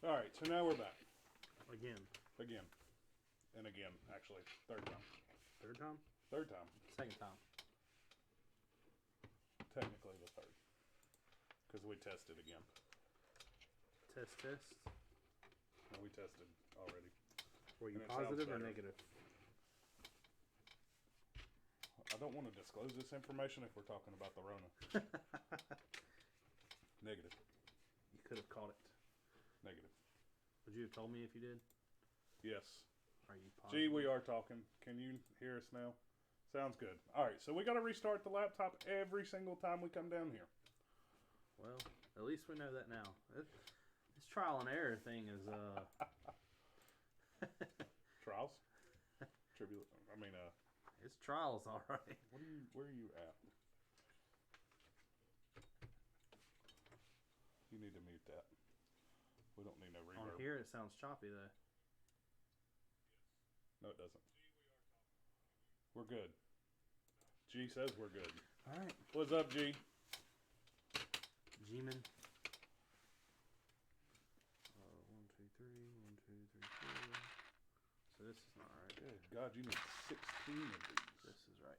Alright, so now we're back. Again. Again. And again, actually. Third time. Third time? Third time. Second time. Technically the third. Because we tested again. Test. No, we tested already. Were you And positive or negative? I don't want to disclose this information if we're talking about the Rona. Negative. You could have caught it. Negative. Would you have told me if you did? Yes. Are you positive? Gee, we are talking. Can you hear us now? Sounds good. Alright, so we got to restart the laptop every single time we come down here. Well, at least we know that now. This trial and error thing is, Trials? It's trials, alright. Where are you at? You need to mute that. We don't need no reverb. On here it sounds choppy though. No, it doesn't. We're good. G says we're good. Alright. What's up, G? G-man. 1, 2, 3, 1, 2, 3, 4. So this is not right. Good God, you need 16 of these. This is right.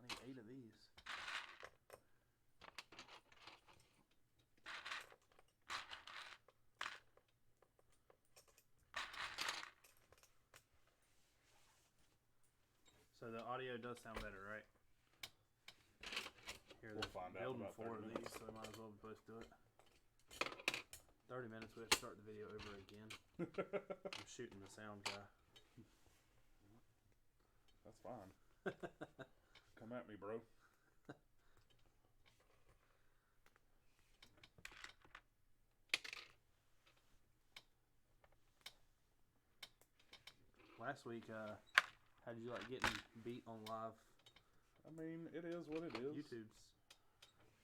I need 8 of these. So the audio does sound better, right? Here, we'll find out building about 4 of 30 these, minutes. so we might as well both do it. 30 minutes, we have to start the video over again. I'm shooting the sound guy. That's fine. Come at me, bro. Last week, how did you like getting beat on live I mean, it is what it is. YouTubes?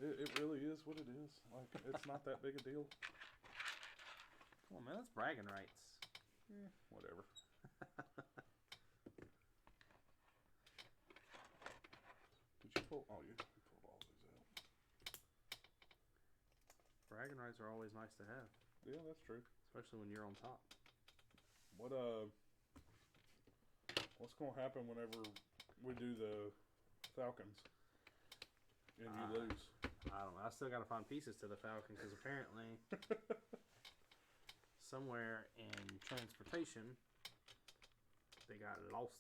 It really is what it is. Like, it's not that big a deal. Come on, man, that's bragging rights. Whatever. Did you pull? Oh, you pulled all these out. Bragging rights are always nice to have, Yeah, that's true. especially when you're on top. What's gonna happen whenever we do the Falcons and you lose? I don't know. I still got to find pieces to the Falcon because apparently somewhere in transportation they got lost.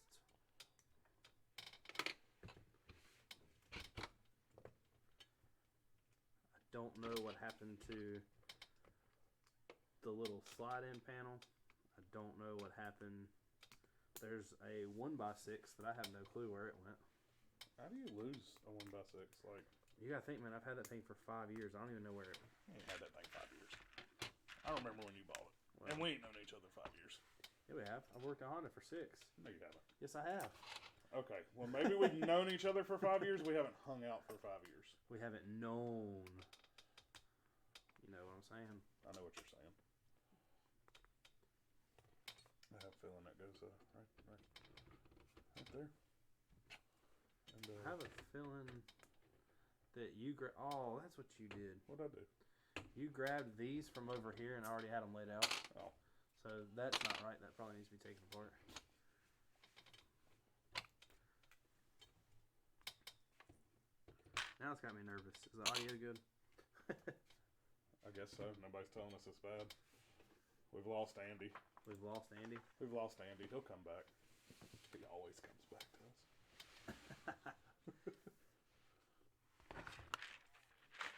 I don't know what happened to the little slide-in panel. I don't know what happened. There's a 1x6 that I have no clue where it went. How do you lose a 1x6? Like, you gotta think, man, I've had that thing for 5 years. I don't even know where it went. I ain't had that thing 5 years. I don't remember when you bought it. Well, And we ain't known each other 5 years. Yeah, we have. I've worked at Honda for 6. No, you haven't. Yes, I have. Okay, well, maybe we've known each other for 5 years. We haven't hung out for 5 years. We haven't known. You know what I'm saying? I know what you're saying. I have a feeling that goes right there. And, I have a feeling that you oh, that's what you did. What'd I do? You grabbed these from over here and already had them laid out. Oh. So that's not right. That probably needs to be taken apart. Now it's got me nervous. Is the audio good? I guess so. Nobody's telling us it's bad. We've lost Andy. We've lost Andy. We've lost Andy. He'll come back. He always comes back to us.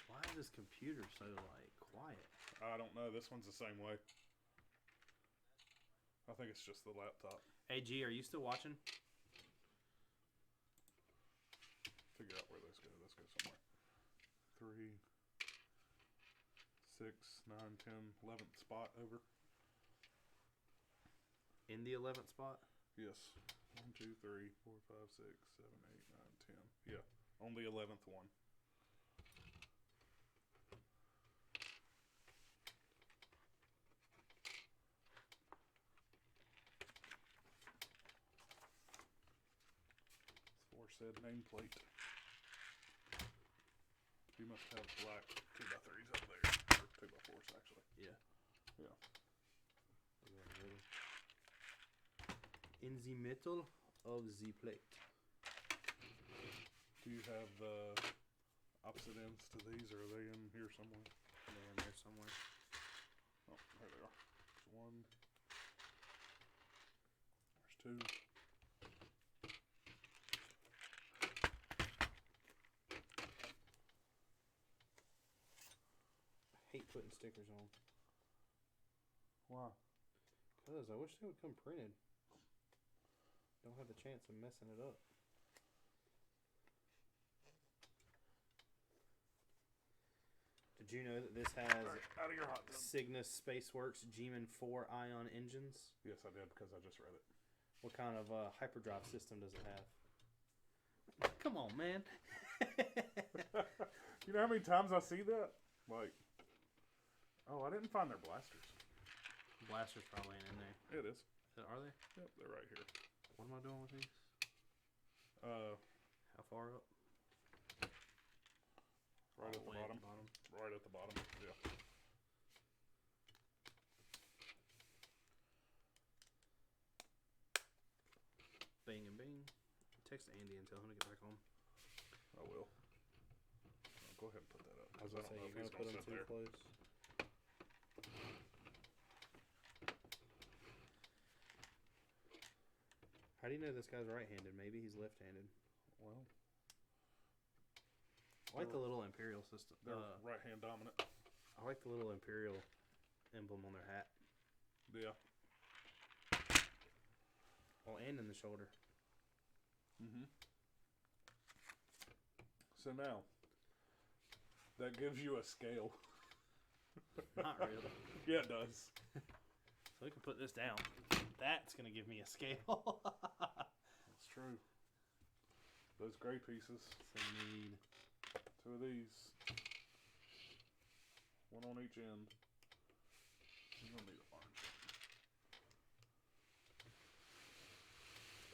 Why is this computer so, like, quiet? I don't know. This one's the same way. I think it's just the laptop. Hey, G, are you still watching? Figure out where those go. Let's go somewhere. 3, 6, 9, 10, 11th spot over. In the 11th spot? Yes. 1, 2, 3, 4, 5, 6, 7, 8, 9, 10. Yeah. On the 11th one. Said nameplate. You must have black 2x3s up there. Or 2x4s actually. Yeah. Yeah. In the middle of the plate. Do you have the opposite ends to these, or are they in here somewhere? They're in there somewhere. Oh, there they are. There's one. There's two. I hate putting stickers on. Why? Because I wish they would come printed. Don't have the chance of messing it up. Did you know that this has Out of your hot tub. Cygnus Spaceworks G-Man 4 ion engines? Yes, I did because I just read it. What kind of hyperdrive system does it have? Come on, man. You know how many times I see that? Like, oh, I didn't find their blasters. Blasters probably ain't in there. It is. Are they? Yep, they're right here. What am I doing with these? How far up? Right at the bottom. Right at the bottom. Yeah. Bing and bing. Text Andy and tell him to get back home. I will. Go ahead and put that up. I was going to say, you're going to put them too close. How do you know this guy's right-handed? Maybe he's left-handed. Well, I like the little Imperial system. they're right-hand dominant. I like the little Imperial emblem on their hat. Yeah. Oh, and in the shoulder. Mm-hmm. So now, that gives you a scale. Not really. Yeah, it does. So we can put this down. That's going to give me a scale. That's true. Those gray pieces. So we need 2 of these. 1 on each end. You're going to need an orange one.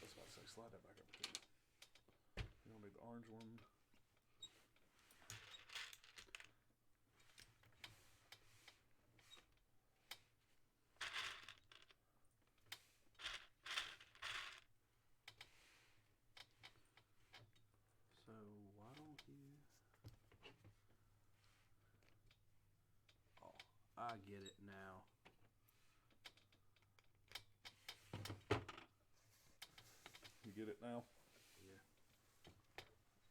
That's what I say. Slide that back up to you. You're going to need the orange one. So why don't you... Oh, I get it now. You get it now? Yeah.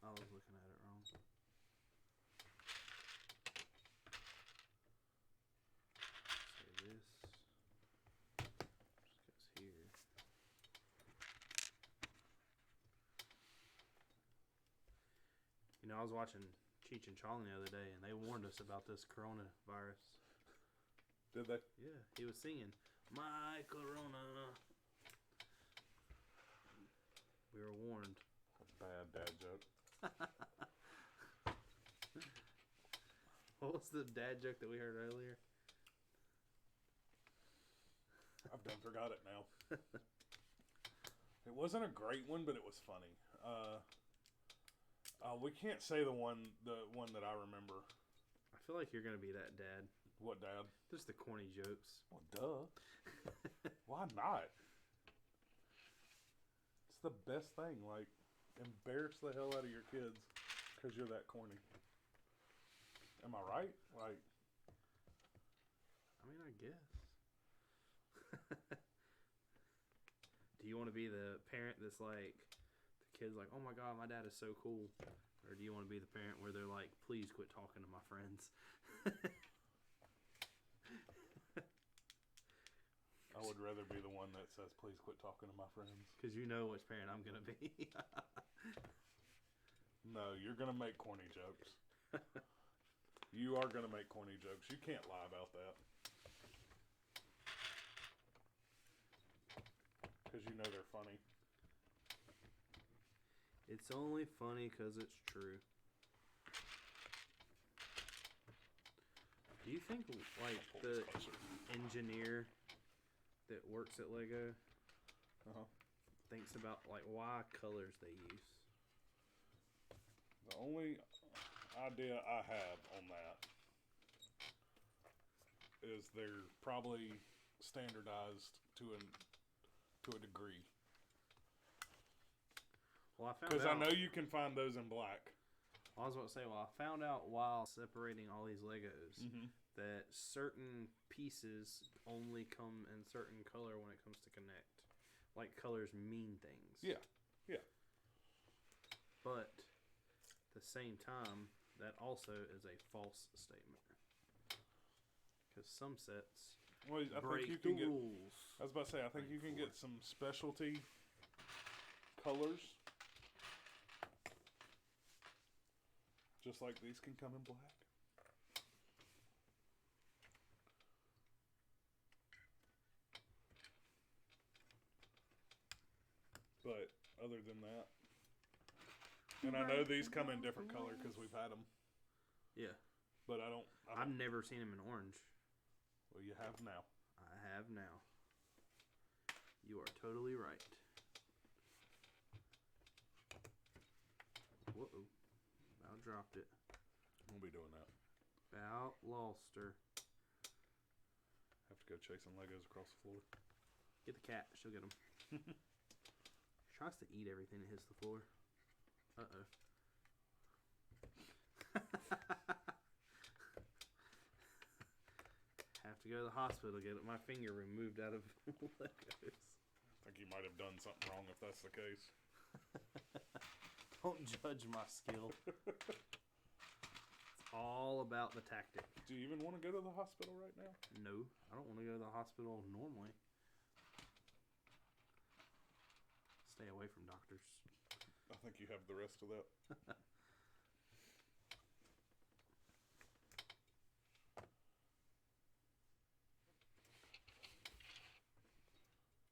I was looking at it wrong. Say this. Just goes here. You know, I was watching Cheech and Chong the other day, and they warned us about this coronavirus. Did they? Yeah, he was singing, "My Corona." We were warned. A bad dad joke. What was the dad joke that we heard earlier? I've done forgot it now. It wasn't a great one, but it was funny. We can't say the one that I remember. I feel like you're gonna be that dad. What dad? Just the corny jokes. Well, duh. Why not? It's the best thing. Like, embarrass the hell out of your kids because you're that corny. Am I right? Like, I mean, I guess. Do you want to be the parent that's like, the kid's like, "Oh my god, my dad is so cool," or do you want to be the parent where they're like, "Please quit talking to my friends"? I would rather be the one that says, "Please quit talking to my friends." Because you know which parent I'm gonna be. No, you're gonna make corny jokes. You are gonna make corny jokes. You can't lie about that. Because you know they're funny. It's only funny because it's true. Do you think, like, the engineer that works at Lego thinks about, like, why colors they use? The only idea I have on that is they're probably standardized to a degree. Well, I found Because I out. know you can find those in black. I was about to say, well, I found out while separating all these Legos that certain pieces only come in certain color when it comes to connect. Like colors mean things. Yeah. But at the same time, that also is a false statement. Because some sets Well, I break think you the can get. rules. I was about to say, I think you can get some specialty colors, just like these can come in black. But other than that, and I know these come in different color because we've had them. Yeah. But I've never seen them in orange. Well, you have now. I have now. You are totally right. Whoa. About dropped it. We'll be doing that. About lost her. Have to go chasing Legos across the floor. Get the cat. She'll get them. Tries to eat everything that hits the floor. Uh-oh. Have to go to the hospital to get my finger removed out of Legos. I think you might have done something wrong if that's the case. Don't judge my skill. It's all about the tactic. Do you even want to go to the hospital right now? No, I don't want to go to the hospital normally. Stay away from doctors. I think you have the rest of that.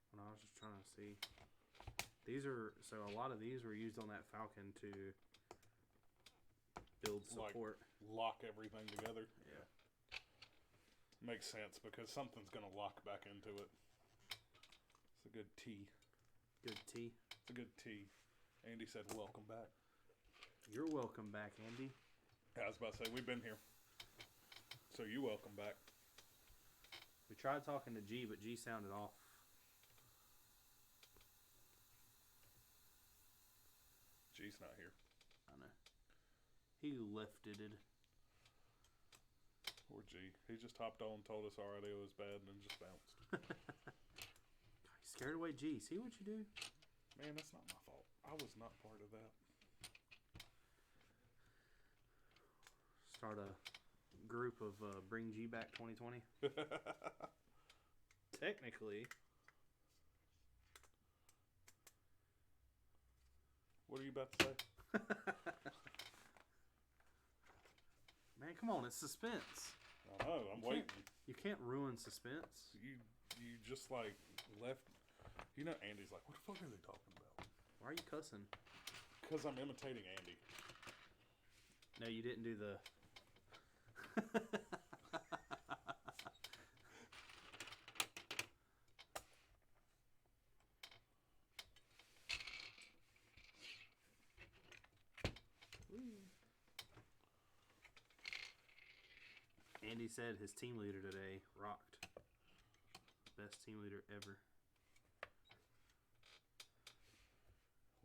When I was just trying to see. So a lot of these were used on that Falcon to build support. Like, lock everything together. Yeah. Makes sense because something's going to lock back into it. It's a good tea. Good tea. It's a good tea. Andy said, welcome back. You're welcome back, Andy. Yeah, I was about to say, we've been here. So you welcome back. We tried talking to G, but G sounded off. G's not here. I know. He lefted it. Poor G. He just hopped on, told us our audio was bad, and then just bounced. He scared away G. See what you do? Man, that's not my fault. I was not part of that. Start a group of Bring G Back 2020. Technically. What are you about to say? Man, come on, it's suspense. I know, I'm waiting. You can't ruin suspense. You just like left. You know, Andy's like, what the fuck are they talking about? Why are you cussing? Because I'm imitating Andy. No, you didn't do the... Andy said his team leader today rocked. Best team leader ever.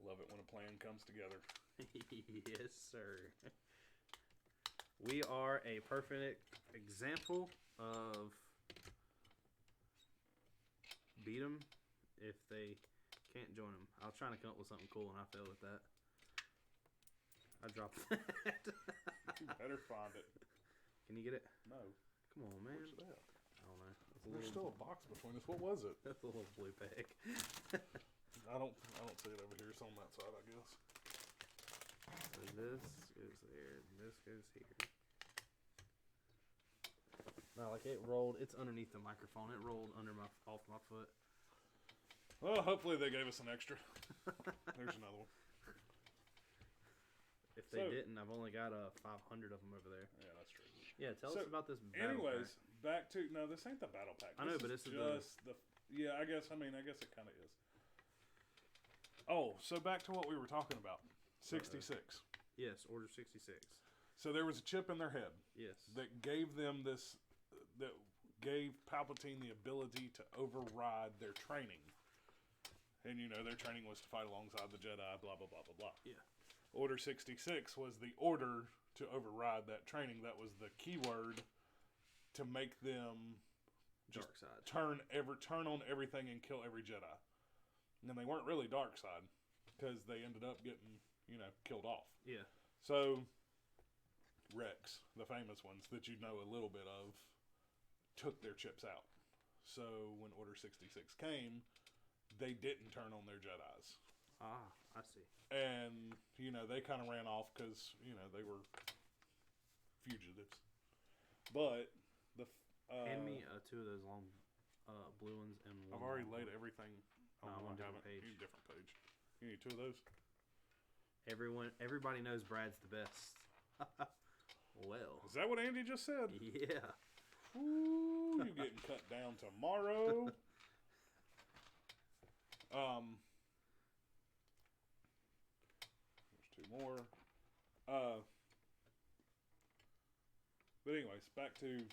Love it when a plan comes together. Yes, sir. We are a perfect example of beat them if they can't join them. I was trying to come up with something cool and I failed at that. I dropped that. You better find it. Can you get it? No. Come on, man. Where's that? I don't know. There's still a box between us. What was it? That's a little blue peg. I don't see it over here. It's on that side, I guess. So this goes there. This goes here. No, like it rolled. It's underneath the microphone. It rolled off my foot. Well, hopefully they gave us an extra. There's another one. If they didn't, I've only got 500 of them over there. Yeah, that's true. Yeah, tell us about this battle anyways, pack. back to... No, this ain't the battle pack. I know, but this is just the... Yeah, I guess it kind of is. Oh, so back to what we were talking about. 66. Yes, Order 66. So there was a chip in their head. Yes. That gave them this... That gave Palpatine the ability to override their training. And, their training was to fight alongside the Jedi, blah, blah, blah, blah, blah. Yeah. Order 66 was the order to override that training. That was the keyword to make them just Dark side. turn on everything and kill every Jedi. And they weren't really dark side because they ended up getting, killed off. Yeah. So, Rex, the famous ones that you know a little bit of, took their chips out. So, when Order 66 came, they didn't turn on their Jedis. Ah, I see. And, they kind of ran off because, they were fugitives. But, hand me 2 of those long blue ones and one. I've already laid everything on one one different page. You need a different page. You need 2 of those? Everybody knows Brad's the best. Well. Is that what Andy just said? Yeah. Ooh, you getting cut down tomorrow. There's 2 more. But anyways, back to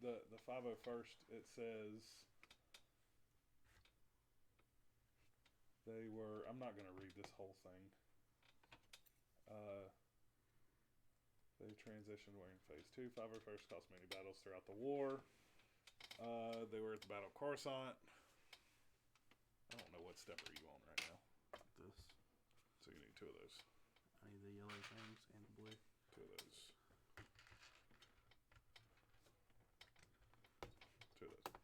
the 501st. It says they were. I'm not going to read this whole thing. They transitioned wearing Phase 2. 501st caused many battles throughout the war. They were at the Battle of Coruscant. I don't know what step are you on right now. This. So you need 2 of those. I need the yellow things and the blue. 2 of those. 2 of those.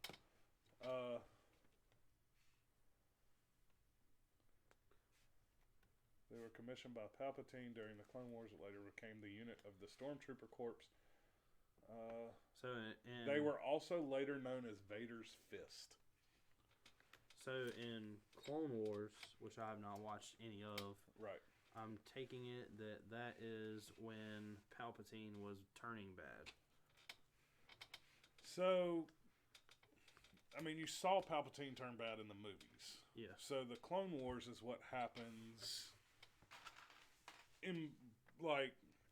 They were commissioned by Palpatine during the Clone Wars that later became the unit of the Stormtrooper Corps. They were also later known as Vader's Fist. So in Clone Wars, which I have not watched any of, right? I'm taking it that is when Palpatine was turning bad. So, I mean, you saw Palpatine turn bad in the movies. Yeah. So the Clone Wars is what happens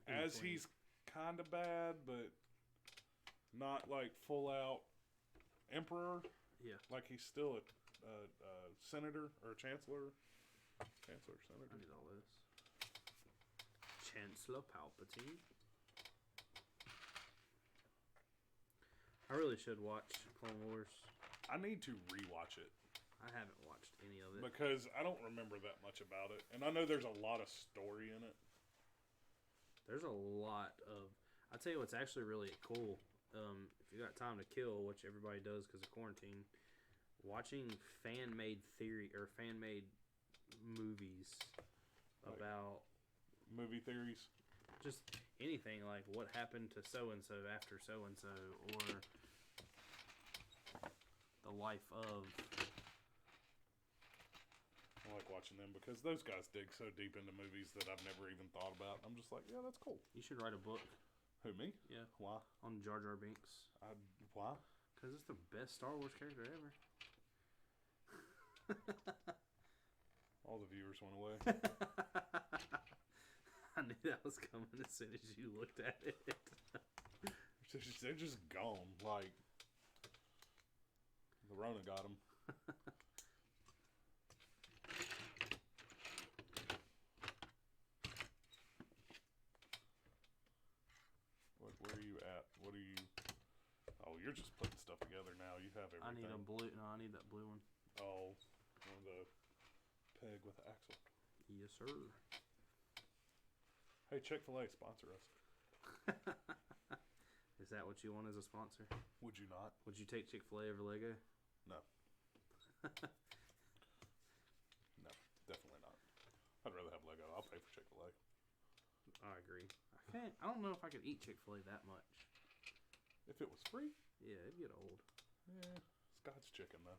as he's kind of bad, but not like full out emperor. Yeah. Like he's still a senator or a chancellor. Senator. I need all this. Chancellor Palpatine. I really should watch Clone Wars. I need to rewatch it. I haven't watched any of it. Because I don't remember that much about it. And I know there's a lot of story in it. There's a lot of... I'll tell you what's actually really cool. If you got time to kill, which everybody does because of quarantine, watching fan-made theory or fan-made movies about... Movie theories? Just anything, like what happened to so-and-so after so-and-so, or the life of... I like watching them because those guys dig so deep into movies that I've never even thought about. I'm just like, yeah, that's cool. You should write a book. Who, me? Yeah. Why? On Jar Jar Binks. Why? Because it's the best Star Wars character ever. All the viewers went away. I knew that was coming as soon as you looked at it. They're just gone. Like, the Rona got them. Where are you at? What are you... Oh, you're just putting stuff together now. You have everything. I need a blue... No, I need that blue one. Oh, one of the peg with the axle. Yes, sir. Hey, Chick-fil-A, sponsor us. Is that what you want as a sponsor? Would you not? Would you take Chick-fil-A over Lego? No. No, definitely not. I'd rather have Lego. I'll pay for Chick-fil-A. I agree. I don't know if I could eat Chick-fil-A that much. If it was free? Yeah, it'd get old. Yeah, Scott's chicken, though.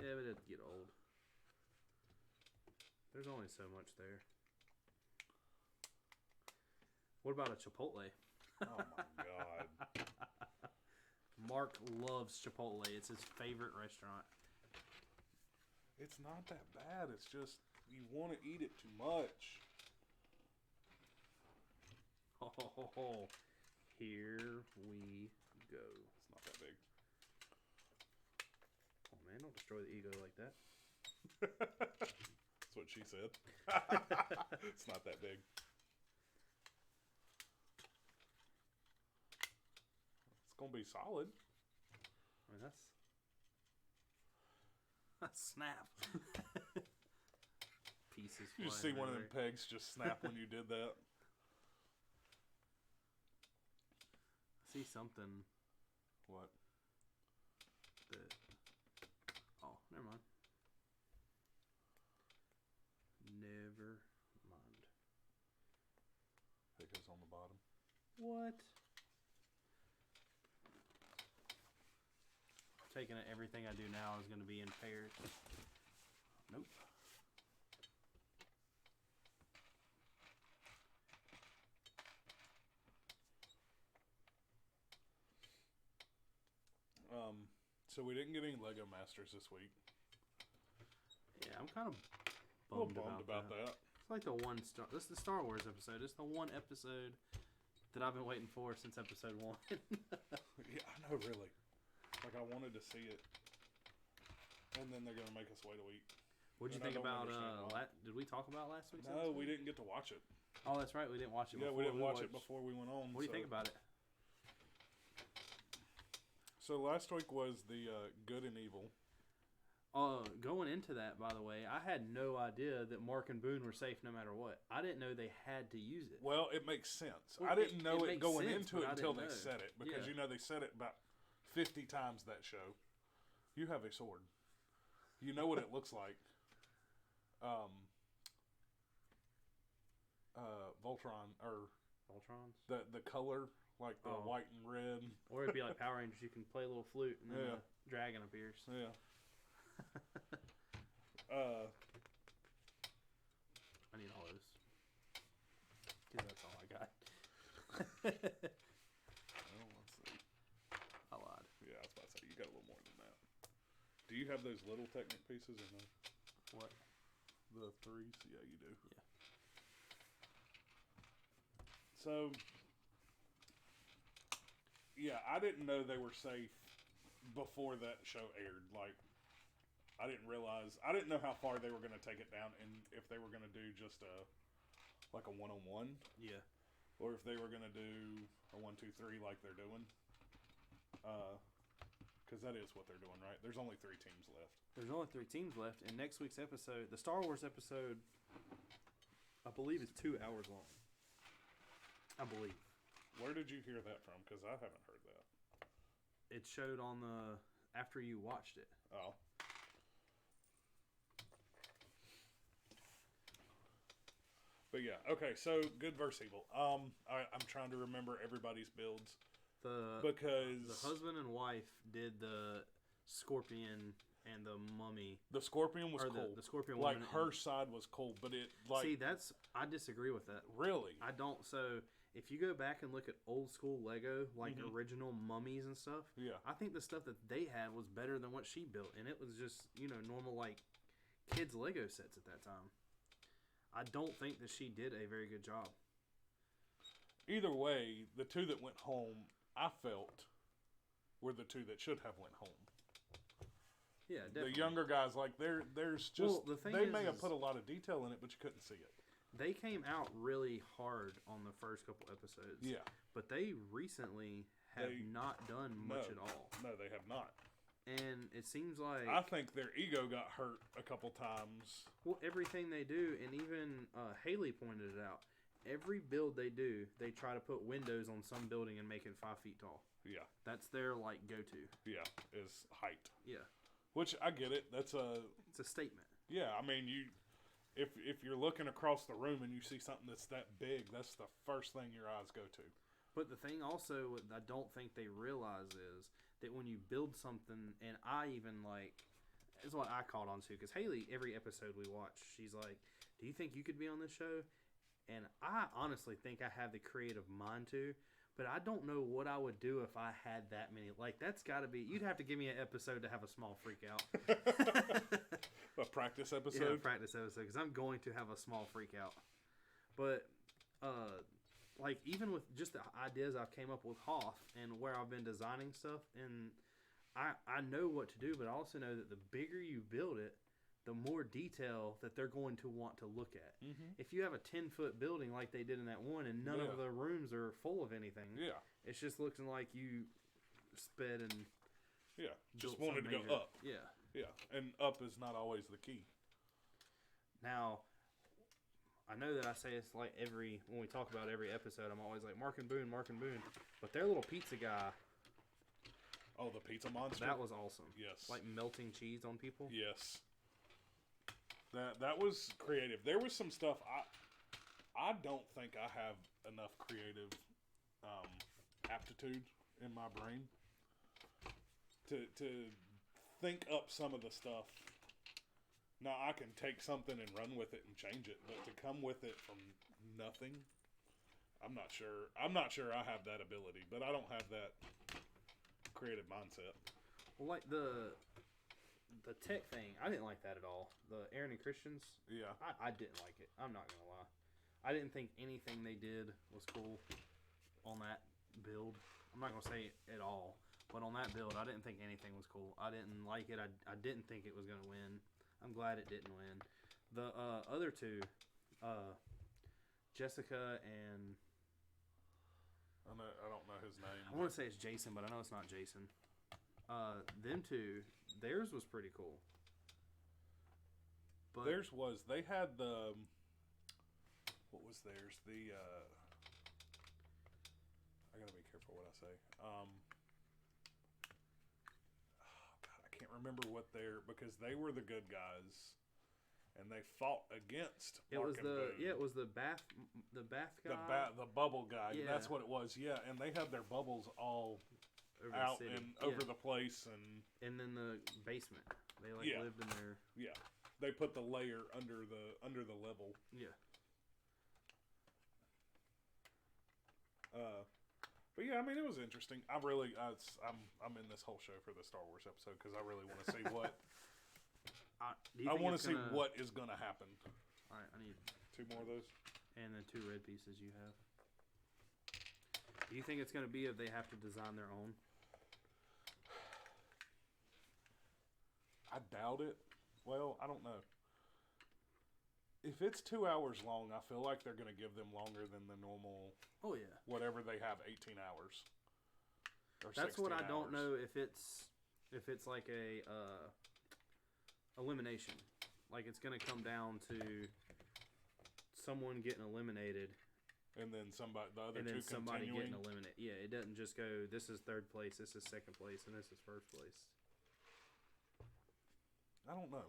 Yeah, but it'd get old. There's only so much there. What about a Chipotle? Oh, my God. Mark loves Chipotle. It's his favorite restaurant. It's not that bad. It's just you want to eat it too much. Oh, here we go. It's not that big. destroy the ego like that. That's what she said. It's not that big. It's gonna be solid. I mean, that's snap. Pieces. You just see one of them pegs just snap when you did that. I see something. What? That. Oh, never mind. Never mind. It goes on the bottom. What? Taking it, everything I do now is going to be in pairs. Nope. So we didn't get any Lego Masters this week. Yeah, I'm kind of A little bummed about that. It's like the one star. This is the Star Wars episode. It's the one episode that I've been waiting for since episode 1. Yeah, I know, really. Like, I wanted to see it, and then they're gonna make us wait a week. What'd you think about? Did we talk about last week's No, episode? we didn't get to watch it. Oh, that's right. We didn't watch it. Yeah, we didn't watch it before we went on. What do you think about it? So last week was the Good and Evil. Going into that, by the way, I had no idea that Mark and Boone were safe no matter what. I didn't know they had to use it. Well, it makes sense. Well, I didn't know it makes going sense, into it but I until didn't they know. said it. Because, Yeah. you know, they said it about 50 times that show. You have a sword. You know what it looks like. Voltron, or Voltrons? the color, like the white and red. Or it'd be like Power Rangers. You can play a little flute and then a dragon appears. Yeah. I need all those. Because that's all I got. Well, let's see. I lied. Yeah, I was about to say, you got a little more than that. Do you have those little Technic pieces or no? What? The 3s? Yeah, you do. Yeah. So, yeah, I didn't know they were safe before that show aired. Like, I didn't know how far they were going to take it down, and if they were going to do just a one-on-one. Yeah. Or if they were going to do a 1-2-3 like they're doing. Because that is what they're doing, right? There's only 3 teams left. There's only 3 teams left, and next week's episode, the Star Wars episode, I believe is 2 hours long. I believe. Where did you hear that from? Because I haven't heard that. It showed on after you watched it. Oh. But yeah, okay, so Good versus Evil. I'm trying to remember everybody's builds. Because the husband and wife did the Scorpion and the Mummy. The Scorpion was cool. The Scorpion like, woman her side was cool, but it, like... See, I disagree with that. Really? I don't, so... If you go back and look at old school Lego, like original mummies and stuff, yeah, I think the stuff that they had was better than what she built. And it was just, normal, like, kids' Lego sets at that time. I don't think that she did a very good job. Either way, the 2 that went home, I felt, were the 2 that should have went home. Yeah, definitely. The younger guys, like, there's just... Well, the thing they may have put a lot of detail in it, but you couldn't see it. They came out really hard on the first couple episodes. Yeah. But they recently have not done much at all. No, they have not. And it seems like... I think their ego got hurt a couple times. Well, everything they do, and even Haley pointed it out, every build they do, they try to put windows on some building and make it 5 feet tall. Yeah. That's their, like, go-to. Yeah, is height. Yeah. Which, I get it. It's a statement. Yeah, I mean, If you're looking across the room and you see something that's that big, that's the first thing your eyes go to. But the thing also I don't think they realize is that when you build something, and I even is what I caught on to, because Haley, every episode we watch, she's like, do you think you could be on this show? And I honestly think I have the creative mind to, but I don't know what I would do if I had that many. Like, that's got to be, you'd have to give me an episode to have a small freak out. A practice episode? Yeah, a practice episode, because I'm going to have a small freak out. But, like, even with just the ideas I've came up with Hoth and where I've been designing stuff, and I know what to do, but I also know that the bigger you build it, the more detail that they're going to want to look at. Mm-hmm. If you have a 10-foot building like they did in that one, and none of the rooms are full of anything, it's just looking like you sped and just wanted to go up. Yeah, and up is not always the key. Now, I know that I say it's like when we talk about every episode, I'm always like Mark and Boone, but their little pizza guy. Oh, the pizza monster. That was awesome. Yes, like melting cheese on people. Yes. That was creative. There was some stuff I don't think I have enough creative aptitude in my brain to think up some of the stuff. Now I can take something and run with it and change it, but to come with it from nothing, I'm not sure. I'm not sure I have that ability, but I don't have that creative mindset. Well, like the tech thing, I didn't like that at all. The Aaron and Christians, I didn't like it. I'm not gonna lie. I didn't think anything they did was cool on that build. I'm not gonna say at all, but on that build, I didn't think anything was cool. I didn't like it. I didn't think it was gonna win. I'm glad it didn't win. The other two, Jessica and I don't know his name. I want to say it's Jason, but I know it's not Jason. Them two, theirs was pretty cool. But theirs was, they had the, what was theirs? I gotta be careful what I say. God, I can't remember what because they were the good guys, and they fought against Mark and Boone. It was the bath guy, the bubble guy. Yeah. That's what it was. Yeah, and they had their bubbles all over out the city. and over the place, and then the basement. They lived in there. Yeah, they put the layer under the level. Yeah. But yeah, I mean, it was interesting. I'm in this whole show for the Star Wars episode because I really want to see what. I want to see what is going to happen. All right, I need 2 more of those, and the 2 red pieces you have. Do you think it's going to be if they have to design their own? I doubt it. Well, I don't know. If it's 2 hours long, I feel like they're going to give them longer than the normal. Oh yeah. Whatever they have, 18 hours. Or that's what I hours. don't know if it's like a elimination. Like it's going to come down to someone getting eliminated. And then the other and then two somebody continuing. getting eliminated. Yeah, it doesn't just go, this is 3rd place, this is 2nd place, and this is 1st place. I don't know.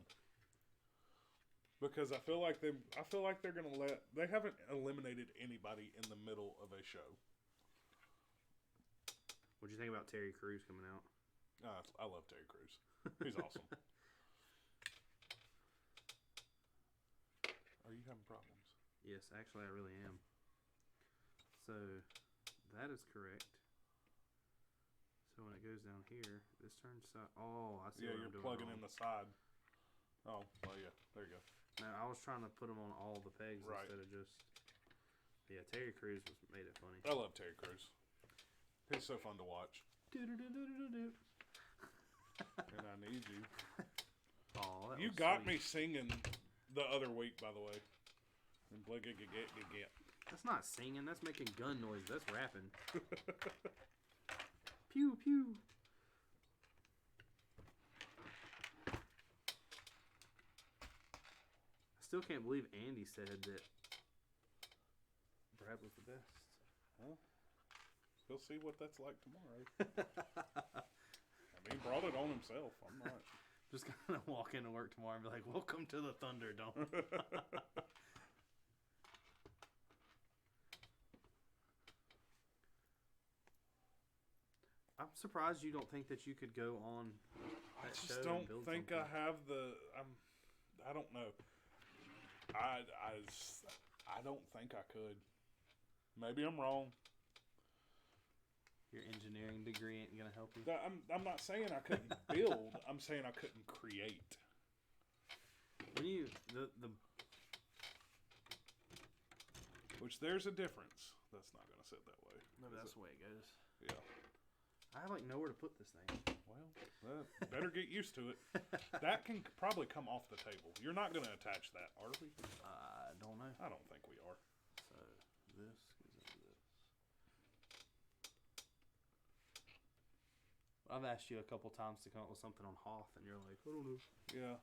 Because I feel like they're gonna they haven't eliminated anybody in the middle of a show. What'd you think about Terry Crews coming out? I love Terry Crews. He's awesome. Are you having problems? Yes, actually I really am. So that is correct. So when it goes down here, this turns side. Oh, I see. Yeah, what you're I'm doing plugging wrong. in the side. Oh, yeah. There you go. No, I was trying to put them on all the pegs instead of just. Yeah, Terry Crews made it funny. I love Terry Crews. He's so fun to watch. And And I need you. Oh, You got me singing the other week, by the way. And get. That's not singing. That's making gun noise. That's rapping. Pew pew. I still can't believe Andy said that Brad was the best. Well, he'll see what that's like tomorrow. I mean, he brought it on himself. I'm not. Just gonna walk into work tomorrow and be like, "Welcome to the Thunderdome." I'm surprised you don't think that you could go on. I just don't think I have the. I don't know. I don't think I could. Maybe I'm wrong. Your engineering degree ain't gonna help you. I'm not saying I couldn't build. I'm saying I couldn't create. When you Which there's a difference. That's not gonna sit that way. No, that's the way it goes. Yeah. I have like nowhere to put this thing. Well, better get used to it. That can probably come off the table. You're not going to attach that, are we? I don't know. I don't think we are. So this goes into this. I've asked you a couple times to come up with something on Hoth, and you're like, I don't know. Yeah,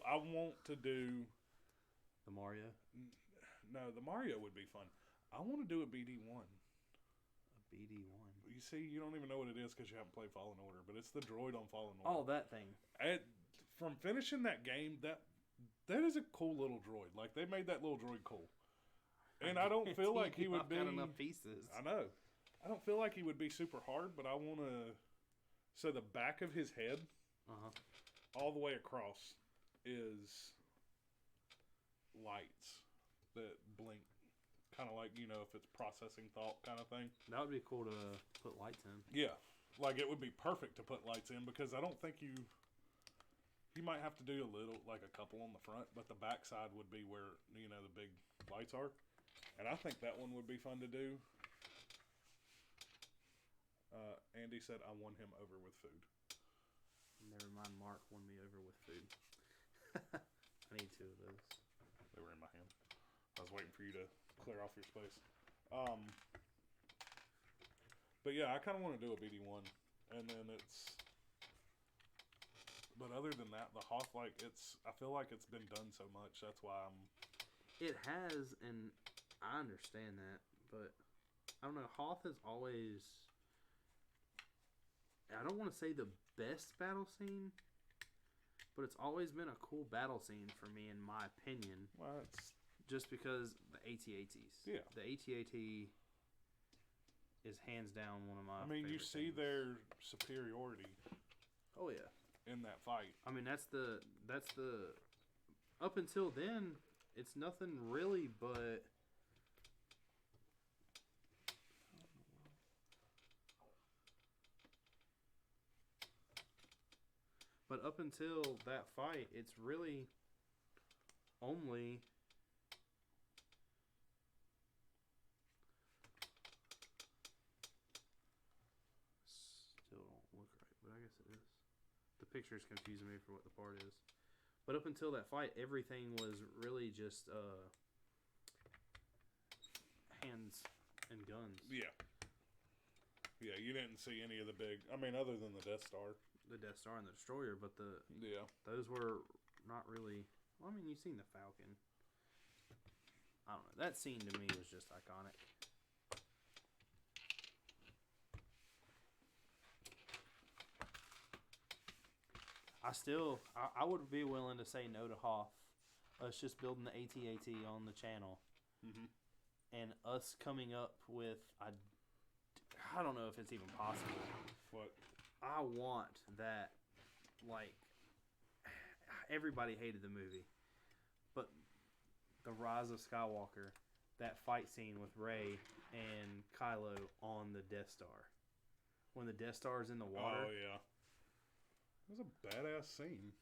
I want to do The Mario. No, the Mario would be fun. I want to do a BD1. A BD1. You see, you don't even know what it is because you haven't played Fallen Order, but it's the droid on Fallen Order. Oh, that thing. From finishing that game, that is a cool little droid. Like, they made that little droid cool. And I don't feel like he would be... I've got enough pieces. I know. I don't feel like he would be super hard, but I want to... So the back of his head, all the way across, is lights that blink. Kind of like, if it's processing thought kind of thing. That would be cool to put lights in. Yeah. Like, it would be perfect to put lights in because I don't think you might have to do a couple on the front, but the back side would be where, the big lights are. And I think that one would be fun to do. Andy said I won him over with food. Never mind, Mark won me over with food. I need 2 of those. They were in my hand. I was waiting for you to clear off your space. But yeah, I kind of want to do a BD1, and then it's. But other than that, the Hoth, I feel like it's been done so much. That's why I'm. It has, and I understand that, but I don't know. Hoth has always. I don't want to say the best battle scene, but it's always been a cool battle scene for me, in my opinion. Well, it's just because the AT-ATs. Yeah. The AT-AT is hands down one of my. I mean, you see things. their superiority. Oh yeah. In that fight. I mean, that's the. Up until then, it's nothing really but. But up until that fight, it's really only still don't look right, but I guess it is. The picture's confusing me for what the part is. But up until that fight, everything was really just hands and guns. Yeah. Yeah, you didn't see any of the big. I mean, other than the Death Star. The Death Star and the Destroyer, but those were not really. Well, I mean, you've seen the Falcon. I don't know. That scene to me was just iconic. I would be willing to say no to Hoth. Us just building the AT-AT on the channel, and us coming up with I don't know if it's even possible. What? I want that, like, everybody hated the movie, but the Rise of Skywalker, that fight scene with Rey and Kylo on the Death Star, when the Death Star is in the water. Oh yeah, it was a badass scene.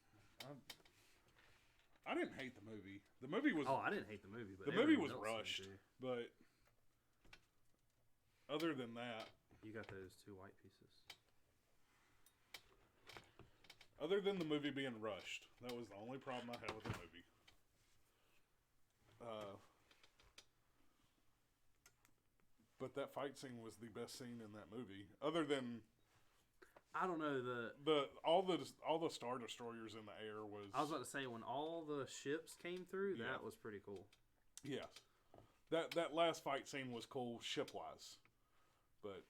I didn't hate the movie. The movie was. Oh, I didn't hate the movie, but the movie was rushed. But other than that, you got those 2 white pieces. Other than the movie being rushed, that was the only problem I had with the movie. But that fight scene was the best scene in that movie. Other than, I don't know all the Star Destroyers in the air was. I was about to say when all the ships came through, that was pretty cool. Yeah, that last fight scene was cool ship wise, but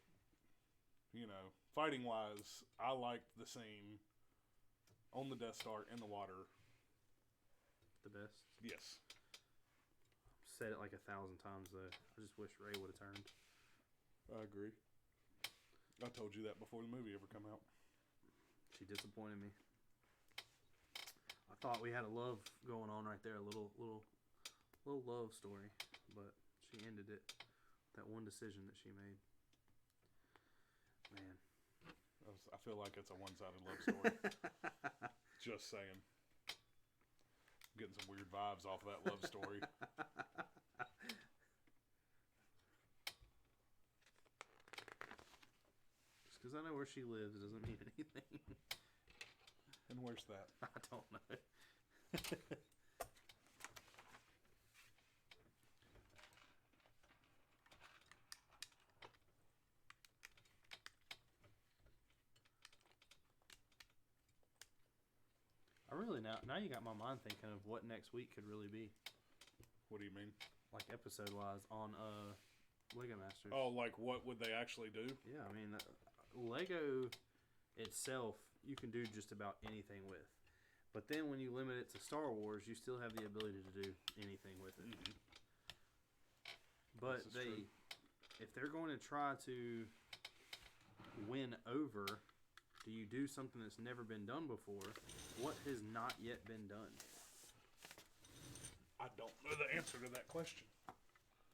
fighting wise, I liked the scene on the Death Star in the water. The best? Yes. I've said it like 1,000 times, though. I just wish Rey would have turned. I agree. I told you that before the movie ever come out. She disappointed me. I thought we had a love going on right there, a little love story, but she ended it. That one decision that she made. Man. I feel like it's a one-sided love story. Just saying. Getting some weird vibes off of that love story. Just because I know where she lives doesn't mean anything. And where's that? I don't know. I really now you got my mind thinking of what next week could really be. What do you mean? Like episode wise on Lego Masters. Oh, like what would they actually do? Yeah, I mean Lego itself you can do just about anything with. But then when you limit it to Star Wars, you still have the ability to do anything with it. Mm-hmm. But if they're going to try to win over, do you do something that's never been done before? What has not yet been done? I don't know the answer to that question.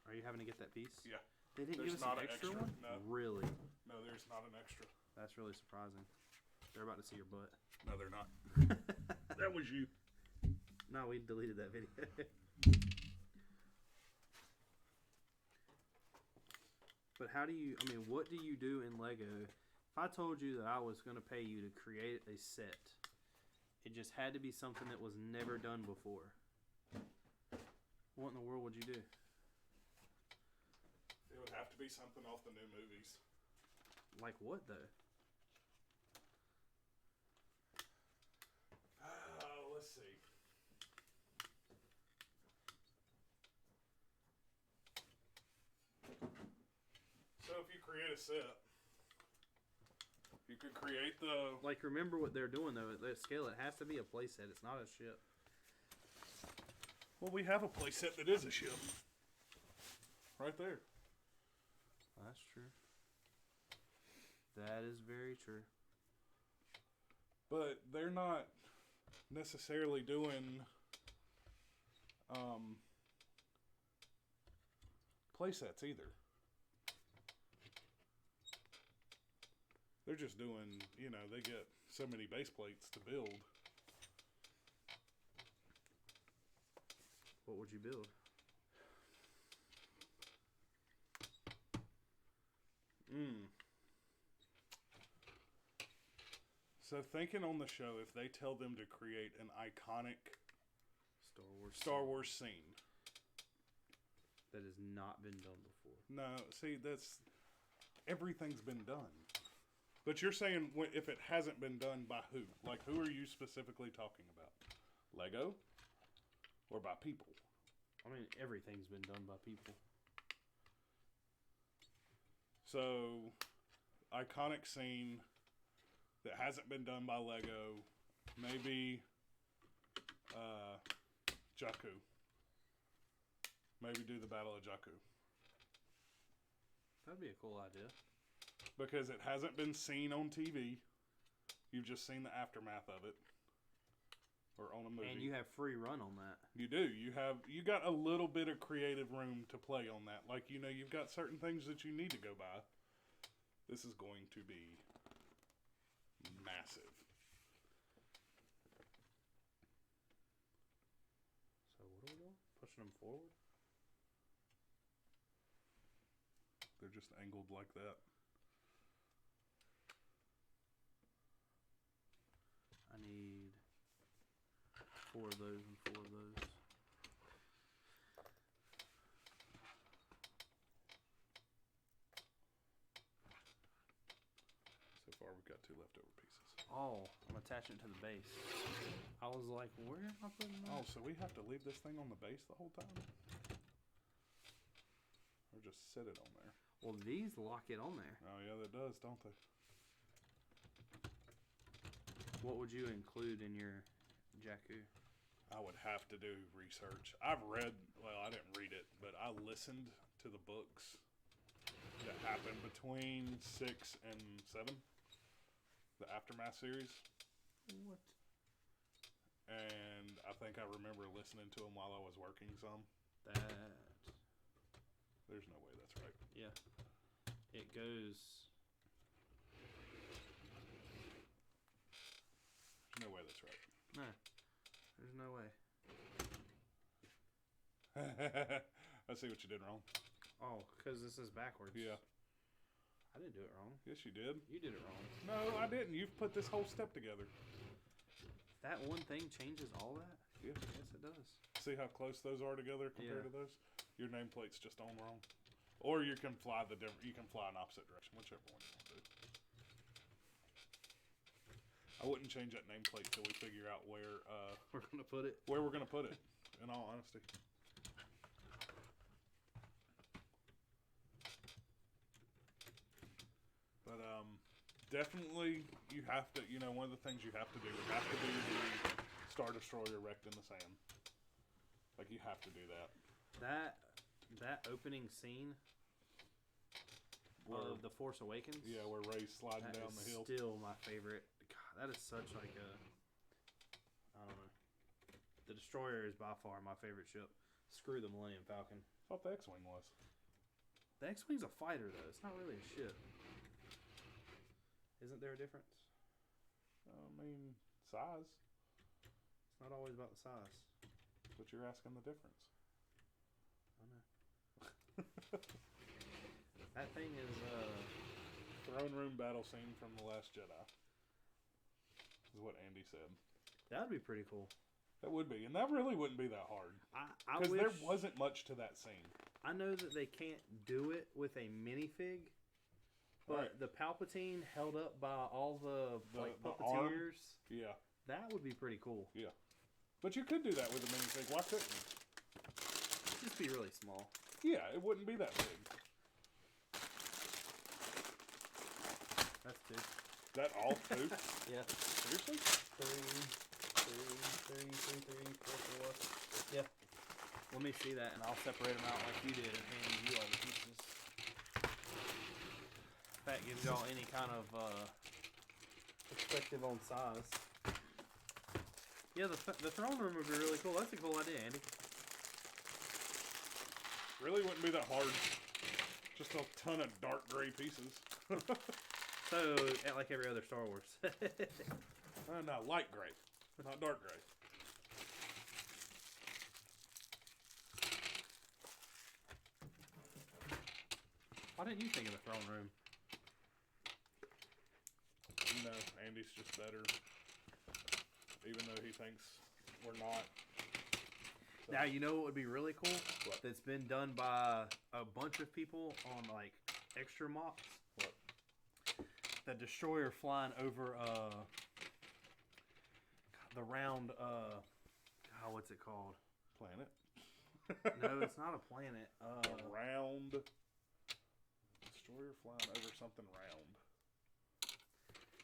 Are you having to get that piece? Yeah. They didn't give us an extra one? No. Really? No, there's not an extra. That's really surprising. They're about to see your butt. No, they're not. That was you. No, we deleted that video. But what do you do in Lego? If I told you that I was going to pay you to create a set, it just had to be something that was never done before. What in the world would you do? It would have to be something off the new movies. Like what, though? Let's see. So if you create a set, you could create the... Like, remember what they're doing, though. At that scale, it has to be a playset. It's not a ship. Well, we have a playset that is a ship. Right there. That's true. That is very true. But they're not necessarily doing playsets either. They're just doing, they get so many base plates to build. What would you build? So thinking on the show, if they tell them to create an iconic Star Wars scene that has not been done before. No, see, everything's been done. But you're saying if it hasn't been done by who? Like, who are you specifically talking about? Lego? Or by people? I mean, everything's been done by people. So, iconic scene that hasn't been done by Lego. Maybe Jakku. Maybe do the Battle of Jakku. That'd be a cool idea. Because it hasn't been seen on TV. You've just seen the aftermath of it. Or on a movie. And you have free run on that. You do. You got a little bit of creative room to play on that. Like, you've got certain things that you need to go by. This is going to be massive. So what are we doing? Pushing them forward? They're just angled like that. I need 4 of those and 4 of those. So far, we've got 2 leftover pieces. Oh, I'm attaching it to the base. I was like, where am I putting that? Oh, so we have to leave this thing on the base the whole time? Or just sit it on there? Well, these lock it on there. Oh, yeah, that does, don't they? What would you include in your Jakku? I would have to do research. I didn't read it, but I listened to the books that happened between 6 and 7. The Aftermath series. What? And I think I remember listening to them while I was working some. There's no way that's right. Yeah. It goes... There's no way that's right. No. There's no way. I see what you did wrong. Oh, because this is backwards. Yeah. I didn't do it wrong. Yes, you did. You did it wrong. No, I didn't. You've put this whole step together. That one thing changes all that? Yeah. Yes, it does. See how close those are together compared to those? Your nameplate's just on wrong. Or you can fly you can fly in opposite direction, whichever one you want to do. I wouldn't change that nameplate till we figure out where we're gonna put it. Where we're gonna put it, in all honesty. But definitely you have to, one of the things you have to do is have to do the Star Destroyer wrecked in the sand. Like, you have to do that. That opening scene of The Force Awakens. Yeah, where Rey's sliding down the hill. Still my favorite. God, that is such like a. I don't know. The Destroyer is by far my favorite ship. Screw the Millennium Falcon. I thought the X-Wing was. The X-Wing's a fighter, though. It's not really a ship. Isn't there a difference? I mean, size. It's not always about the size. But you're asking the difference. I know. That thing is throne room battle scene from The Last Jedi. Is what Andy said. That would be pretty cool. That would be, and that really wouldn't be that hard. Because there wasn't much to that scene. I know that they can't do it with a minifig, but the Palpatine held up by all the puppeteers. Yeah. That would be pretty cool. Yeah. But you could do that with a minifig. Why couldn't you? It'd just be really small. Yeah, it wouldn't be that big. That's two. That all two? Yeah. Seriously? Three, 4. Yeah. Let me see that, and I'll separate them out like you did and hand you all the pieces. If that gives y'all any kind of perspective on size. Yeah, the throne room would be really cool. That's a cool idea, Andy. Really wouldn't be that hard. Just a ton of dark gray pieces. So, like every other Star Wars. No, light gray, not dark gray. Why didn't you think of the throne room? No, Andy's just better. Even though he thinks we're not. So. Now, you know what would be really cool? What? That's been done by a bunch of people on, like, extra mocks. What? The Destroyer flying over, the round, what's it called? Planet? No, it's not a planet. A round Destroyer flying over something round.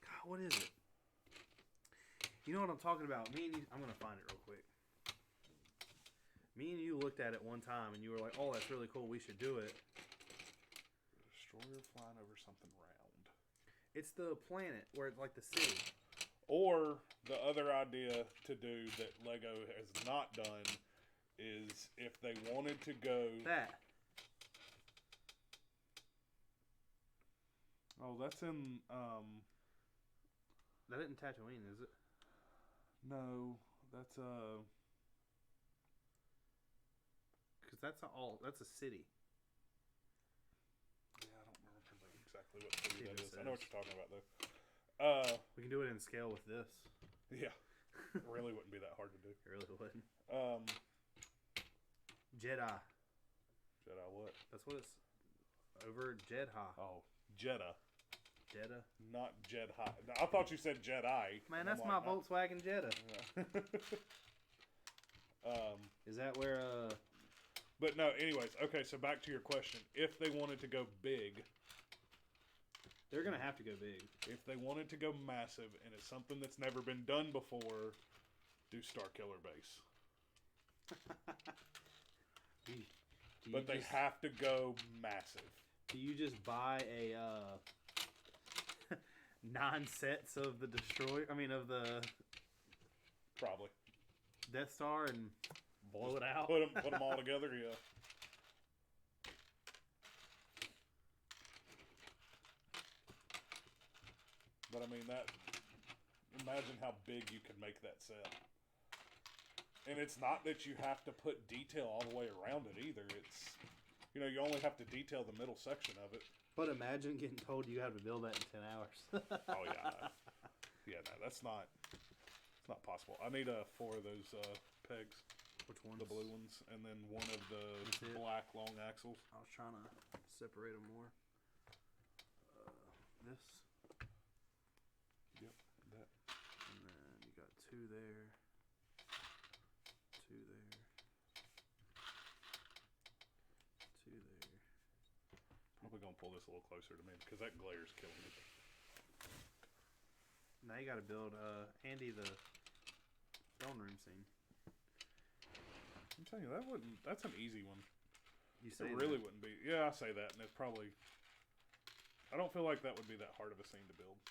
God, what is it? You know what I'm talking about? Me and you, I'm going to find it real quick. Me and you looked at it one time and you were like, oh, that's really cool. We should do it. Destroyer flying over something round. It's the planet where it's like the city. Or the other idea to do that Lego has not done is if they wanted to go... That. Oh, that's in... That isn't Tatooine, is it? No, that's because that's a city. Yeah, I don't remember exactly what city that is. I know what you're talking about though. We can do it in scale with this. Yeah, it really wouldn't be that hard to do. It really wouldn't. Jedi. Jedi what? That's what it's over Jedha. Oh, Jeddah. Jeddah? Not Jedi. I thought you said Jedi. Man, that's my Volkswagen Jetta. Yeah. Is that where But no, anyways, okay, so back to your question. If they wanted to go big, they're gonna have to go big. If they wanted to go massive and it's something that's never been done before, do Starkiller Base. But they have to go massive. Do you just buy a 9 sets of the Destroyer? I mean, of the probably Death Star and blow it out. Put them all together, yeah. But I mean imagine how big you can make that set. And it's not that you have to put detail all the way around it either. It's, you only have to detail the middle section of it. But imagine getting told you have to build that in 10 hours. Oh yeah, no. Yeah, no, that's not. It's not possible. I need 4 of those pegs. Which ones? The blue ones, and then one of the That's it? black long axles. I was trying to separate them more. This. Yep, that. And then you got 2 there. 2 there. 2 there. Probably gonna pull this a little closer to me because that glare's killing me. Now you got to build Andy the throne room scene. I'm telling you, that's an easy one. You say It really wouldn't be. Yeah, I say that, and it's probably. I don't feel like that would be that hard of a scene to build.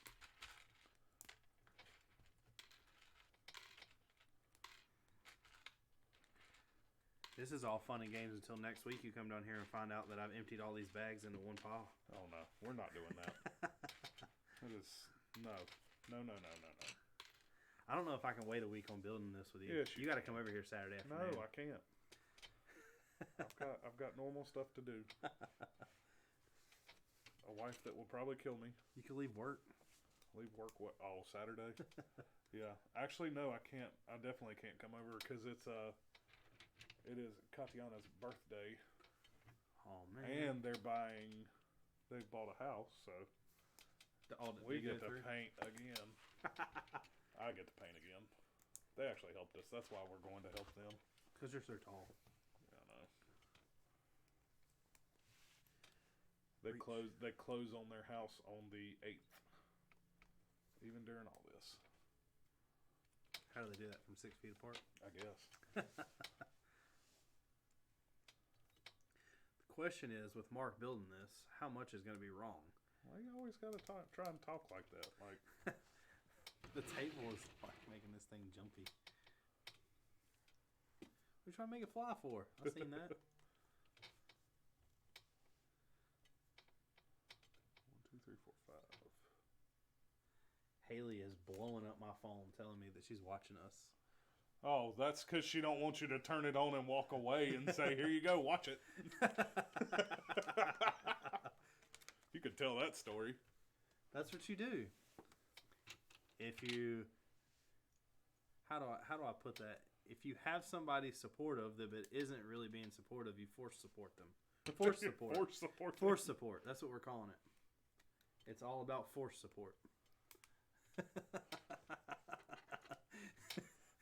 This is all fun and games until next week. You come down here and find out that I've emptied all these bags into one pile. Oh no, we're not doing that. That is no. I don't know if I can wait a week on building this with you. Yes, you got to come over here Saturday afternoon. No, I can't. I've got normal stuff to do. A wife that will probably kill me. You can leave work. Leave work what? Oh, Saturday. Yeah, actually, no, I can't. I definitely can't come over because it is Katiana's birthday. Oh man! And they've bought a house, so we get to paint again. I get to paint again. They actually helped us. That's why we're going to help them. Because you're so tall. Yeah, I know. They close on their house on the 8th. Even during all this. How do they do that from 6 feet apart? I guess. The question is, with Mark building this, how much is going to be wrong? Well, you always got to try and talk like that. Like the table is like making this thing jumpy. What are you trying to make it fly for? I've seen that. 1, 2, 3, 4, 5. Haley is blowing up my phone telling me that she's watching us. Oh, that's because she don't want you to turn it on and walk away and say, "Here you go, watch it." You could tell that story. That's what you do. If you, how do I put that? If you have somebody supportive that but isn't really being supportive, you force support them. Force support. Force support. Force support. That's what we're calling it. It's all about force support.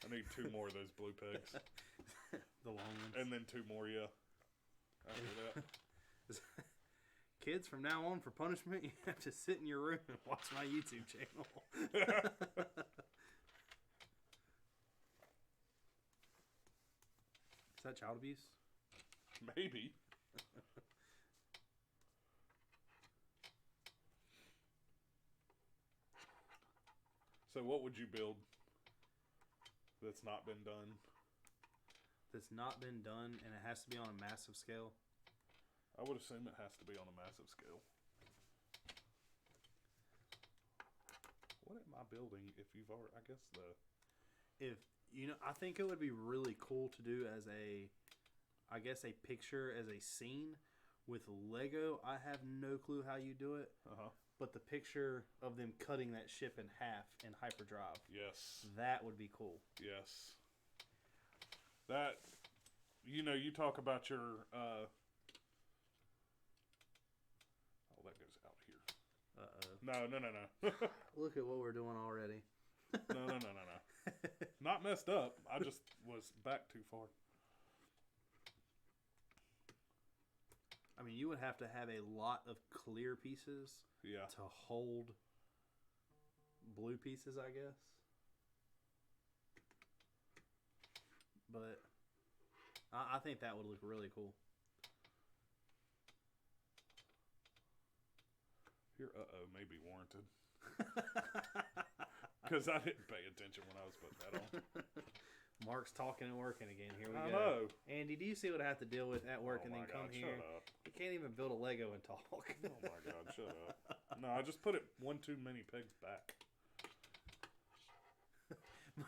I need 2 more of those blue pegs. The long ones. And then 2 more, yeah. After that. Kids, from now on, for punishment, you have to sit in your room and watch my YouTube channel. Is that child abuse? Maybe. So what would you build that's not been done? That's not been done, and it has to be on a massive scale? I would assume it has to be on a massive scale. What am I building if you've already... I guess the... If, I think it would be really cool to do as a picture, as a scene. With Lego, I have no clue how you do it. Uh-huh. But the picture of them cutting that ship in half in hyperdrive. Yes. That would be cool. Yes. That, you talk about your... oh, that goes out here. Uh-oh. No. Look at what we're doing already. No. Not messed up. I just was back too far. I mean, you would have to have a lot of clear pieces to hold blue pieces, I guess. But I think that would look really cool. Your may be warranted. Because I didn't pay attention when I was putting that on. Mark's talking and working again. Here we go. I know. Andy, do you see what I have to deal with at work and then come here? Shut up. You can't even build a Lego and talk. Oh my God, shut up. No, I just put it 1 too many pegs back.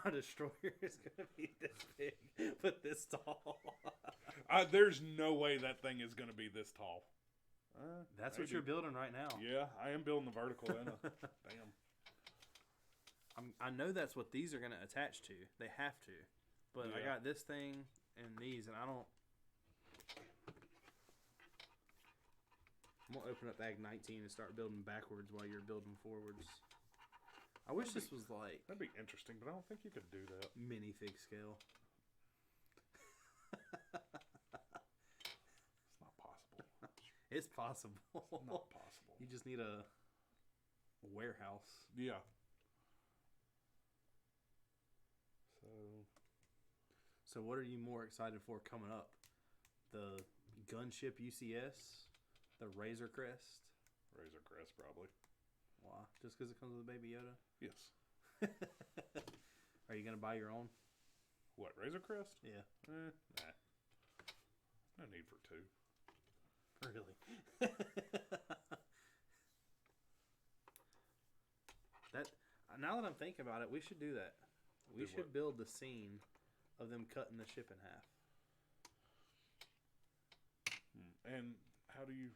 My destroyer is going to be this big, but this tall. There's no way that thing is going to be this tall. That's what you're building right now. Yeah, I am building the vertical end. Damn. I know that's what these are going to attach to. They have to. But I got this thing and these, and I don't... I'm going to open up Ag 19 and start building backwards while you're building forwards. I wish this was like... That'd be interesting, but I don't think you could do that. Minifig scale. It's not possible. It's possible. It's not possible. You just need a warehouse. Yeah. So what are you more excited for coming up? The gunship UCS? The Razor Crest? Razor Crest, probably. Why? Just because it comes with a Baby Yoda? Yes. Are you going to buy your own? What, Razor Crest? Yeah. Nah. No need for two. Really? Now that I'm thinking about it, we should do that. We should build the scene of them cutting the ship in half. And how do you...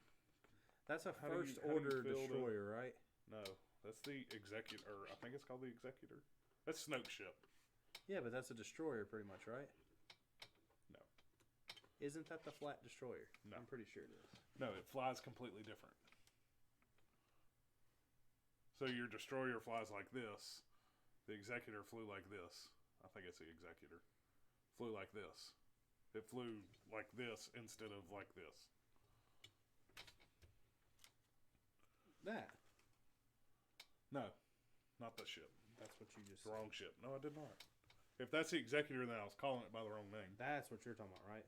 That's a first order destroyer, right? No, that's the Executor. I think it's called the Executor. That's Snoke's ship. Yeah, but that's a destroyer pretty much, right? No. Isn't that the flat destroyer? No. I'm pretty sure it is. No, it flies completely different. So your destroyer flies like this. The Executor flew like this. I think it's the Executor. Flew like this. It flew like this instead of like this. That? No, not the ship. That's what you just said. Wrong ship. No, I did not. If that's the Executor, then I was calling it by the wrong name. That's what you're talking about, right?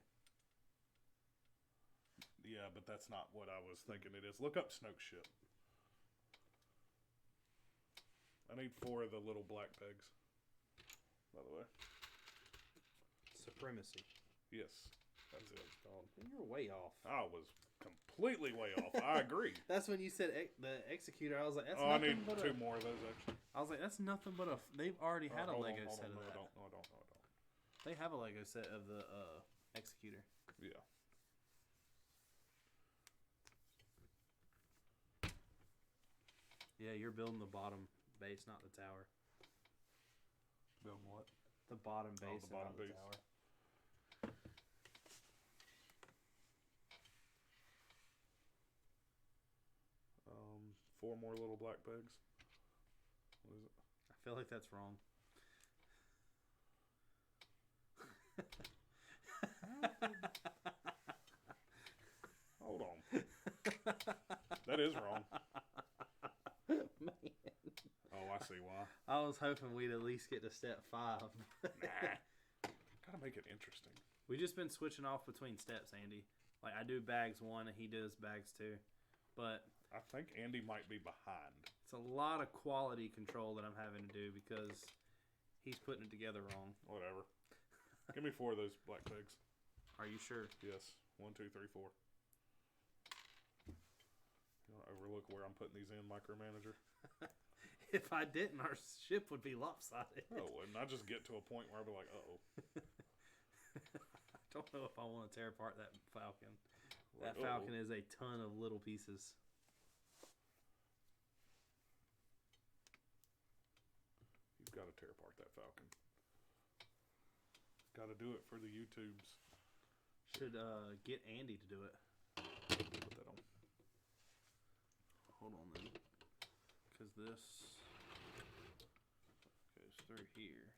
Yeah, but that's not what I was thinking it is. Look up Snoke's ship. I need 4 of the little black pegs, by the way. Supremacy. Yes, that's it. It's called. You're way off. I was completely way off. I agree. That's when you said the Executor. I was like, that's I nothing need but 2 more of those, actually. I was like, that's nothing but a... They've already had a Lego set of that. No, I don't. They have a Lego set of the Executor. Yeah. Yeah, you're building the bottom base, not the tower. Building what? The bottom base, the bottom not the base. tower. 4 more little black pegs. What is it? I feel like that's wrong. Hold on. That is wrong. Man. Oh, I see why. I was hoping we'd at least get to step 5. Nah. Gotta make it interesting. We just been switching off between steps, Andy. Like, I do bags 1 and he does bags 2. But I think Andy might be behind. it's a lot of quality control that I'm having to do because he's putting it together wrong. Whatever. Give me 4 of those black pegs. Are you sure? Yes. 1, 2, 3, 4. You want to overlook where I'm putting these in, micromanager? If I didn't, our ship would be lopsided. Oh, wouldn't I just get to a point where I'd be like, uh-oh. I don't know if I want to tear apart that Falcon. Like, That Falcon is a ton of little pieces. You've got to tear apart that Falcon. Got to do it for the YouTubes. Should get Andy to do it. Put that on. Hold on then. Because this goes through here.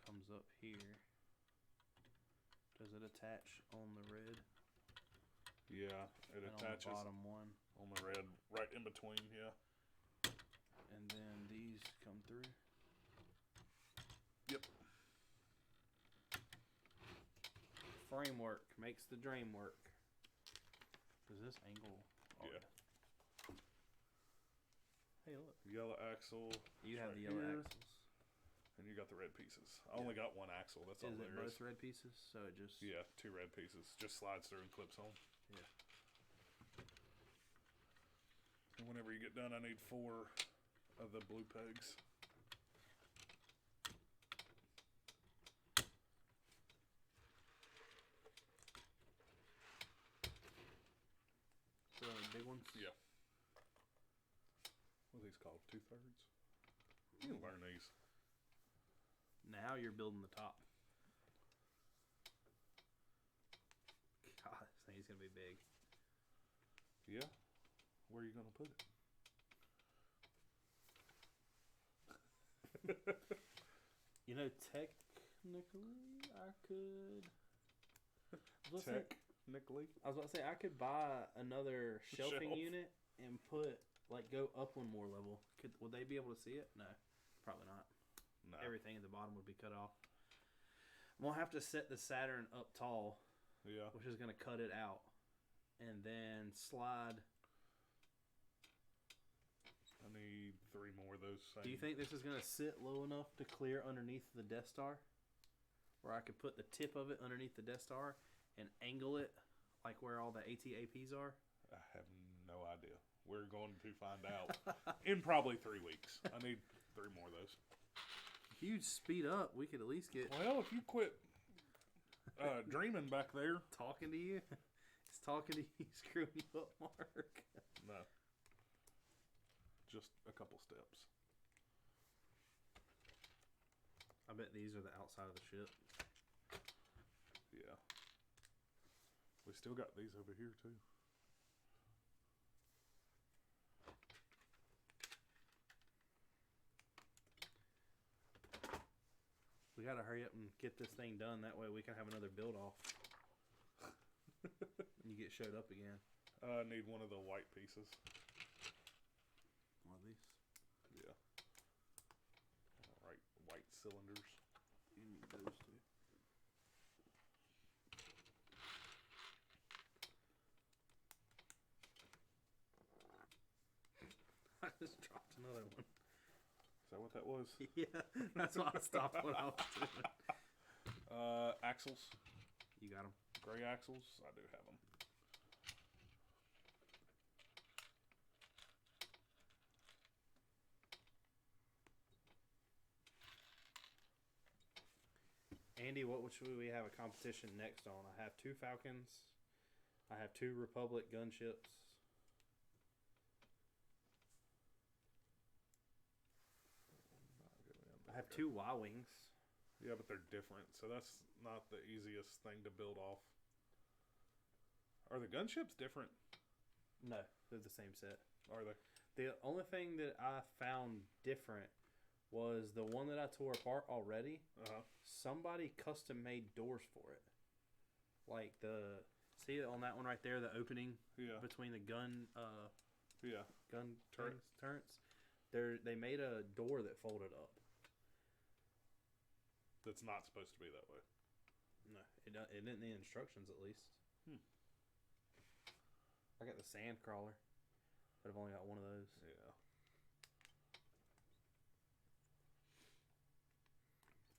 Comes up here. Does it attach on the red? Yeah, it And attaches on the bottom one. on the red, right in between, yeah. And then these come through. Yep. Framework makes the dream work. Does this angle? Oh, Yeah. Hey, look. Yellow axle. You it's have right the yellow here, axles. And you got the red pieces. I only got 1 axle. That's all Is it there is. both red pieces? So it just... Yeah, 2 red pieces. Just slides through and clips on. Yeah. And whenever you get done, I need 4 of the blue pegs. big ones? Yeah. What are these called? 2/3? You can learn these. Now you're building the top. God, this thing's going to be big. Yeah. Where are you going to put it? You know, technically, I could... Technically? I was about to say, I could buy another shelving unit and put, like, go up one more level. Would they be able to see it? No, probably not. No. Everything at the bottom would be cut off. I'm going to have to set the Saturn up tall. Yeah. Which is going to cut it out. And then slide. I need 3 more of those. Do you think this is going to sit low enough to clear underneath the Death Star? Where I could put the tip of it underneath the Death Star and angle it like where all the AT-APs are? I have no idea. We're going to find out in probably 3 weeks. I need 3 more of those. If you'd speed up, we could at least get... Well, if you quit dreaming back there. Talking to you? It's talking to you, screwing you up, Mark. No. Just a couple steps. I bet these are the outside of the ship. Yeah. We still got these over here, too. We gotta hurry up and get this thing done. That way we can have another build off. And you get showed up again. I need one of the white pieces. One of these? Yeah. Alright, white cylinders. You need those too. I just dropped another one. Is that what that was? Yeah, that's why I stopped what I was doing. Axles. You got them? Gray axles. I do have them. Andy, what should we have a competition next on? I have 2 Falcons. I have 2 Republic gunships. I have 2 Y-Wings. Yeah, but they're different, so that's not the easiest thing to build off. Are the gunships different? No, they're the same set. Are they? The only thing that I found different was the one that I tore apart already. Somebody custom made doors for it. Like see on that one right there, the opening between the gun gun turrets. They made a door that folded up. That's not supposed to be that way. No, it didn't in the instructions at least. I got the sand crawler, but I've only got one of those. Yeah.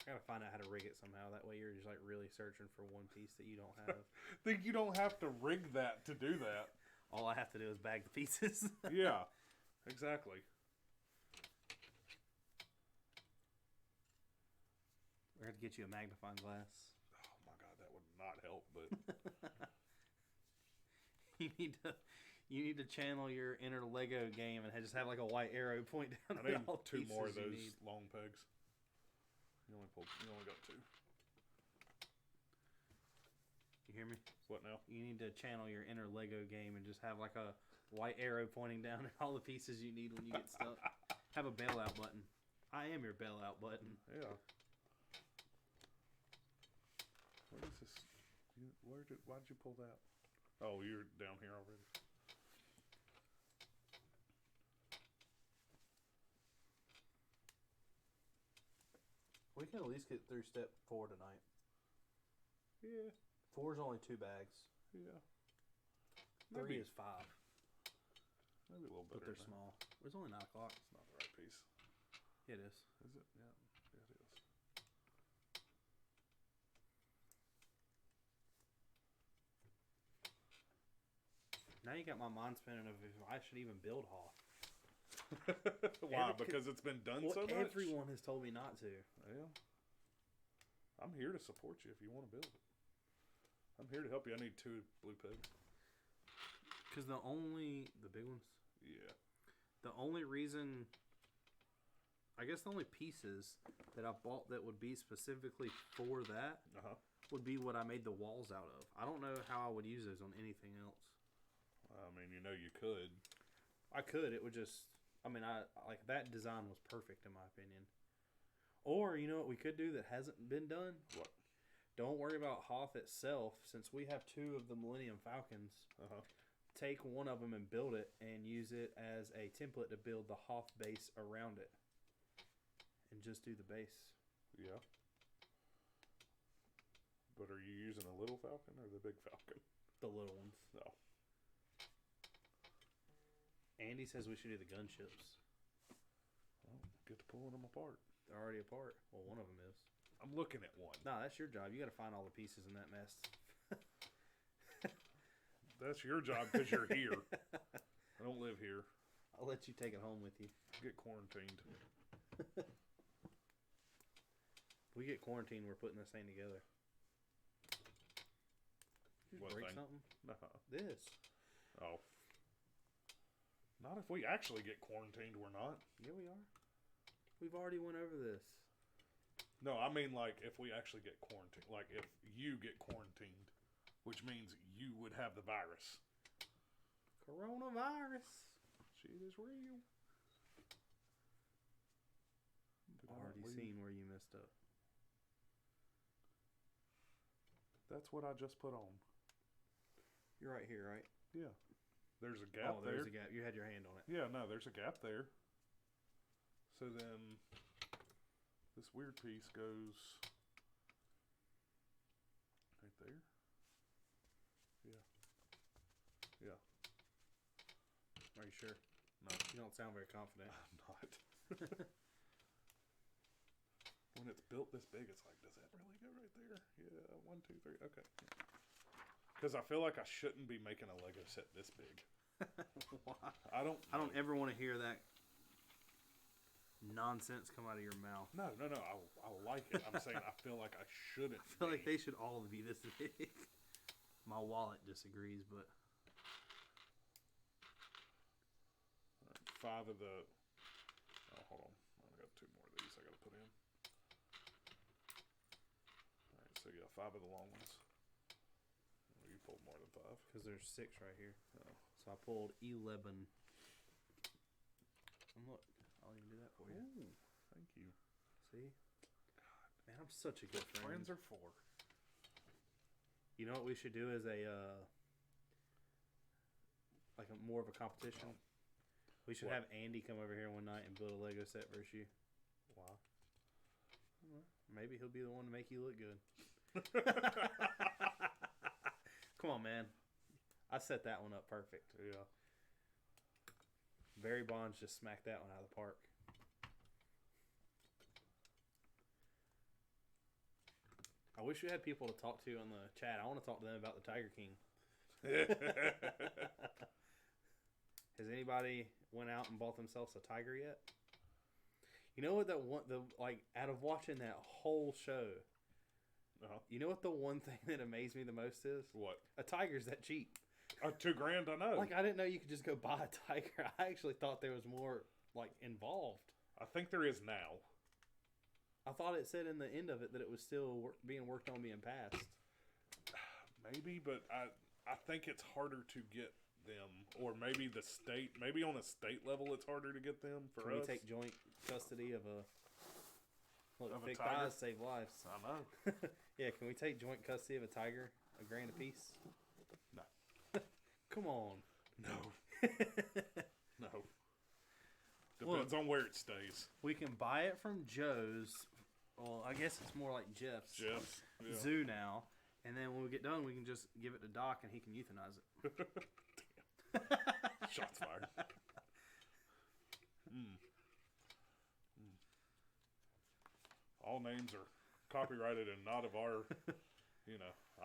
I gotta find out how to rig it somehow. That way you're just like really searching for one piece that you don't have. Think you don't have to rig that to do that. All I have to do is bag the pieces. Yeah, exactly. We're going to get you a magnifying glass. Oh my god, that would not help, but you need to channel your inner Lego game and just have like a white arrow point down. I need 2 more of those long pegs. You only got 2. You hear me? What now? You need to channel your inner Lego game and just have like a white arrow pointing down at all the pieces you need when you get stuck. Have a bailout button. I am your bailout button. Yeah. Where is this? Why'd you pull that? Oh, you're down here already. We can at least get through step 4 tonight. Yeah. 4 is only 2 bags. Yeah. 3 is 5. Maybe a little better. But they're small. It's only 9 o'clock. It's not the right piece. It is. Is it? Yeah. Yeah, it is. Now you got my mind spinning of if I should even build Hoth. Why? Because it's been done so much? Everyone has told me not to. Well, I'm here to support you if you want to build it. I'm here to help you. I need 2 blue pegs. Because the big ones? Yeah. The only reason, I guess the only pieces that I bought that would be specifically for that would be what I made the walls out of. I don't know how I would use those on anything else. I mean, you know you could. I could. It would just, I mean, like that design was perfect in my opinion. Or, you know what we could do that hasn't been done? What? Don't worry about Hoth itself, since we have 2 of the Millennium Falcons. Take one of them and build it, and use it as a template to build the Hoth base around it. And just do the base. Yeah. But are you using a little Falcon or the big Falcon? The little ones. No. Andy says we should do the gunships. Well, get to pulling them apart. They're already apart. Well, one of them is. I'm looking at one. Nah, that's your job. You got to find all the pieces in that mess. That's your job because you're here. I don't live here. I'll let you take it home with you. Get quarantined. We get quarantined, we're putting this thing together. Did you What break thing? something? No. This. Oh. Not if we actually get quarantined, we're not. Yeah, we are. We've already went over this. No, I mean like if we actually get quarantined. Like if you get quarantined, which means you would have the virus. Coronavirus. Shit is real. Already seen where you messed up. That's what I just put on. You're right here, right? Yeah. There's a gap there's there. a gap. You had your hand on it. Yeah, no, there's a gap there. So then this weird piece goes right there. Yeah. Yeah. Are you sure? No. You don't sound very confident. I'm not. When it's built this big, it's like, does that really go right there? Yeah, 1, 2, 3. Okay. Because I feel like I shouldn't be making a Lego set this big. Why? I don't ever want to hear that nonsense come out of your mouth. No. I like it. I'm saying I feel like I shouldn't. I feel like they should all be this big. My wallet disagrees, but right, 5 of the. Oh, hold on. I got 2 more of these I got to put in. All right, so yeah, 5 of the long ones. Oh, you pulled more than 5 because there's 6 right here. Oh. So I pulled 11. And look, I'll even do that for you. Ooh, thank you. See? God, man, I'm such a good friend. Friends are for. You know what we should do as a more of a competition? Oh. We should have Andy come over here one night and build a Lego set versus you. Why? Maybe he'll be the one to make you look good. Come on, man. I set that one up perfect. Yeah. Barry Bonds just smacked that one out of the park. I wish we had people to talk to on the chat. I want to talk to them about the Tiger King. Has anybody went out and bought themselves a tiger yet? You know what out of watching that whole show, you know what the one thing that amazed me the most is? What? A tiger's that cheap. $2,000, I know. Like, I didn't know you could just go buy a tiger. I actually thought there was more, involved. I think there is now. I thought it said in the end of it that it was still being worked on being passed. Maybe, but I think it's harder to get them. Or maybe maybe on a state level it's harder to get them for us. Can we take joint custody of a... Look, Of a big tiger? thighs save lives. I know. Yeah, can we take joint custody of a tiger? $1,000 a piece? No. Come on. No. No. Depends on where it stays. We can buy it from Joe's. Well, I guess it's more like Jeff's. Yeah. Zoo now. And then when we get done, we can just give it to Doc and he can euthanize it. Shots fired. All names are copyrighted and not of our,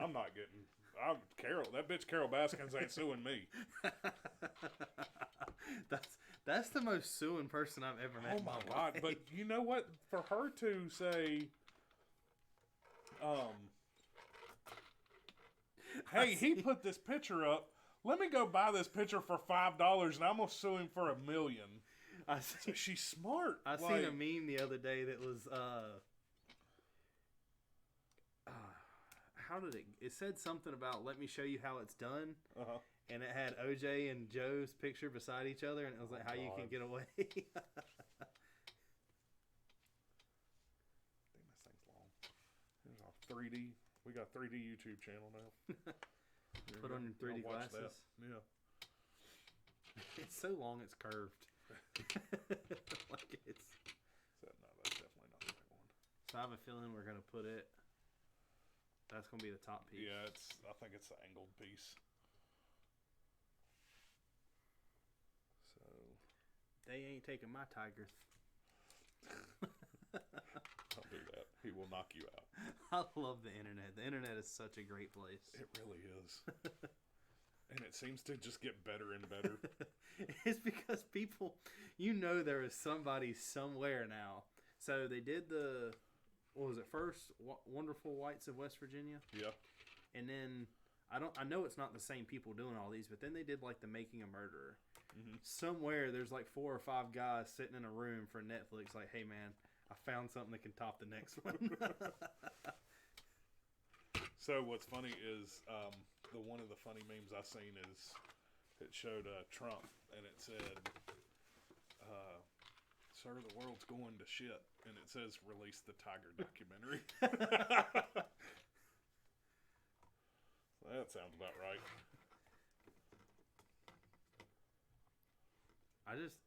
I'm not getting, that bitch Carol Baskins ain't suing me. That's the most suing person I've ever met. Oh my God. But you know what? For her to say, hey, he put this picture up let me go buy this picture for $5 and I'm going to sue him for $1 million. She's smart. I seen a meme the other day that was, how did it said something about, let me show you how it's done. Uh-huh. And it had OJ and Joe's picture beside each other, and it was like, how you can get away. Damn, this thing's long. Here's our 3D. We got 3D YouTube channel now. Put on your 3D glasses. That. Yeah. It's so long, it's curved. Like it's. No, that's definitely not the right one. So I have a feeling we're gonna put it. That's gonna be the top piece. Yeah, I think it's the angled piece. So. They ain't taking my tiger. Don't do that. He will knock you out. I love the internet. The internet is such a great place. It really is. And it seems to just get better and better. It's because people, there is somebody somewhere now. So they did what was it first? Wonderful Whites of West Virginia? Yeah. And then, I know it's not the same people doing all these, but then they did like the Making a Murderer. Mm-hmm. Somewhere there's like 4 or 5 guys sitting in a room for Netflix like, hey man, I found something that can top the next one. So what's funny is one of the funny memes I've seen is it showed Trump and it said, "Sir, the world's going to shit," and it says, "Release the Tiger documentary." That sounds about right.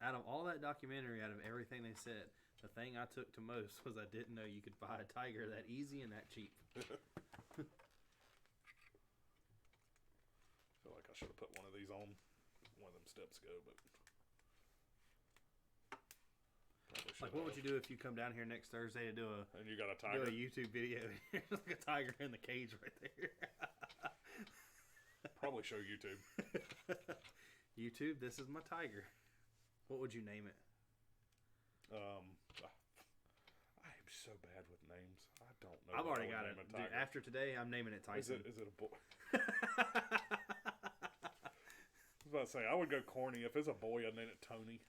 Out of all that documentary, out of everything they said, the thing I took to most was I didn't know you could buy a tiger that easy and that cheap. I feel like I should have put one of these on one of them steps ago, but like, what would you do if you come down here next Thursday to do and you got a tiger? Do a YouTube video? There's like a tiger in the cage right there. Probably show YouTube. YouTube, this is my tiger. What would you name it? I am so bad with names. I don't know. I've already got it. Dude, after today, I'm naming it Tyson. Is it a boy? I was about to say, I would go corny. If it's a boy, I'd name it Tony.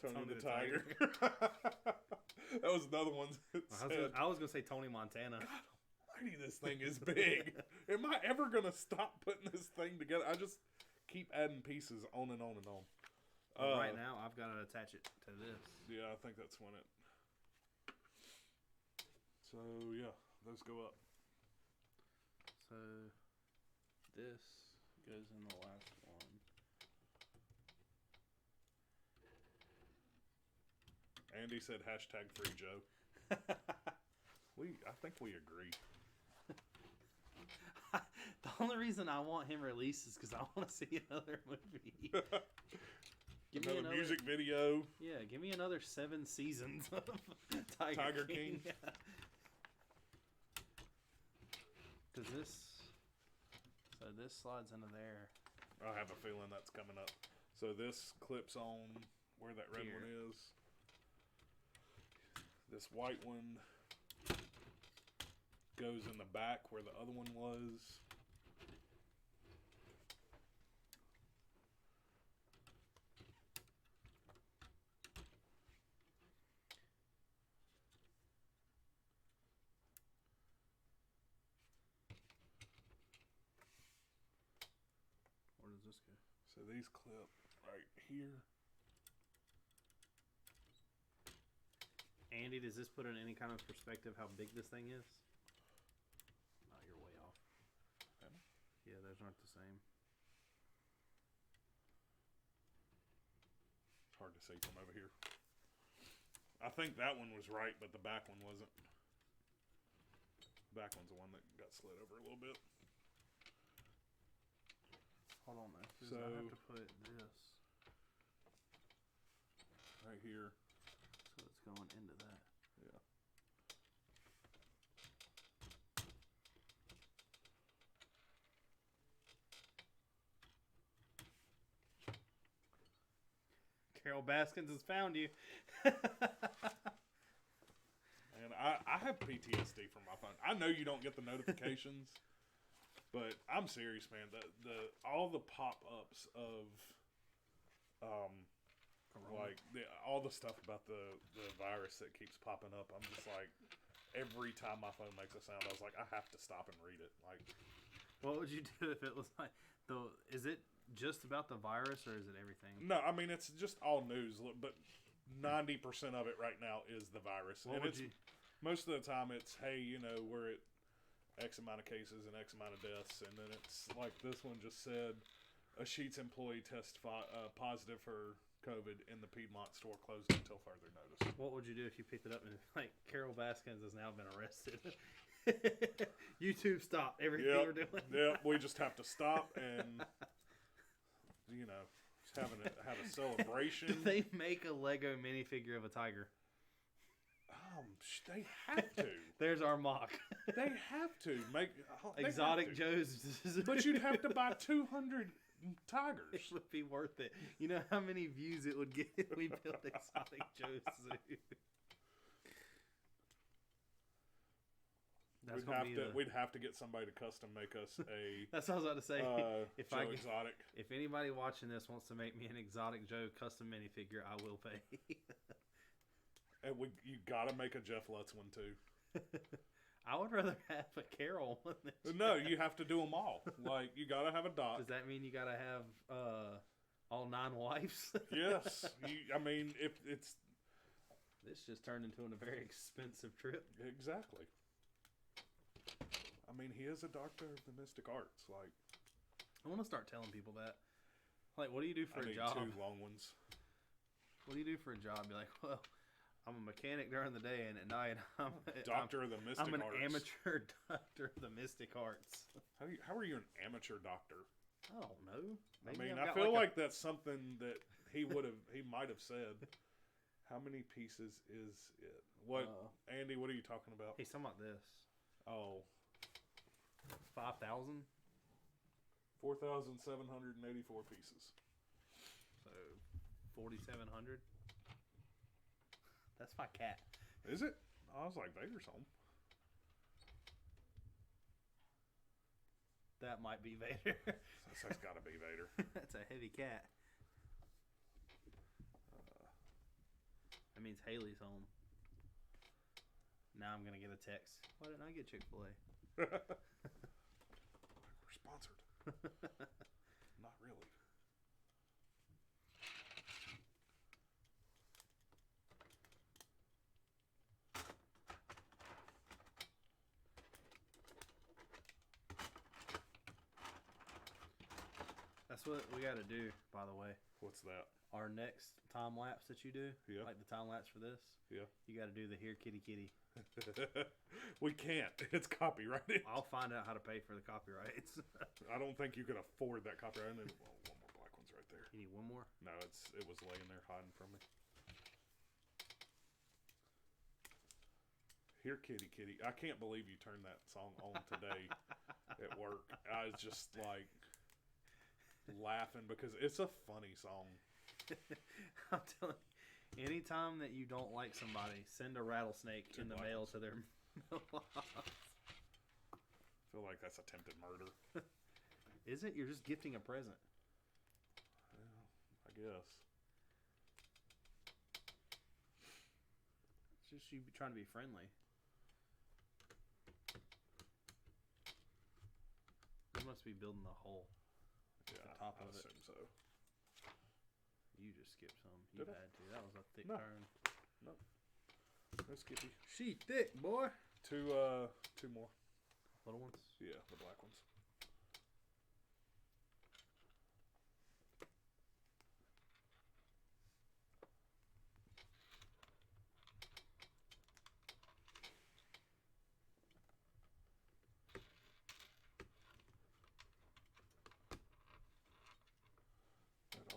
Tony the Tiger. That was another one. I was going to say Tony Montana. God almighty, this thing is big. Am I ever going to stop putting this thing together? I just keep adding pieces on and on and on. Right now, I've got to attach it to this. Yeah, I think that's when it... So, yeah, those go up. So, this goes in the last one. Andy said #free Joe. I think we agree. The only reason I want him released is because I want to see another movie. Give me another music video. Yeah, give me another 7 seasons of Tiger King. Yeah. Because this slides into there. I have a feeling that's coming up. So this clips on where that red one is. This white one goes in the back where the other one was. Where does this go? So these clip right here. Andy, does this put in any kind of perspective how big this thing is? Oh, you're way off. Yeah, those aren't the same. It's hard to see from over here. I think that one was right, but the back one wasn't. The back one's the one that got slid over a little bit. Hold on, though. So I have to put this right here. So it's going into that. Yeah. Carol Baskins has found you. And I have PTSD from my phone. I know you don't get the notifications, But I'm serious, man. All the pop-ups of all the stuff about the virus that keeps popping up. I'm just like, every time my phone makes a sound, I was like, I have to stop and read it. Like, what would you do if it was like is it just about the virus or is it everything? No, I mean it's just all news, but 90% of it right now is the virus. Most of the time it's, hey, we're at X amount of cases and X amount of deaths, and then it's like this one just said a Sheetz employee tested positive for COVID in the Piedmont store closed until further notice. What would you do if you picked it up and like Carol Baskins has now been arrested? YouTube stopped everything we're doing. Yep, we just have to stop and just have a celebration. Do they make a Lego minifigure of a tiger? They have to. There's our mock. They have to make Exotic Joe's. But you'd have to buy 200 tigers. It would be worth it. You know how many views it would get if we built Exotic Joe's zoo? We'd have to get somebody to custom make us a. That's what I was about to say. Exotic. If anybody watching this wants to make me an Exotic Joe custom minifigure, I will pay. And you gotta make a Jeff Lutz one too. I would rather have a Carol one. No, you have to do them all. Like you gotta have a Dot. Does that mean you gotta have all 9 wives? Yes. I mean, if it's. This just turned into a very expensive trip. Exactly. I mean, he is a doctor of the mystic arts. Like, I want to start telling people that. Like, what do you do for a job? 2 long ones. What do you do for a job? Be like, well, I'm a mechanic during the day, and at night I'm doctor of the mystic arts. I'm an amateur doctor of the mystic arts. How are you an amateur doctor? I don't know. Maybe I feel like that's something that he might have said. How many pieces is it? What, Andy? What are you talking about? He's talking about this. Oh. 5,000? 4,784 pieces. So, 4,700? That's my cat. Is it? I was like, Vader's home. That might be Vader. That's got to be Vader. That's a heavy cat. That means Haley's home. Now I'm going to get a text. Why didn't I get Chick-fil-A? We're sponsored. Not really. That's what we got to do, by the way. What's that? Our next time lapse that you do, yeah. Like the time lapse for this, yeah. You got to do the Here Kitty Kitty. We can't. It's copyrighted. I'll find out how to pay for the copyrights. I don't think you can afford that copyright. And one more black one's right there. You need one more? No, it was laying there hiding from me. Here, Kitty Kitty. I can't believe you turned that song on today at work. I was just like laughing because it's a funny song. I'm telling you, anytime that you don't like somebody, send a rattlesnake in the mail to their mailbox. I feel like that's attempted murder. Is it? You're just gifting a present. Yeah, I guess. It's just you trying to be friendly. You must be building the hole. Yeah, the top I of assume so. You just skipped some. You had to. That was a thick No. turn. No. No skippy. She thick, boy. Two more. Little ones? Yeah, the black ones.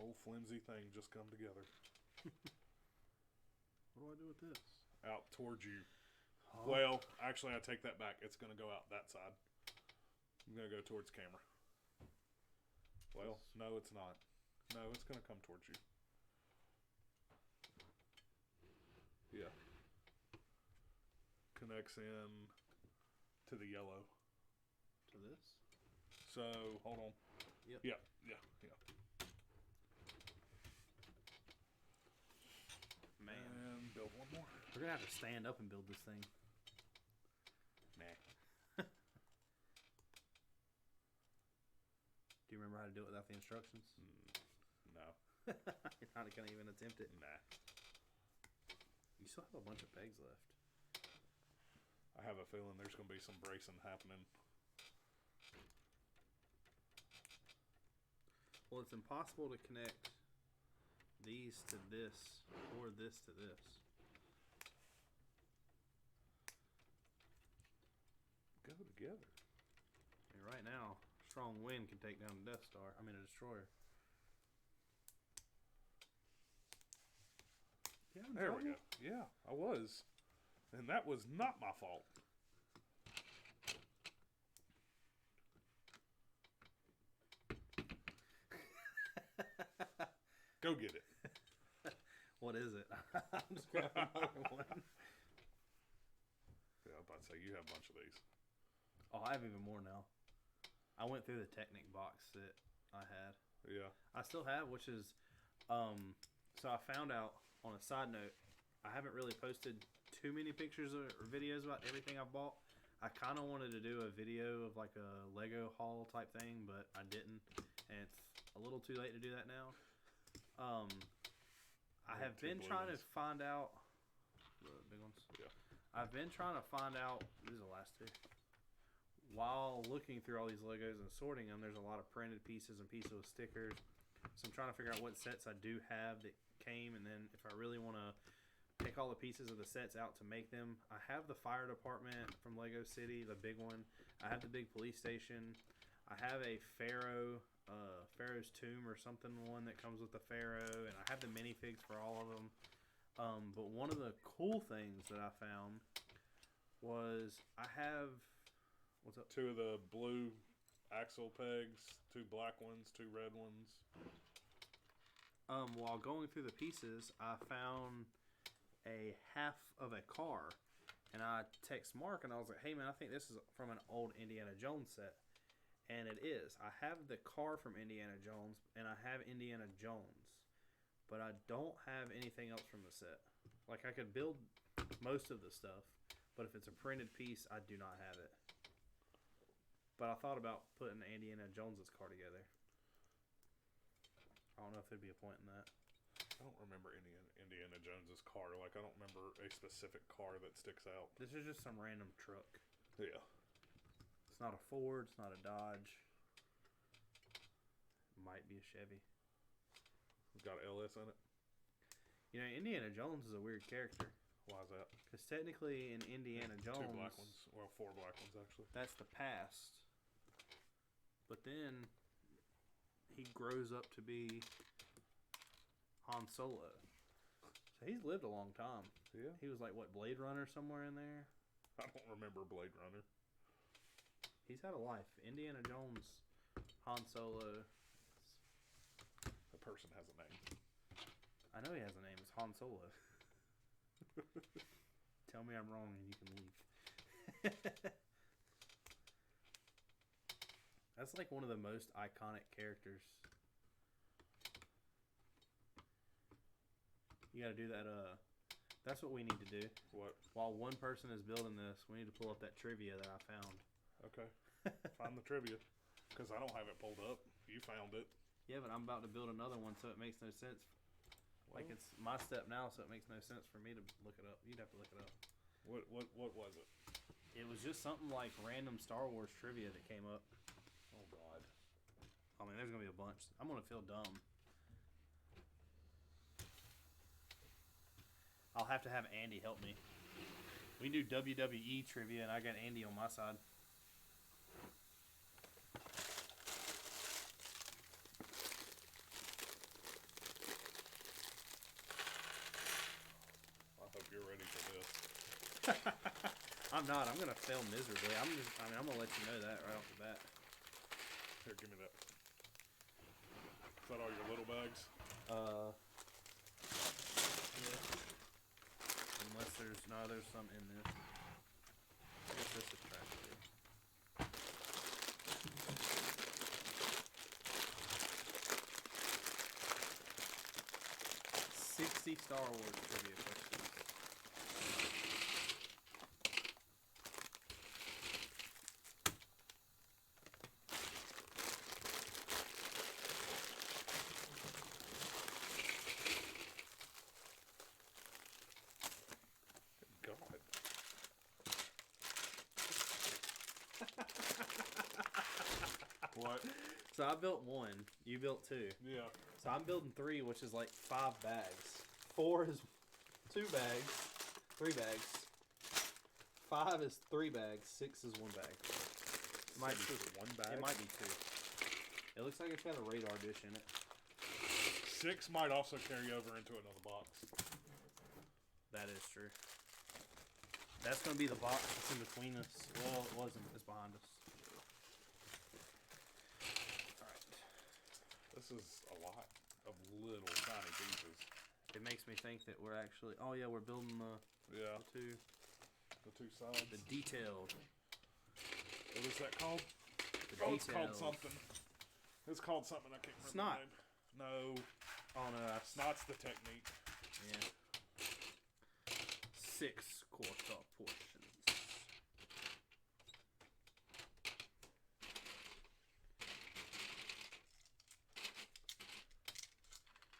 Old flimsy thing just come together. What do I do with this? Out towards you. Oh. Well, actually, I take that back. It's going to go out that side. I'm going to go towards camera. Well, no, it's not. No, it's going to come towards you. Yeah. Connects in to the yellow. To this? So, hold on. Yep. Yeah. Man. And build one more. We're going to have to stand up and build this thing. Nah. Do you remember how to do it without the instructions? No. You're not going to even attempt it. Nah. You still have a bunch of pegs left. I have a feeling there's going to be some bracing happening. Well, it's impossible to connect these to this or this to this. Go together. And right now, strong wind can take down a Death Star. I mean, a destroyer. Yeah, there we go. Yeah, I was. And that was not my fault. Go get it. What is it? I'm just grabbing another one. Yeah, I was about to say, you have a bunch of these. Oh, I have even more now. I went through the Technic box that I had. Yeah. I still have, which is, so I found out, on a side note, I haven't really posted too many pictures or videos about everything I bought. I kind of wanted to do a video of like a Lego haul type thing, but I didn't, and it's a little too late to do that now. I have been trying to find out the big ones. Yeah. I've been trying to find out. These are the last two. While looking through all these Legos and sorting them, there's a lot of printed pieces and pieces with stickers. So I'm trying to figure out what sets I do have that came, and then if I really want to pick all the pieces of the sets out to make them. I have the fire department from Lego City, the big one. I have the big police station. I have a Pharaoh's Tomb or something one that comes with the Pharaoh, and I have the minifigs for all of them. But one of the cool things that I found was I have, what's up? 2 of the blue axle pegs, 2 black ones, 2 red ones. While going through the pieces, I found a half of a car, and I text Mark and I was like, hey man, I think this is from an old Indiana Jones set. And it is. I have the car from Indiana Jones, and I have Indiana Jones, but I don't have anything else from the set. Like, I could build most of the stuff, but if it's a printed piece, I do not have it. But I thought about putting Indiana Jones's car together. I don't know if there'd be a point in that. I don't remember Indiana Jones's car. Like, I don't remember a specific car that sticks out. This is just some random truck. Yeah. It's not a Ford. It's not a Dodge. Might be a Chevy. It's got LS in it. You know, Indiana Jones is a weird character. Why is that? Because technically in Indiana Jones... 2 black ones. Well, 4 black ones, actually. That's the past. But then he grows up to be Han Solo. So he's lived a long time. Yeah. He was like, what, Blade Runner somewhere in there? I don't remember Blade Runner. He's had a life. Indiana Jones, Han Solo. A person has a name. I know he has a name. It's Han Solo. Tell me I'm wrong and you can leave. That's like one of the most iconic characters. You gotta do that, that's what we need to do. What? While one person is building this, we need to pull up that trivia that I found. Okay. Find the trivia. Because I don't have it pulled up. You found it. Yeah, but I'm about to build another one, so it makes no sense. Like, it's my step now, so it makes no sense for me to look it up. You'd have to look it up. What was it? It was just something like random Star Wars trivia that came up. Oh, God. I mean, there's going to be a bunch. I'm going to feel dumb. I'll have to have Andy help me. We do WWE trivia, and I got Andy on my side. I hope you're ready for this. I'm not. I'm gonna fail miserably. I'm gonna let you know that right off the bat. Here, give me that. Is that all your little bags? Yeah. Unless there's some in this. I guess this is trash too. 60 Star Wars trivia questions. God. What? So I built 1. You built 2. Yeah. So I'm building 3, which is like 5 bags. 4 is 2 bags. 3 bags. 5 is 3 bags. 6 is 1 bag. Might be just one bag. It might be 2. It looks like it's got a radar dish in it. 6 might also carry over into another box. That is true. That's going to be the box that's in between us. Well, it wasn't. It's behind us. Alright. This is a lot of little tiny pieces. It makes me think that we're actually... Oh, yeah, we're building the two sides. The detailed. What is that called? It's called something. It's called something I can't remember. Snot. The name. No. Oh, no. Snot's the technique. Yeah. 6 quarter portions.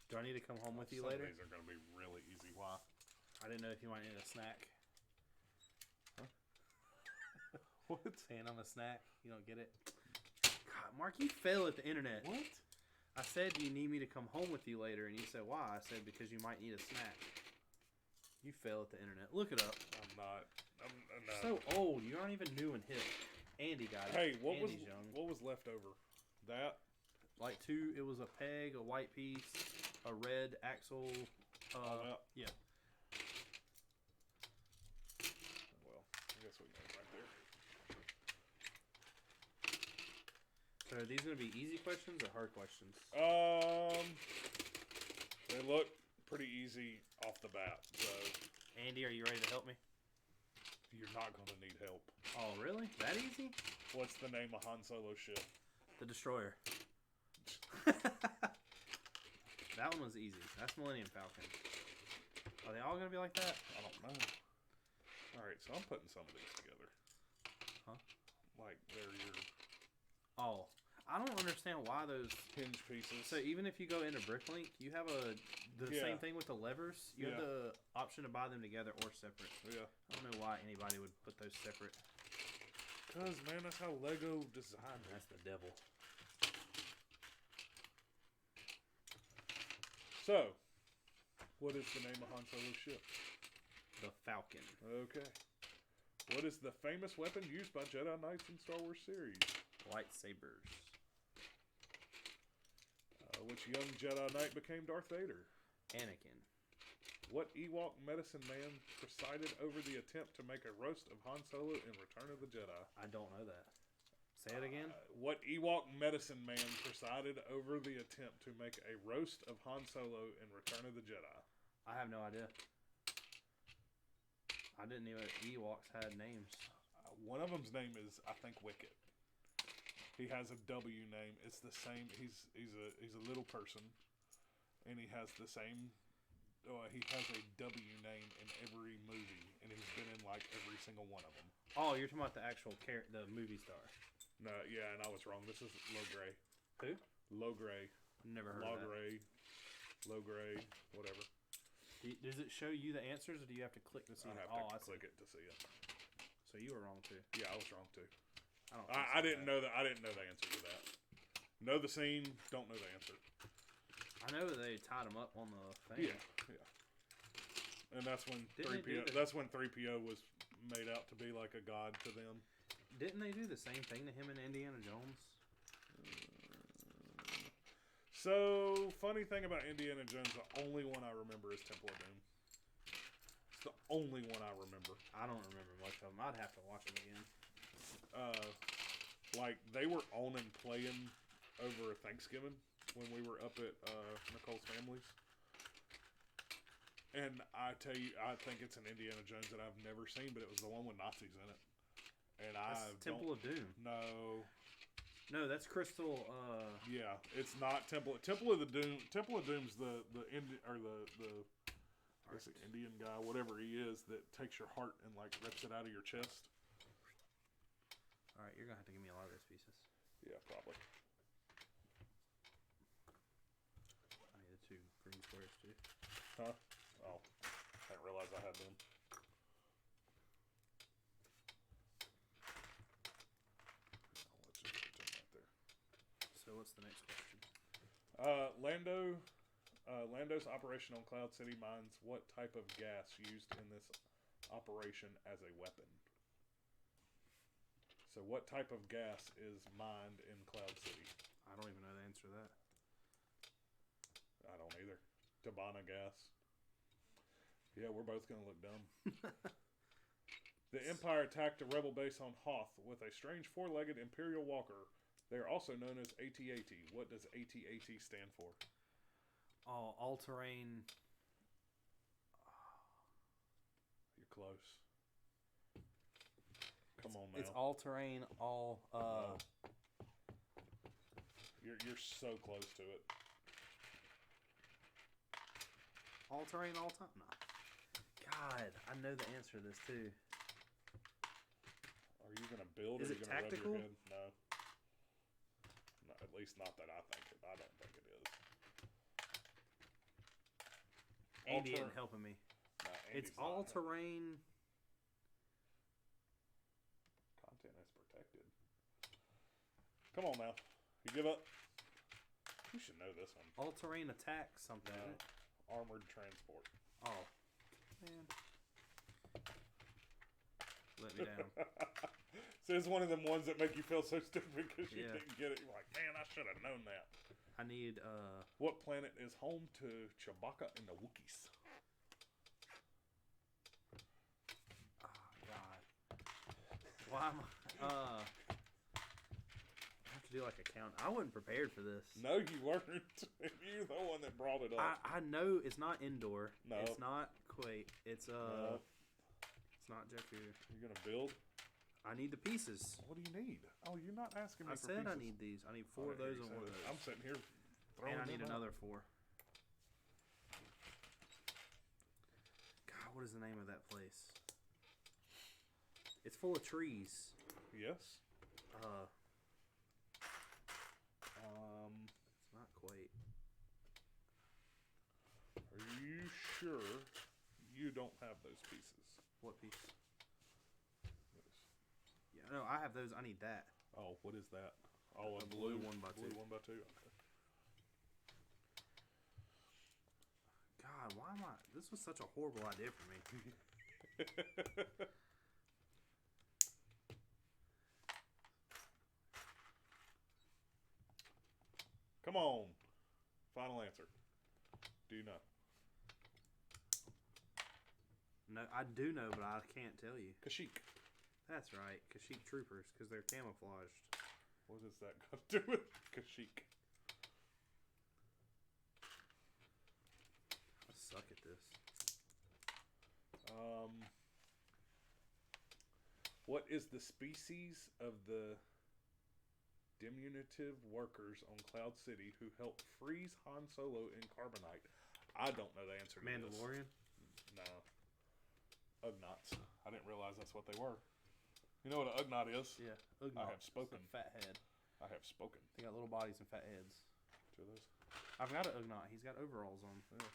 Do I need to come home with you Some later? Of these are going to be really easy. Why? I didn't know if you might need a snack. Huh? What? Saying I'm a snack. You don't get it? God, Mark, you fail at the internet. What? I said you need me to come home with you later, and you said why? I said because you might need a snack. You fail at the internet. Look it up. I'm not. I'm not. So old. You aren't even new and hip. Andy got it. Hey, what Andy's was young. what was left over? That? Like 2. It was a peg, a white piece, a red axle. All that? Yeah. Well, I guess we got it right there. So are these going to be easy questions or hard questions? They look pretty easy off the bat. So Andy, are you ready to help me? you're not going to need help. Oh, really? That easy? What's the name of Han Solo's ship? The Destroyer. That one was easy. That's Millennium Falcon. Are they all going to be like that? I don't know. All right, so I'm putting some of these together. Huh? Like they're your Oh. I don't understand why those... hinge pieces. So even if you go into Bricklink, you have the same thing with the levers. You have the option to buy them together or separate. Yeah. I don't know why anybody would put those separate. Because, man, that's how Lego designed it. That's the devil. So, what is the name of Han Solo's ship? The Falcon. Okay. What is the famous weapon used by Jedi Knights in Star Wars series? Lightsabers. Which young Jedi Knight became Darth Vader? Anakin. What Ewok medicine man presided over the attempt to make a roast of Han Solo in Return of the Jedi? I don't know that. Say it again. What Ewok medicine man presided over the attempt to make a roast of Han Solo in Return of the Jedi? I have no idea. I didn't even know Ewoks had names. One of them's name is, I think, Wicket. He has a W name. It's the same. He's a little person, and he has the same. He has a W name in every movie, and he's been in like every single one of them. Oh, you're talking about the actual the movie star. No, yeah, and I was wrong. This is Logray. Who? Logray. Never heard of that. Logray, whatever. Does it show you the answers, or do you have to click to see it? I have to click it to see it. So you were wrong too. Yeah, I was wrong too. I didn't know that. I didn't know the answer to that. Know the scene, don't know the answer. I know that they tied him up on the thing. Yeah. And that's when Didn't 3PO. That's when 3PO was made out to be like a god to them. Didn't they do the same thing to him in Indiana Jones? So, funny thing about Indiana Jones, the only one I remember is Temple of Doom. It's the only one I remember. I don't remember much of them. I'd have to watch them again. Like, they were on and playing over Thanksgiving when we were up at Nicole's family's. And I tell you, I think it's an Indiana Jones that I've never seen, but it was the one with Nazis in it. And That's Temple of Doom. No, that's Crystal. Yeah, it's not Temple of the Doom. Temple of Doom's the This Indian guy, whatever he is, that takes your heart and like rips it out of your chest. All right, you're gonna have to give me a lot of those pieces. Yeah, probably. I need the 2 green squares too. Huh? Oh, I didn't realize I had them. I'll let you put them right there. So what's the next question? Lando's operation on Cloud City mines what type of gas used in this operation as a weapon? So what type of gas is mined in Cloud City? I don't even know the answer to that. I don't either. Tabana gas. Yeah, we're both going to look dumb. The Empire attacked a rebel base on Hoth with a strange 4-legged Imperial walker. They are also known as AT-AT. What does AT-AT stand for? Oh, all-terrain. You're close. Come on now. It's all-terrain, all... No. You're so close to it. All-terrain, all-time? No. God, I know the answer to this, too. Are you going to build Is or are it you going to rub tactical? your head? No. No. At least not that I think it. I don't think it is. Andy ain't helping me. No, It's Andy's not all-terrain... Content is protected. Come on now. You give up? You should know this one. All-terrain attack something. No. Isn't it? Armored transport. Oh. Man. Let me down. So it's one of them ones that make you feel so stupid because you Yeah. didn't get it. You're like, man, I should have known that. I need, What planet is home to Chewbacca and the Wookiees? Oh, God. Why am I... I have to do like a count. I wasn't prepared for this. No, you weren't. You're the one that brought it up. I know it's not Endor. No. It's not Quake. It's, No. It's not Jakku. You're going to build? I need the pieces. What do you need? Oh, you're not asking me I for said pieces. I need these. I need Oh, 4 of yeah, those you and said 1 of it. those. I'm sitting here throwing And I need them out. another 4. God, what is the name of that place? It's full of trees. Yes. It's not quite. Are you sure you don't have those pieces? What piece? Yes. Yeah, no, I have those. I need that. Oh, what is that? Oh, A a blue blue 1x2. Blue 1x2. Okay. God, why am I? This was such a horrible idea for me. Come on. Final answer. Do you know? No, I do know, but I can't tell you. Kashyyyk. That's right, Kashyyyk troopers, because they're camouflaged. What does that got to do with Kashyyyk? I suck at this. What is the species of the diminutive workers on Cloud City who helped freeze Han Solo in Carbonite? I don't know the answer to Mandalorian? this. No. Ugnaughts. I didn't realize that's what they were. You know what an Ugnaught is? Yeah, I have spoken. Fat head. I have spoken. They got little bodies and fat heads. To those. I've got an Ugnaught. He's got overalls on. Yeah.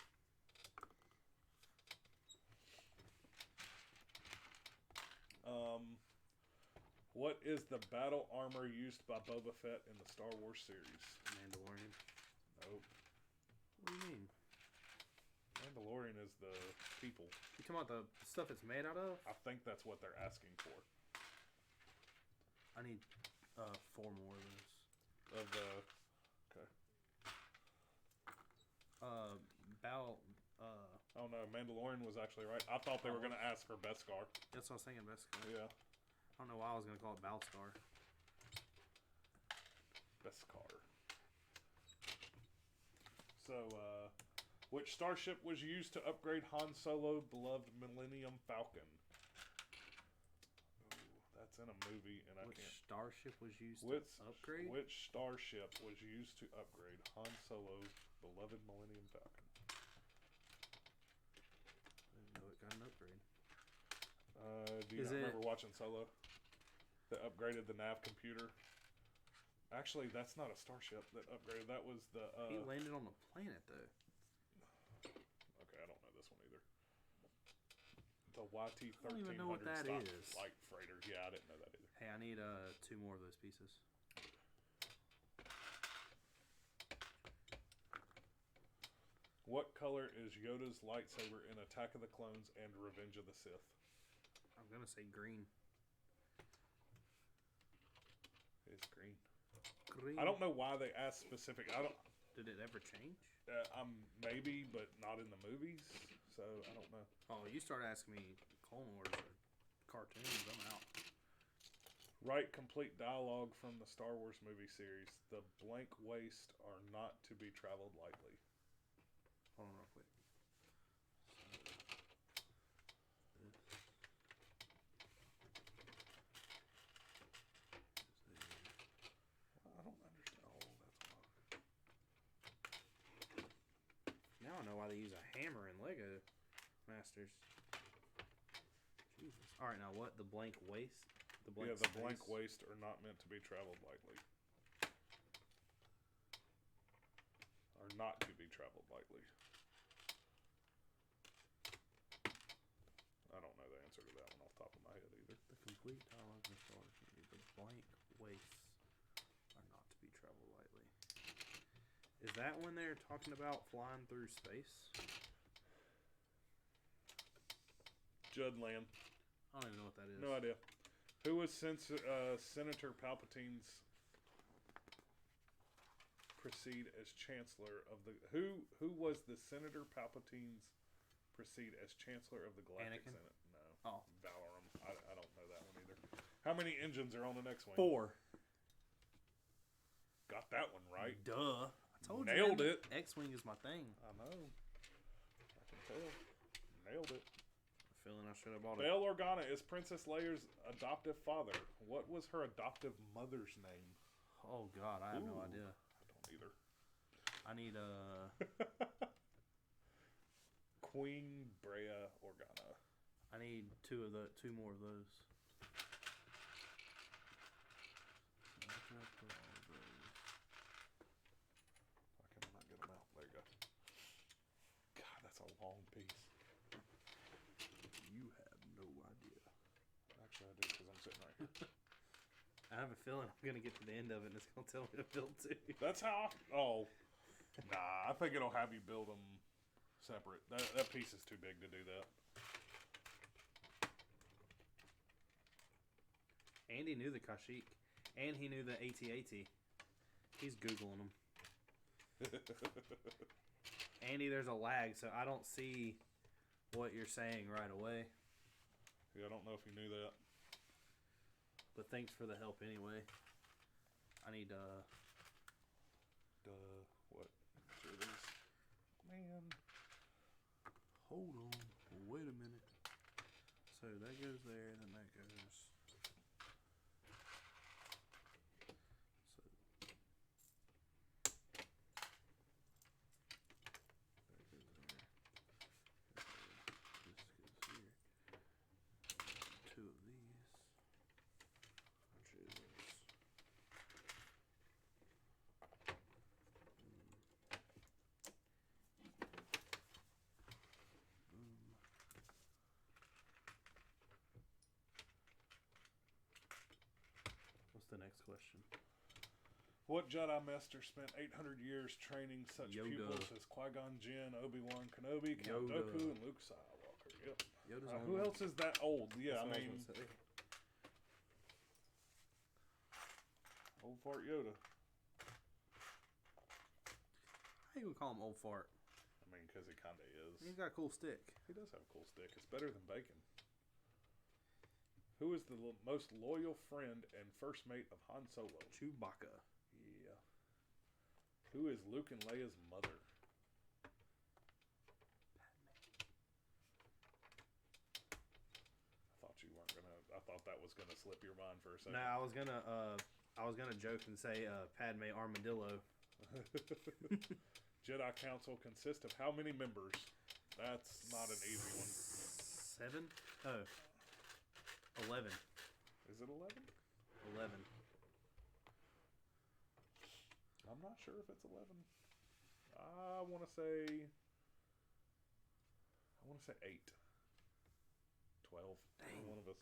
What is the battle armor used by Boba Fett in the Star Wars series? Mandalorian. Nope. What do you mean? Mandalorian is the people. You talking about the stuff it's made out of? I think that's what they're asking for. I need 4 more of those. Of the... Okay. Oh no, Mandalorian was actually right. I thought they were going to ask for Beskar. That's what I was thinking, Beskar. Yeah. I don't know why I was going to call it Balstar. Beskar. So, which starship was used to upgrade Han Solo beloved Millennium Falcon? Ooh, that's in a movie, and Which I can't. starship was used to upgrade? Which starship was used to upgrade Han Solo's beloved Millennium Falcon? an upgrade. Do you not remember watching Solo? That upgraded the nav computer. Actually, that's not a starship that upgraded. That was the. He landed on a planet though. Okay, I don't know this one either. The YT 1300 I don't even know what that is. Light freighter. Yeah, I didn't know that either. Hey, I need 2 more of those pieces. What color is Yoda's lightsaber in Attack of the Clones and Revenge of the Sith? I'm gonna say green. It's green. Green. I don't know why they asked specific. I don't. Did it ever change? Maybe, but not in the movies. So I don't know. Oh, you start asking me Clone Wars or cartoons, I'm out. Write complete dialogue from the Star Wars movie series. The blank waste are not to be traveled lightly. Hold on real quick. I don't understand. Oh, that's a lot. Now I know why they use a hammer in Lego Masters. Jesus. All right, now what? The blank waste? The blank the blank waste are not meant to be traveled lightly. Are not to be traveled lightly. I don't know the answer to that one off the top of my head either. The complete dialogue of Star Wars movie. The blank wastes are not to be traveled lightly. Is that when they're talking about flying through space? Judd Land. I don't even know what that is. No idea. Who was Senator Palpatine's precede as Chancellor of the... Who was the Senator Palpatine's precede as Chancellor of the Galactic Anakin? Senate? No. Oh. Valorum. I don't know that one either. How many engines are on the next one? 4. Got that one right. Duh. I told you. Nailed it. X-Wing is my thing. I know. I can tell. Nailed it. I'm feeling I should have bought it. Bail Organa is Princess Leia's adoptive father. What was her adoptive mother's name? Oh, God. I have no idea. I don't either. I need Queen Brea Organa. I need 2 more of those. Why can I not get them out? There you go. God, that's a long piece. You have no idea. Actually, I do because I'm sitting right here. I have a feeling I'm gonna get to the end of it and it's gonna tell me to build 2. That's how. Nah. I think it'll have you build them separate. That piece is too big to do that. Andy knew the Kashyyyk, and he knew the AT-AT. He's Googling them. Andy, there's a lag, so I don't see what you're saying right away. Yeah, I don't know if you knew that. But thanks for the help anyway. I need what? Sure it is. Man. Hold on. Wait a minute. So that goes there, then that goes. The next question. What Jedi Master spent 800 years training such pupils as Qui-Gon Jinn, Obi-Wan Kenobi, Count Dooku, and Luke Skywalker? Yep. Who else is that old? Yeah, I mean... Old fart Yoda. How you would call him old fart? I mean, because he kind of is. He's got a cool stick. He does have a cool stick. It's better than bacon. Who is the most loyal friend and first mate of Han Solo? Chewbacca. Yeah. Who is Luke and Leia's mother? I thought that was gonna slip your mind for a second. No, I was gonna joke and say Padme Armadillo. Jedi Council consists of how many members? That's not an easy one. 7? Oh. 11. Is it 11? 11. I'm not sure if it's 11. I want to say 8. 12. Dang. One of us.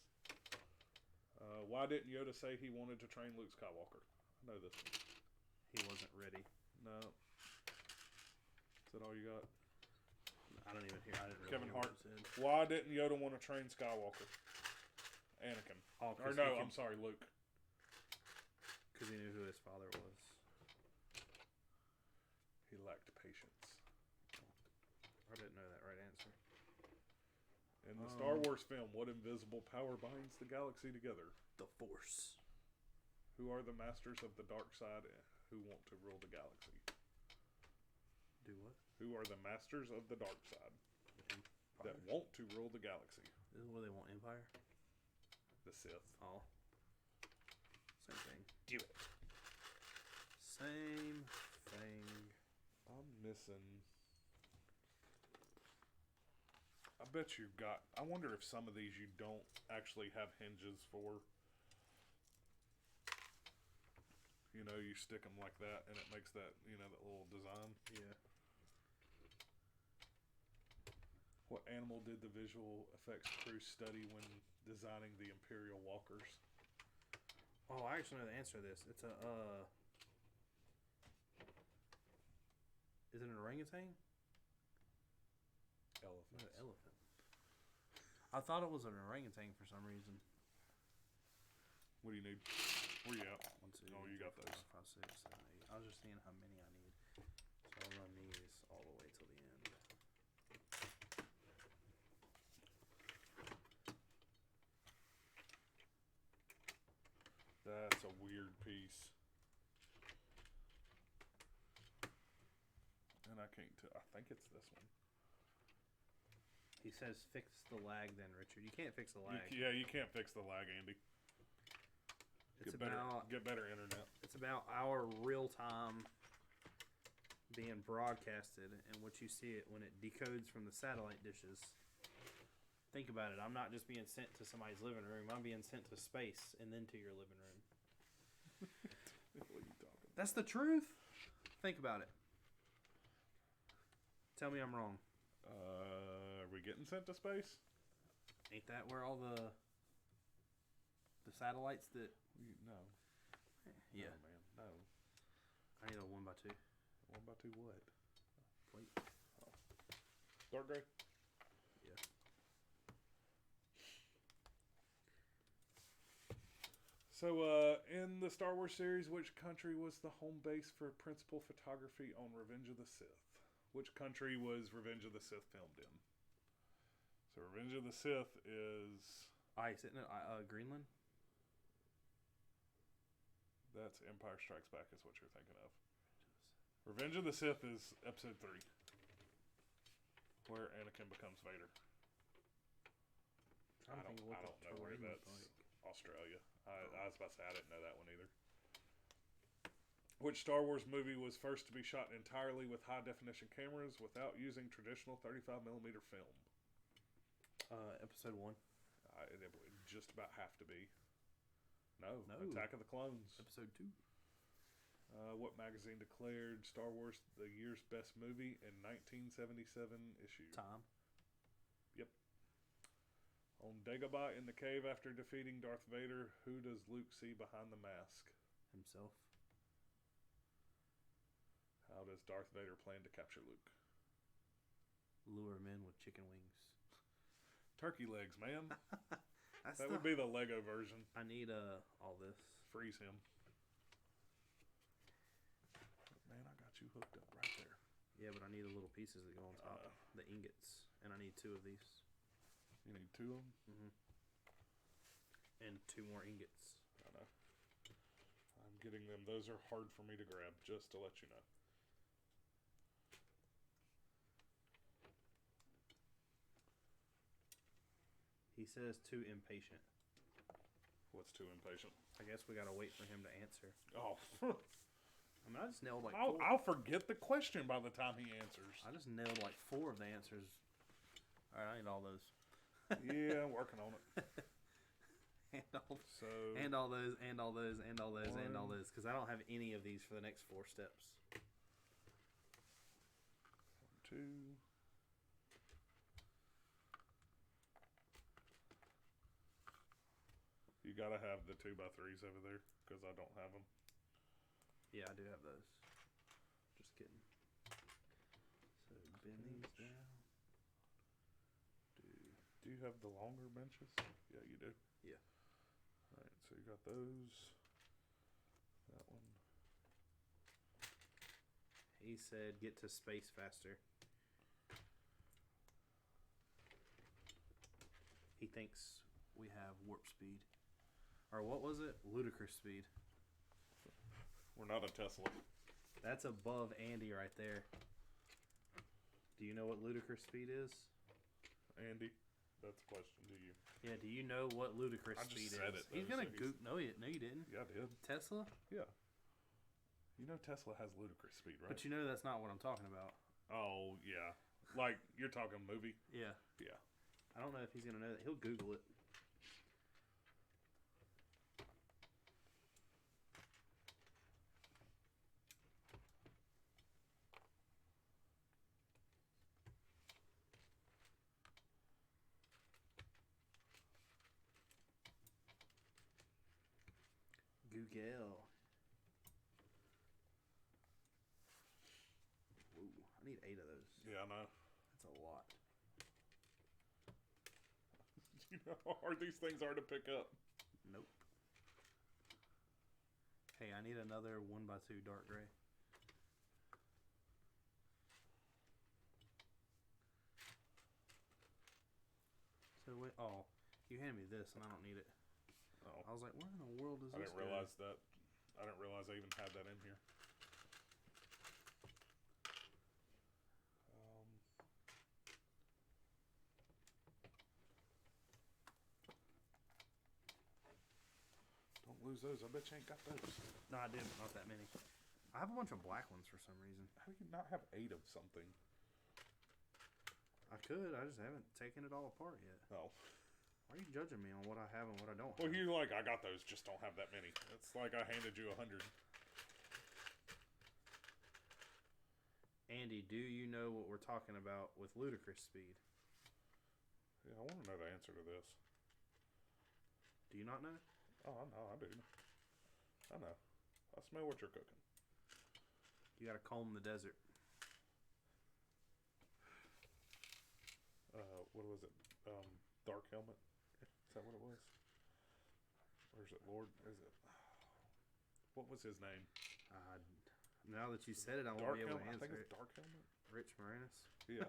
Why didn't Yoda say he wanted to train Luke Skywalker? I know this one. He wasn't ready. No. Is that all you got? I don't even hear. I didn't really Kevin hear Hart. what it said. Why didn't Yoda want to train Skywalker? Anakin. Oh, Or no, I'm sorry, Luke. Because he knew who his father was. He lacked patience. I didn't know that right answer. In the Star Wars film, what invisible power binds the galaxy together? The Force. Who are the masters of the dark side who want to rule the galaxy? Do what? Who are the masters of the dark side that Empire. want to rule the galaxy? This is what they want, Empire? The Sith. Oh. Same thing. Do it. Same thing. I'm missing. I bet you've got. I wonder if some of these you don't actually have hinges for. You know, you stick them like that, and it makes that, you know, that little design. Yeah. What animal did the visual effects crew study when designing the Imperial walkers? Oh, I actually know the answer to this. It's a, is it an orangutan? Elephants. No, elephant. I thought it was an orangutan for some reason. What do you need? Where you at? 1, 2, Oh, you got 3, those. 4, 5, 6, 7, 8. I was just seeing how many I need. So I'll run these all the way till the end. That's a weird piece. And I can't tell. I think it's this one. He says fix the lag then, Richard. You can't fix the lag. You can't fix the lag, Andy. It's Get better internet. It's about our real time being broadcasted and what you see it when it decodes from the satellite dishes. Think about it. I'm not just being sent to somebody's living room. I'm being sent to space and then to your living room. What are you talking? That's the truth. Think about it. Tell me I'm wrong. Are we getting sent to space? Ain't that where all the satellites that? No. Yeah. No, man. No. I need a 1x2. 1x2 what? Plate. Dark gray? Yeah. So, in the Star Wars series, which country was the home base for principal photography on Revenge of the Sith? Which country was Revenge of the Sith filmed in? So, Revenge of the Sith is... Ice, isn't it? Greenland? That's Empire Strikes Back is what you're thinking of. Revenge of the Sith is episode 3. Where Anakin becomes Vader. I don't know where that's Australia. I was about to say I didn't know that one either. Which Star Wars movie was first to be shot entirely with high definition cameras without using traditional 35mm film? Episode 1. It would just about have to be. No. Attack of the Clones. Episode 2. What magazine declared Star Wars the year's best movie in 1977 issue? Time. Yep. On Dagobah in the cave after defeating Darth Vader, who does Luke see behind the mask? Himself. How does Darth Vader plan to capture Luke? Lure him in with chicken wings. Turkey legs, man. That would be the Lego version. I need all this. Freeze him. Man, I got you hooked up right there. Yeah, but I need the little pieces that go on top. The ingots. And I need 2 of these. You need 2 of them? Mm-hmm. And 2 more ingots. I know. I'm getting them. Those are hard for me to grab, just to let you know. He says too impatient. What's too impatient? I guess we gotta wait for him to answer. Oh. I mean, I just nailed like I'll forget the question by the time he answers. I just nailed like 4 of the answers. Alright, I need all those. Yeah, I'm working on it. and all those, because I don't have any of these for the next 4 steps. 1, 2. You gotta have the 2x3s over there because I don't have them. Yeah, I do have those. Just kidding. So bend these down. Do you have the longer benches? Yeah, you do. Yeah. All right, so you got those. That one. He said, "Get to space faster." He thinks we have warp speed, or what was it? Ludicrous speed. We're not a Tesla. That's above Andy right there. Do you know what ludicrous speed is? Andy, that's a question to you. Yeah, do you know what ludicrous I just speed said is? it, though, He's gonna so goop. No, you didn't. Yeah, I did. Tesla? Yeah. You know Tesla has ludicrous speed, right? But you know that's not what I'm talking about. Oh, yeah. Like, you're talking movie? Yeah. Yeah. I don't know if he's gonna know that. He'll Google it. Google. Ooh, I need 8 of those. Yeah, I know. That's a lot. You know how hard these things are to pick up. Nope. Hey, I need another 1x2 dark gray. So wait, oh, you handed me this and I don't need it. Oh. I was like, where in the world is I this? didn't realize that. I didn't realize I even had that in here. Don't lose those. I bet you ain't got those. No, I did, but not that many. I have a bunch of black ones for some reason. How do you not have 8 of something? I could. I just haven't taken it all apart yet. Oh. Why are you judging me on what I have and what I don't Well, have? you're like, I got those, just don't have that many. It's like I handed you 100. Andy, do you know what we're talking about with ludicrous speed? Yeah, I want to know the answer to this. Do you not know? Oh, I know, I do. I know. I smell what you're cooking. You gotta comb the desert. What was it? Dark Helmet? Is that what it was? Or is it Lord? Is it? What was his name? Now that you said it, I won't Dark be able Helmet. to answer I think it. it's Dark Helmet. Rich Moranis? Yeah.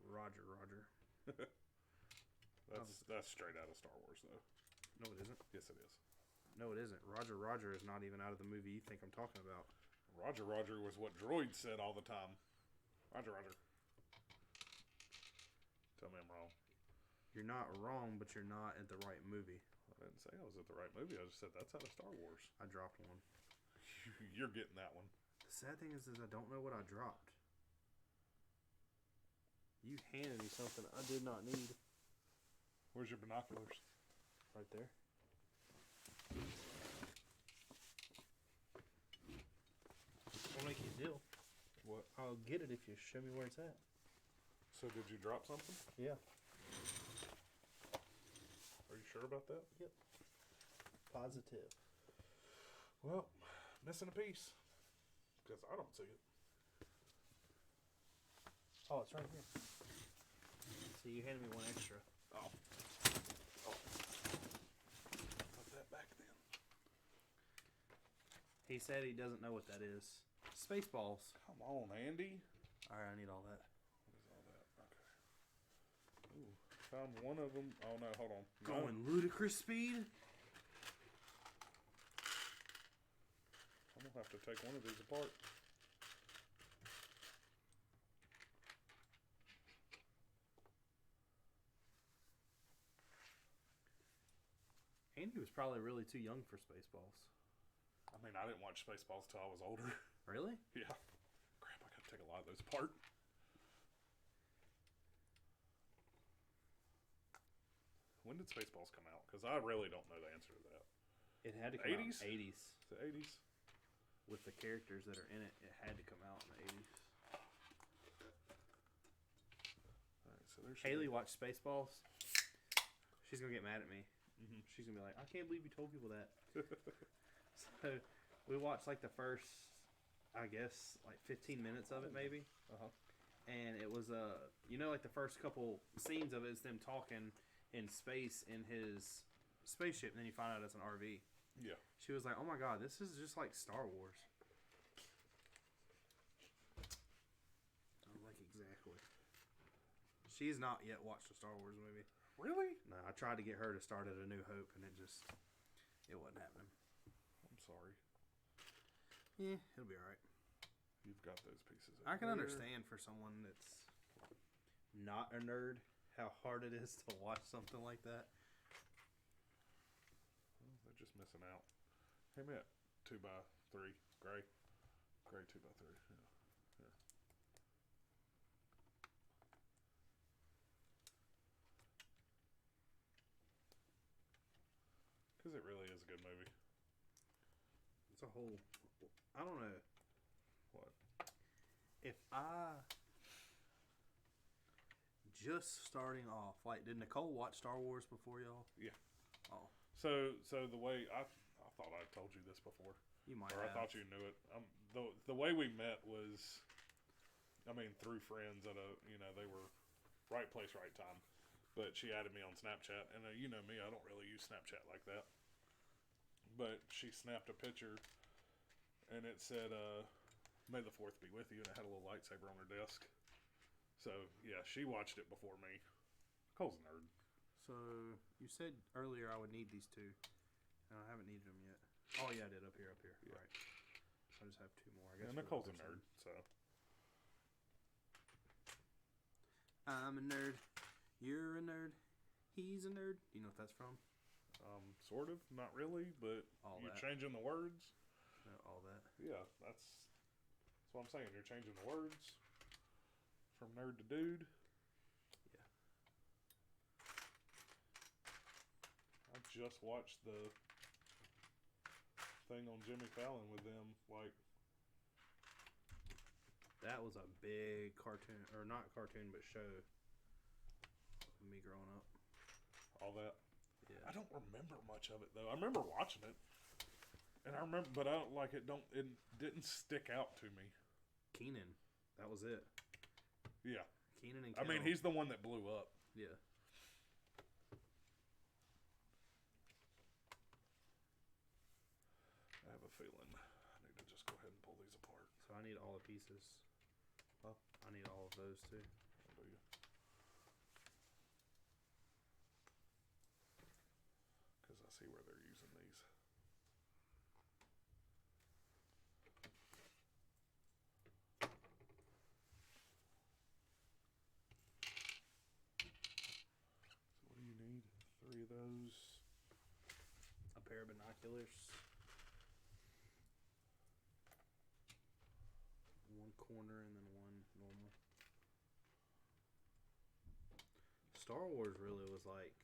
Roger. That's straight out of Star Wars, though. No, it isn't. Yes, it is. No, it isn't. Roger is not even out of the movie you think I'm talking about. Roger was what droids said all the time. Roger. Tell me I'm wrong. You're not wrong, but you're not at the right movie. I didn't say I was at the right movie. I just said that's out of Star Wars. I dropped one. You're getting that one. The sad thing is I don't know what I dropped. You handed me something I did not need. Where's your binoculars? Right there. I'll make you a deal. What? I'll get it if you show me where it's at. So did you drop something? Yeah. Are you sure about that? Yep. Positive. Well, missing a piece. Because I don't see it. Oh, it's right here. So you handed me one extra. Oh. Put that back then. He said he doesn't know what that is. Spaceballs. Come on, Andy. Alright, I need all that. What is all that? Okay. Ooh, found one of them. Oh, no, hold on. Going ludicrous speed? I'm going to have to take one of these apart. Andy was probably really too young for Spaceballs. I mean, I didn't watch Spaceballs till I was older. Really? Yeah. Crap, I got to take a lot of those apart. When did Spaceballs come out? Because I really don't know the answer to that. It had to come out in 80s? the 80s. The 80s? With the characters that are in it, it had to come out in the 80s. All right, so there's Haley watched Spaceballs. She's going to get mad at me. Mm-hmm. She's going to be like, I can't believe you told people that. So we watched like the first, I guess, like 15 minutes of it maybe. Uh-huh. And it was, like the first couple scenes of it is them talking in space in his spaceship. And then you find out it's an RV. Yeah. She was like, oh my God, this is just like Star Wars. I was like, exactly. She's not yet watched a Star Wars movie. Really? No, I tried to get her to start at A New Hope, and it wasn't happening. I'm sorry. Yeah, it'll be alright. You've got those pieces. I can understand for someone that's not a nerd how hard it is to watch something like that. Well, they're just missing out. Hey, Matt, 2x3, gray. Gray 2x3. Yeah. Here. Because it really is a good movie. It's a whole. I don't know. What? If I. Just starting off, like, did Nicole watch Star Wars before y'all? Yeah. Oh. So the way I thought I told you this before, You might or have. I thought you knew it. The way we met was, through friends at they were right place, right time. But she added me on Snapchat, and you know me, I don't really use Snapchat like that. But she snapped a picture, and it said, "May the 4th be with you," and it had a little lightsaber on her desk. So yeah, she watched it before me. Cole's a nerd. So you said earlier I would need these two, and I haven't needed them yet. Oh yeah, I did up here. Yeah. Right. So I just have two more. I guess. Yeah, Nicole's a nerd, so. I'm a nerd. You're a nerd. He's a nerd. Do you know what that's from? Sort of, not really, but All you're that. changing the words. No, all that. Yeah, that's what I'm saying. You're changing the words from nerd to dude. Yeah. I just watched the thing on Jimmy Fallon with them. Like, That was a big cartoon, or not cartoon, but show. Of me growing up. all that. Yeah. I don't remember much of it though. I remember watching it, and I remember, but I don't like it. It didn't stick out to me. Keenan. That was it. Yeah. Keenan and I mean, Kel. he's the one that blew up. Yeah. I have a feeling I need to just go ahead and pull these apart. So I need all the pieces. Huh? I need all of those too. Do you? Because I see where they're using these. So what do you need? 3 of those. A pair of binoculars. One corner and then one normal. Star Wars really was like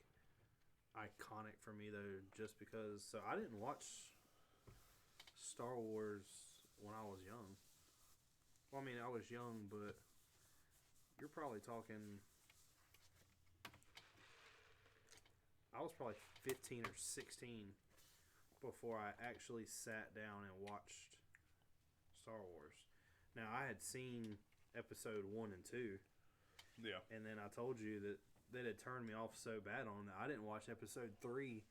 iconic for me though, just because. So I didn't watch Star Wars when I was young. Well, I mean, I was young, but you're probably talking. I was probably 15 or 16 before I actually sat down and watched Star Wars. Now, I had seen episode 1 and 2. Yeah. And then I told you that it turned me off so bad on that I didn't watch episode 3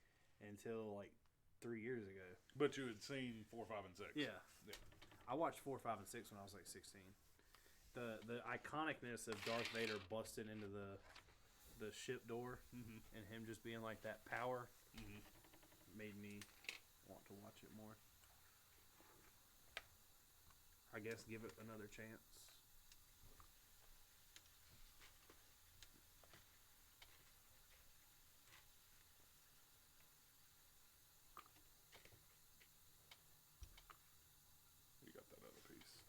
until like 3 years ago. But you had seen 4, 5, and 6. Yeah. Yeah. I watched 4, 5, and 6 when I was like 16. The iconicness of Darth Vader busting into the ship door and him just being like that power made me want to watch it more. I guess give it another chance. You got that other piece.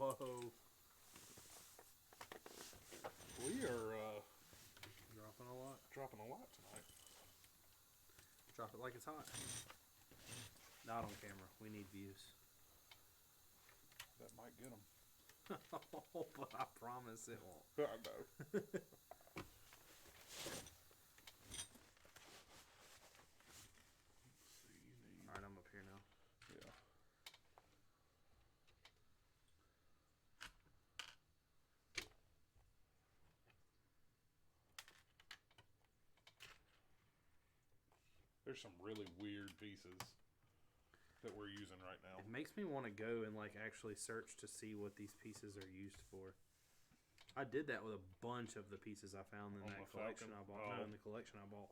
Whoa. We are Dropping a lot. dropping a lot tonight. Drop it like it's hot. Not on camera. We need views. That might get them. But I promise it won't. I know. Alright, I'm up here now. Yeah. There's some really weird pieces that we're using right now. It makes me want to go and like actually search to see what these pieces are used for. I did that with a bunch of the pieces I found in that collection I bought. No, in the collection I bought.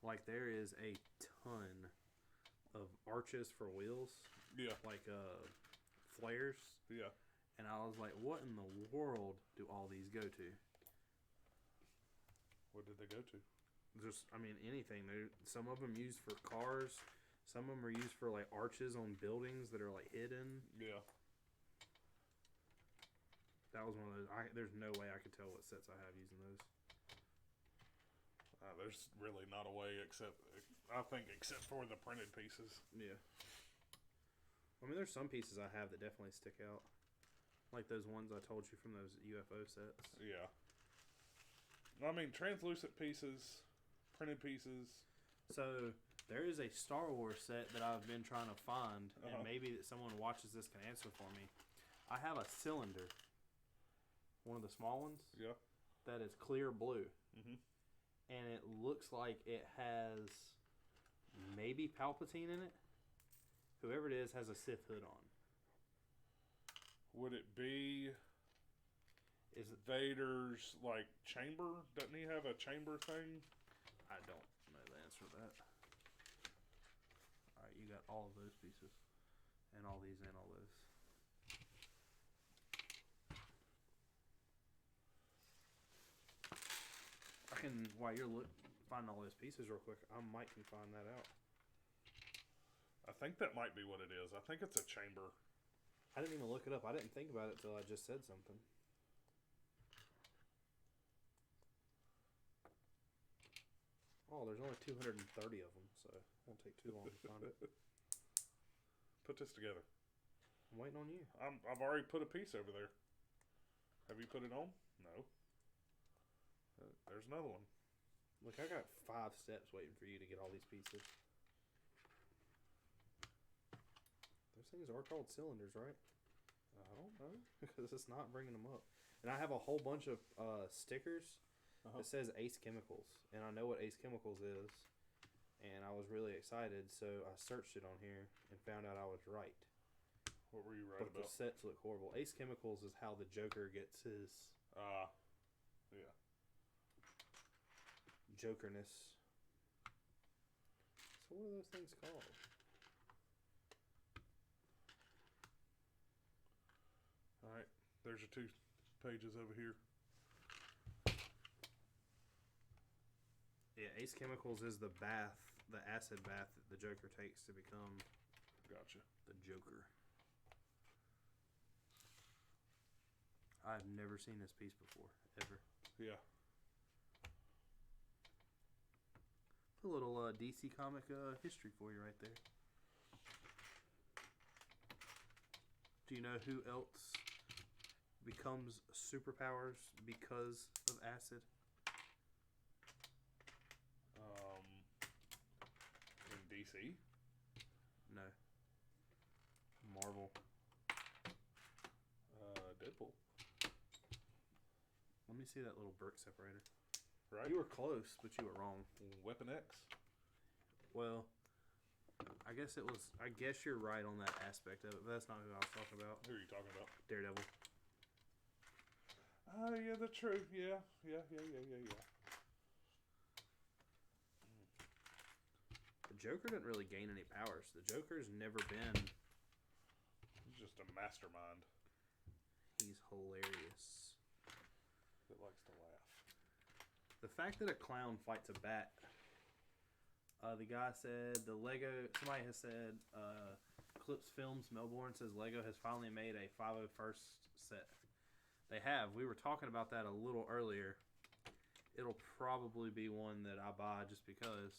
Like there is a ton of arches for wheels. Yeah. Like flares. Yeah. And I was like, what in the world do all these go to? What did they go to? Just, I mean, anything. Some of them used for cars. Some of them are used for like arches on buildings that are like hidden. Yeah. That was one of those. There's no way I could tell what sets I have using those. There's really not a way except for the printed pieces. Yeah. I mean, there's some pieces I have that definitely stick out. Like those ones I told you from those UFO sets. Yeah. I mean, translucent pieces, printed pieces. So, there is a Star Wars set that I've been trying to find, and maybe that someone watches this can answer for me. I have a cylinder. One of the small ones. Yeah. That is clear blue. Mm-hmm. And it looks like it has maybe Palpatine in it. Whoever it is has a Sith hood on. Would it be Is it Vader's like chamber? Doesn't he have a chamber thing? I don't know the answer to that. Alright, you got all of those pieces. And all these and all those. I can, while you're finding all those pieces real quick, I might can find that out. I think that might be what it is. I think it's a chamber. I didn't even look it up. I didn't think about it till I just said something. Oh, there's only 230 of them, so it won't take too long to find it. Put this together. I'm waiting on you. I've already put a piece over there. Have you put it on? No. There's another one. Look, I got 5 steps waiting for you to get all these pieces. Those things are called cylinders, right? I don't know. Because it's not bringing them up. And I have a whole bunch of stickers that says Ace Chemicals. And I know what Ace Chemicals is. And I was really excited, so I searched it on here and found out I was right. What were you right but about? The sets look horrible. Ace Chemicals is how the Joker gets his... yeah. Jokerness. So what are those things called? Alright, there's your 2 pages over here. Yeah, Ace Chemicals is the bath, the acid bath that the Joker takes to become Gotcha. the Joker. I've never seen this piece before, ever. Yeah. A little DC comic history for you right there. Do you know who else becomes superpowers because of acid? In DC? No. Marvel. Deadpool. Let me see that little Brix separator. Right? You were close, but you were wrong. Weapon X? Well, I guess you're right on that aspect of it, but that's not who I was talking about. Who are you talking about? Daredevil. Yeah, that's true. Yeah. The Joker didn't really gain any powers. The Joker's never been... He's just a mastermind. He's hilarious. That likes to laugh. The fact that a clown fights a bat... the guy said, somebody has said, Clips Films Melbourne says Lego has finally made a 501st set. They have. We were talking about that a little earlier. It'll probably be one that I buy just because.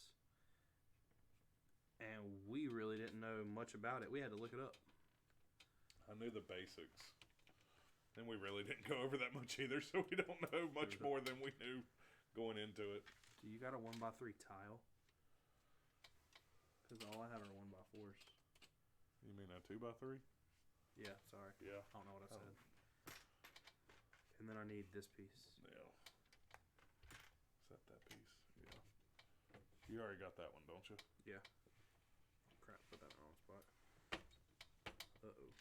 And we really didn't know much about it. We had to look it up. I knew the basics. And we really didn't go over that much either, so we don't know much more than we knew going into it. Do you got a 1x3 tile? Because all I have are 1x4s. You mean a 2x3? Yeah, sorry. Yeah. I don't know what I said. And then I need this piece. Yeah. Is that piece? Yeah. You already got that one, don't you? Yeah. Crap, put that in the wrong spot. Uh-oh.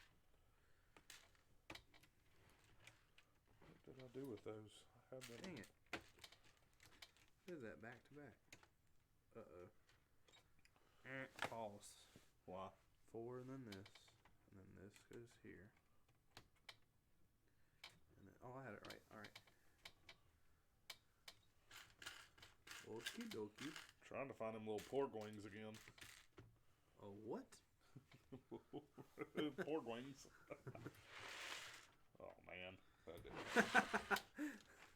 What did I do with those? I had them. Dang it. What is that, back to back? Uh-oh. Pause. Why? 4 and then this. And then this goes here. And then, oh, I had it right. Alright. Okie dokie. Trying to find them little pork wings again. Oh, what? Pork wings. Oh, man.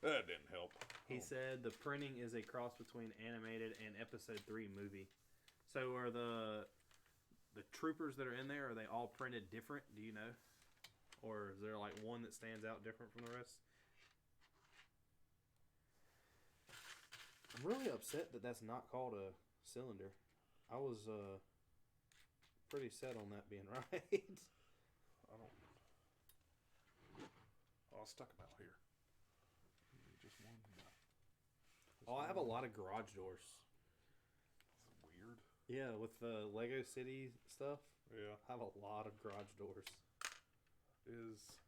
That didn't help. He said the printing is a cross between animated and episode 3 movie. So are the troopers that are in there, are they all printed different? Do you know? Or is there like one that stands out different from the rest? I'm really upset that that's not called a cylinder. I was pretty set on that being right. I don't. Oh, I stuck them out here. Just one. Oh, I have a lot of garage doors. It's weird. Yeah, with the Lego City stuff. Yeah. I have a lot of garage doors. Is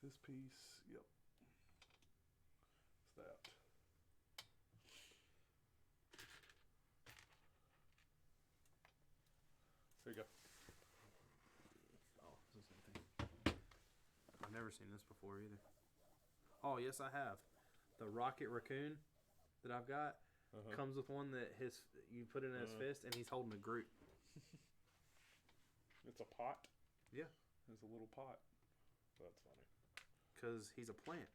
this piece? Yep. It's that. There you go. Oh, it's the same thing. I've never seen this before either. Oh, yes, I have. The Rocket Raccoon that I've got comes with one that you put it in his fist, and he's holding a Groot. It's a pot? Yeah. It's a little pot. That's funny. Because he's a plant.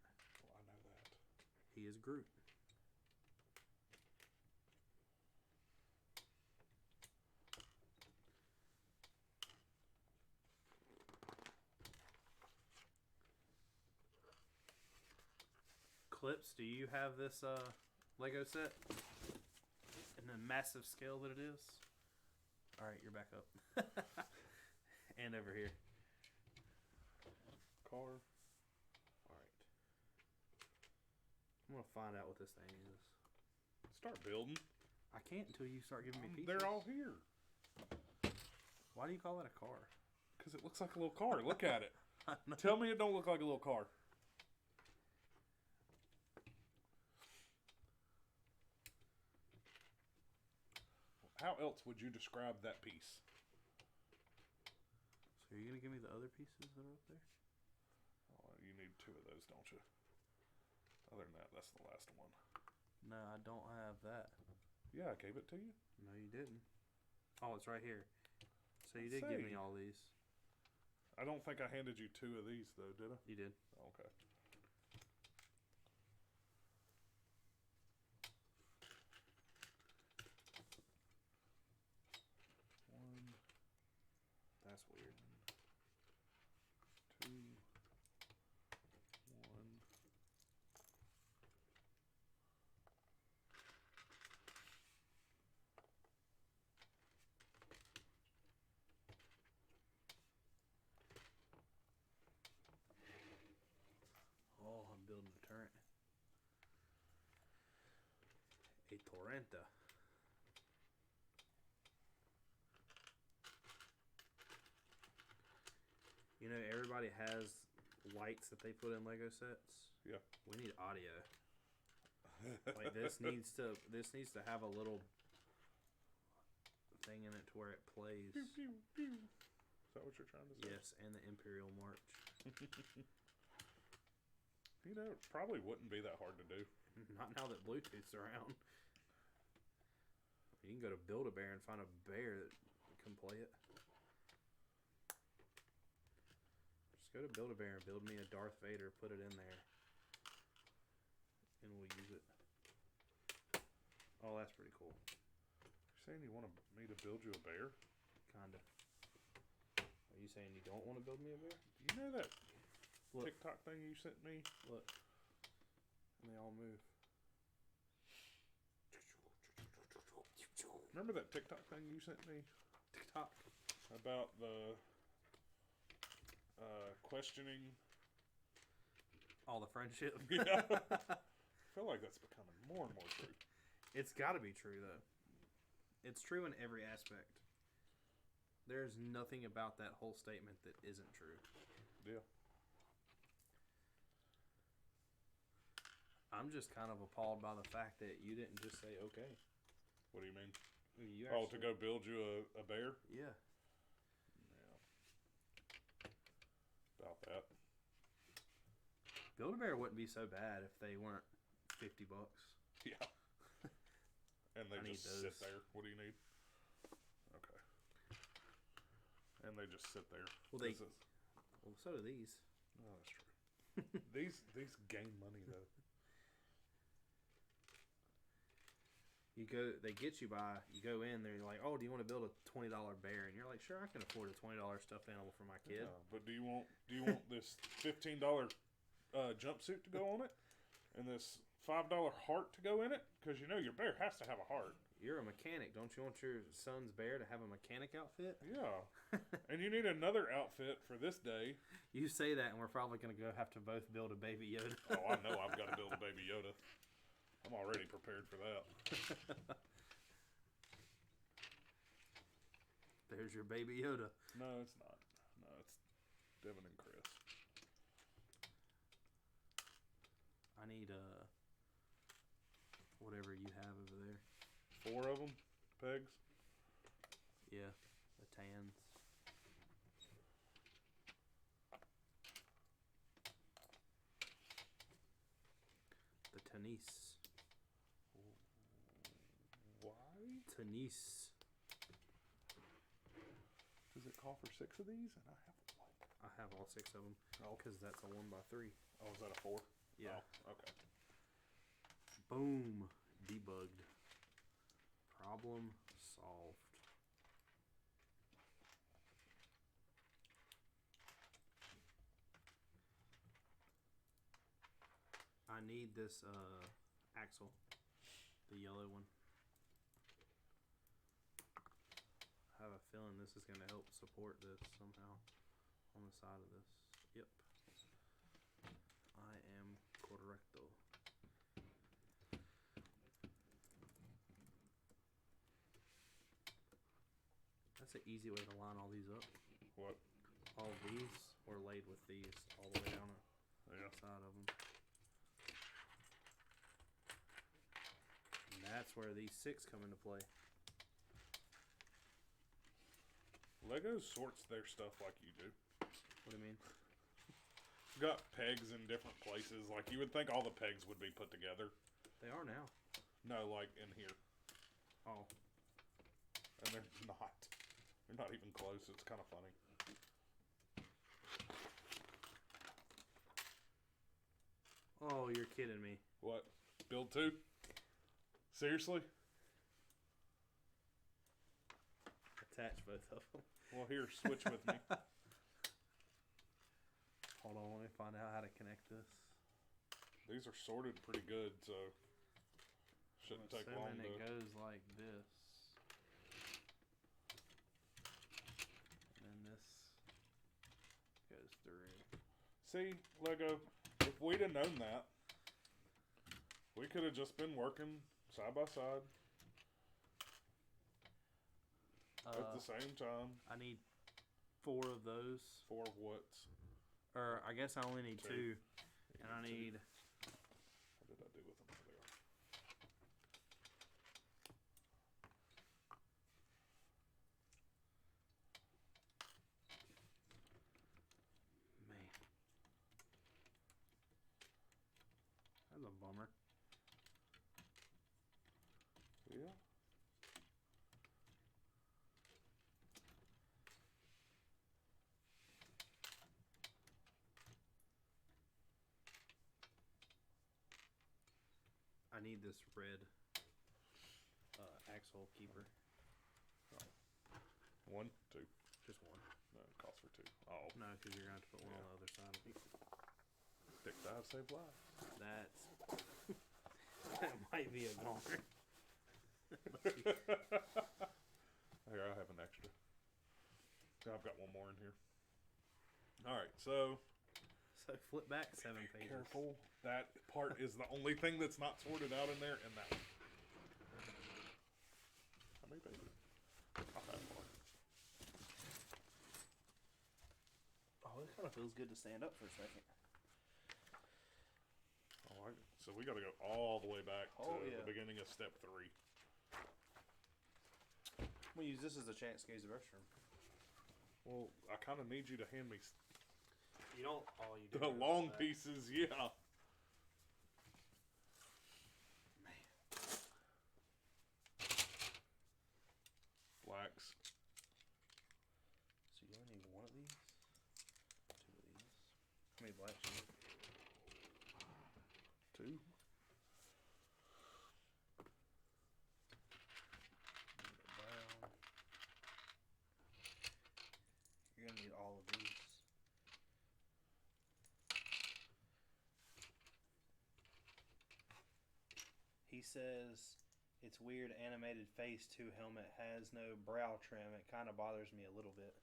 Well, I know that. He is Groot. Clips, do you have this Lego set? In the massive scale that it is? Alright, you're back up. And over here. Car. Alright. I'm going to find out what this thing is. Start building. I can't until you start giving me pieces. They're all here. Why do you call that a car? Because it looks like a little car. Look at it. Tell me it don't look like a little car. How else would you describe that piece? So you're going to give me the other pieces that are up there? Oh, you need 2 of those, don't you? Other than that, that's the last one. No, I don't have that. Yeah, I gave it to you. No, you didn't. Oh, it's right here. So you did give me all these. I don't think I handed you 2 of these, though, did I? You did. Okay. That's weird. 2, 1. Oh, I'm building a turret. A Torrenta. You know, everybody has lights that they put in Lego sets. Yeah. We need audio. Like this needs to have a little thing in it to where it plays. Pew, pew, pew. Is that what you're trying to say? Yes, and the Imperial March. You know, it probably wouldn't be that hard to do. Not now that Bluetooth's around. You can go to Build-A-Bear and find a bear that can play it. Just go to Build-A-Bear and build me a Darth Vader, put it in there, and we'll use it. Oh, that's pretty cool. You're saying you want me to build you a bear? Kinda. Are you saying you don't want to build me a bear? Do you know that Look. TikTok thing you sent me? Look. And they all move. Remember that TikTok thing you sent me? TikTok. About the questioning. All the friendship. Yeah. I feel like that's becoming more and more true. It's got to be true, though. It's true in every aspect. There's nothing about that whole statement that isn't true. Yeah. I'm just kind of appalled by the fact that you didn't just say okay. What do you mean? You actually, to go build you a bear? Yeah. Yeah. About that. Build-A-Bear wouldn't be so bad if they weren't $50. Yeah. And they I just need sit there. What do you need? Okay. And they just sit there. Well, well, so do these. Oh, that's true. These gain money though. They get you by. You go in, they're like, "Oh, do you want to build a $20 bear?" And you're like, "Sure, I can afford a $20 stuffed animal for my kid." Yeah, but do you want this $15 jumpsuit to go on it, and this $5 heart to go in it? Because you know your bear has to have a heart. You're a mechanic. Don't you want your son's bear to have a mechanic outfit? Yeah. And you need another outfit for this day. You say that, and we're probably going to have to both build a baby Yoda. Oh, I know I've got to build a baby Yoda. I'm already prepared for that. There's your baby Yoda. No, it's not. No, it's Devin and Chris. I need whatever you have over there. 4 of them, pegs. Yeah, the tans. The Tanis. Why? Tanis. Does it call for 6 of these? And I have one. I have all 6 of them. Oh. Because that's a 1x3. Oh, is that a 4? Yeah. Oh, okay. Boom. Debugged. Problem solved. I need this axle. The yellow one. I have a feeling this is going to help support this somehow on the side of this. Yep. I am correcto. That's an easy way to line all these up. What? All these were laid with these all the way down the side of them. And that's where these 6 come into play. Lego sorts their stuff like you do. What do you mean? Got pegs in different places. Like you would think all the pegs would be put together. They are now. No, like in here. Oh. And they're not. They're not even close. It's kind of funny. Oh, you're kidding me. What? Build 2? Seriously? Attach both of them. Well, here, switch with me. Hold on, let me find out how to connect this. These are sorted pretty good, so shouldn't take long to... it goes like this. And then this goes through. See, Lego, if we'd have known that, we could have just been working side by side at the same time. I need 4 of those. 4 of what? Or I guess I only need 2. And I need... What did I do with them? There they are. Man. That's a bummer. Yeah. need this red axle keeper. One, two. Just one. No, it costs for two. Oh. No, because you're going to have to put one on the other side. Dick dive, save lives. That's... that might be a goner. Here, I'll have an extra. I've got one more in here. Alright, so... So flip back 7 pages. Careful. That part is the only thing that's not sorted out in there, and that one. How many pages? Not that far. Oh, it kind of feels good to stand up for a second. Alright, so we gotta go all the way back to yeah. the beginning of step 3. We'll use this as a chance to use the restroom. Well, I kind of need you to hand me You don't. Oh, you do. the long pieces, yeah. Man. Blacks. So you only need one of these? 2 of these. How many blacks you need? 2. Brown. You're gonna need all of these. He says it's weird animated face 2 helmet has no brow trim. It kind of bothers me a little bit.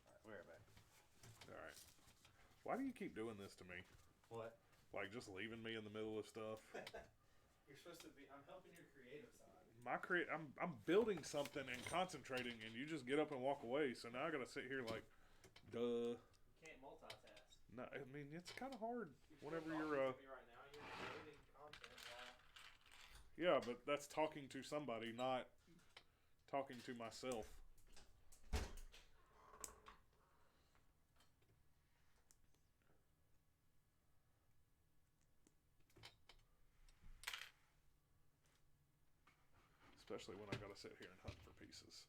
Alright, we're back. Alright. Why do you keep doing this to me? What? Like, just leaving me in the middle of stuff? You're supposed to be. I'm helping your creative side. I'm building something and concentrating, and you just get up and walk away. So now I gotta sit here like, duh. You can't multitask. No, I mean it's kind of hard whenever Me you're. right now, you're creating content. Yeah, but that's talking to somebody, not talking to myself. Especially when I gotta sit here and hunt for pieces.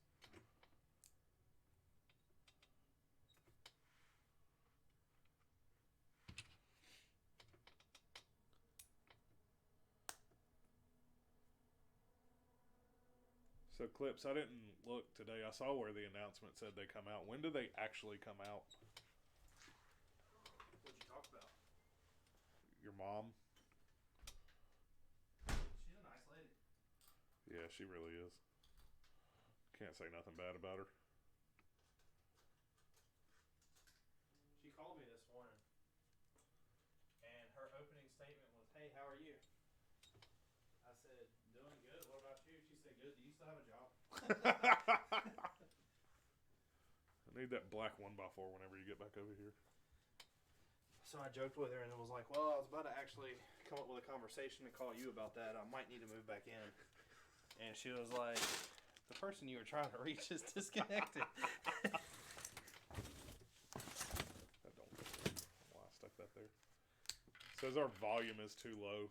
So clips, I didn't look today. I saw where the announcement said they come out. When do they actually come out? What'd you talk about? Your mom? She's a nice lady. Yeah, she really is. Can't say nothing bad about her. She called me this morning, and her opening statement was, "Hey, how are you?" I said, "Doing good. What about you?" She said, "Good. Do you still have a job?" I need that black 1x4 whenever you get back over here. So I joked with her and it was like, "Well, I was about to actually come up with a conversation to call you about that. I might need to move back in." And she was like, "The person you were trying to reach is disconnected." I don't know why I stuck that there. It says our volume is too low,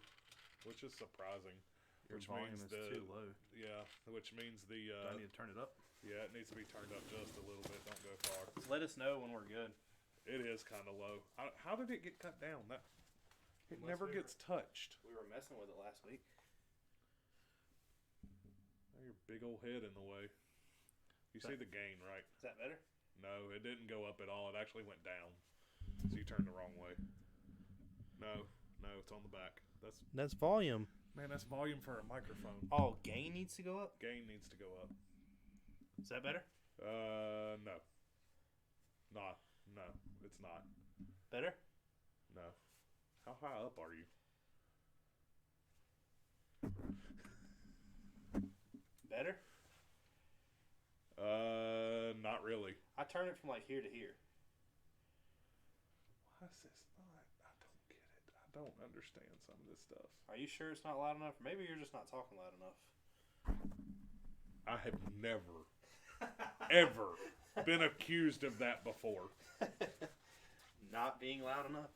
which is surprising. Your Which volume means is too low. Yeah, which means the. Do I need to turn it up? Yeah, it needs to be turned up just a little bit. Don't go far. Just let us know when we're good. It is kind of low. How did it get cut down? It Unless never we gets touched. We were messing with it last week. Now your big old head in the way. You see the gain, right? Is that better? No, it didn't go up at all. It actually went down. So you turned the wrong way. No, it's on the back. That's volume. Man, that's volume for a microphone. Oh, gain needs to go up? Gain needs to go up. Is that better? No. No, it's not. Better? No. How high up are you? Better? Not really. I turn it from like here to here. Why is this not? I don't get it. I don't understand some of this stuff. Are you sure it's not loud enough? Maybe you're just not talking loud enough. I have never, ever been accused of that before. Not being loud enough?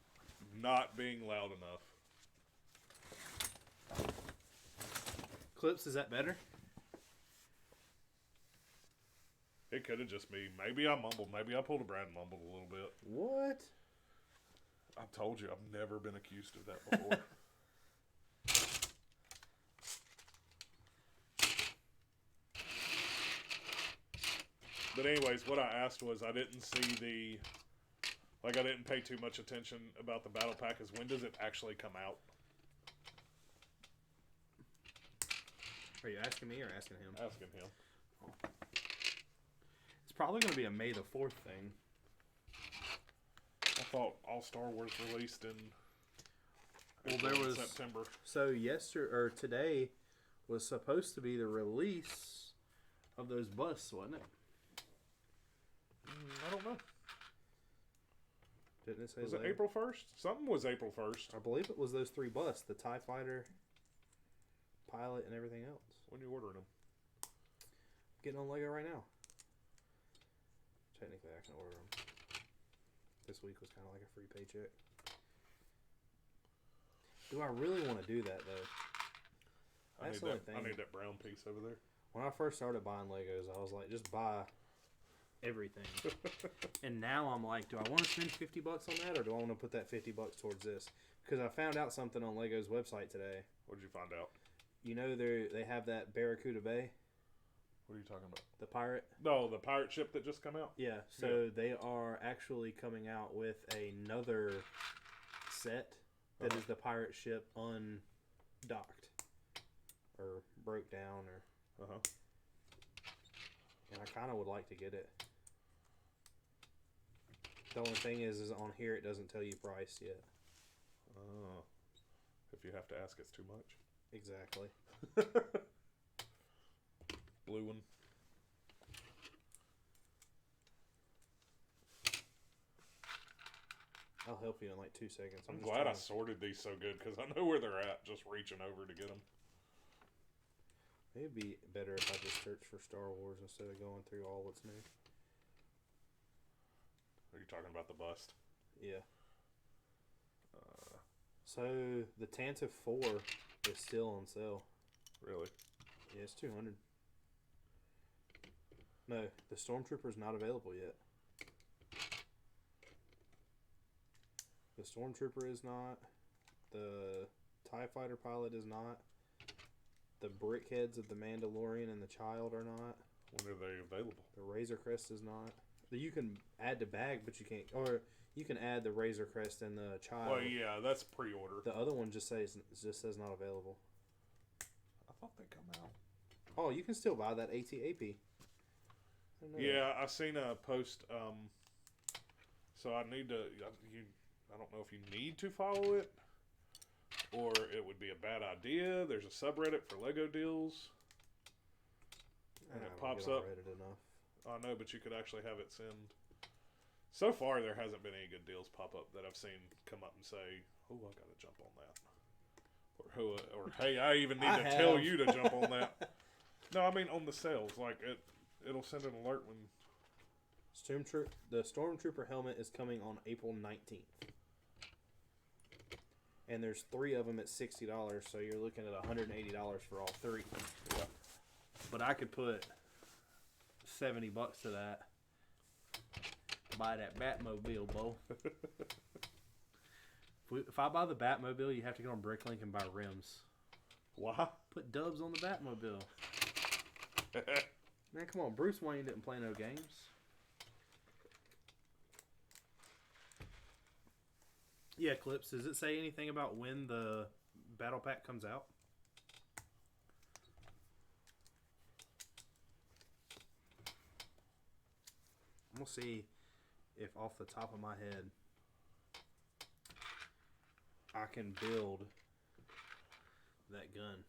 Not being loud enough. Clips, is that better? It could have just been. Maybe I mumbled. Maybe I pulled a Brad and mumbled a little bit. What? I told you, I've never been accused of that before. But anyways, what I asked was, I didn't see I didn't pay too much attention about the battle pack, is when does it actually come out? Are you asking me or asking him? Asking him. Oh. It's probably going to be a May the 4th thing. I thought All Star Wars released in September. So today was supposed to be the release of those busts, wasn't it? I don't know. Didn't it say Was it April 1st? Something was April 1st. I believe it was those 3 busts: the TIE Fighter, Pilot, and everything else. When you ordering them? Getting on Lego right now. Technically, I can order them. This week was kind of like a free paycheck. Do I really want to do that, though? That's the only thing. I need that brown piece over there. When I first started buying Legos, I was like, just buy everything. And now I'm like, do I want to spend $50 on that, or do I want to put that $50 towards this? Because I found out something on Lego's website today. What did you find out? You know they have that Barracuda Bay? What are you talking about? The pirate? No, the pirate ship that just come out? Yeah, so they are actually coming out with another set that is the pirate ship undocked. Or broke down, or... And I kind of would like to get it. The only thing is on here it doesn't tell you price yet. Oh. If you have to ask, it's too much. Exactly. Blue one. I'll help you in like 2 seconds. I'm glad I sorted these so good, because I know where they're at, just reaching over to get them. Maybe it'd be better if I just search for Star Wars instead of going through all what's new. Are you talking about the bust? Yeah. So the Tantive 4 is still on sale. Really? Yeah, it's $200. No, the Stormtrooper's not available yet. The Stormtrooper is not. The TIE Fighter pilot is not. The brickheads of the Mandalorian and the Child are not. When are they available? The Razor Crest is not. You can add the bag, but you can't. Or you can add the Razor Crest and the Child. Well, yeah, that's pre-order. The other one just says not available. I thought they come out. Oh, you can still buy that AT-AP. Yeah, I seen a post. So I need to. I don't know if you need to follow it, or it would be a bad idea. There's a subreddit for Lego deals, and it pops up. Reddit enough. I know, but you could actually have it send. So far, there hasn't been any good deals pop up that I've seen come up and say, "Oh, I got to jump on that," or "Hey, I even need to tell you to jump on that." No, I mean on the sales. Like it'll send an alert when. The Stormtrooper helmet is coming on April 19th. And there's 3 of them at $60, so you're looking at $180 for all 3. Yeah. But I could put $70 to that. Buy that Batmobile, Bo. If I buy the Batmobile, you have to go on Bricklink and buy rims. Why? Put dubs on the Batmobile. Man, come on. Bruce Wayne didn't play no games. Yeah, Clips, does it say anything about when the battle pack comes out? I'm going to see if off the top of my head I can build that gun.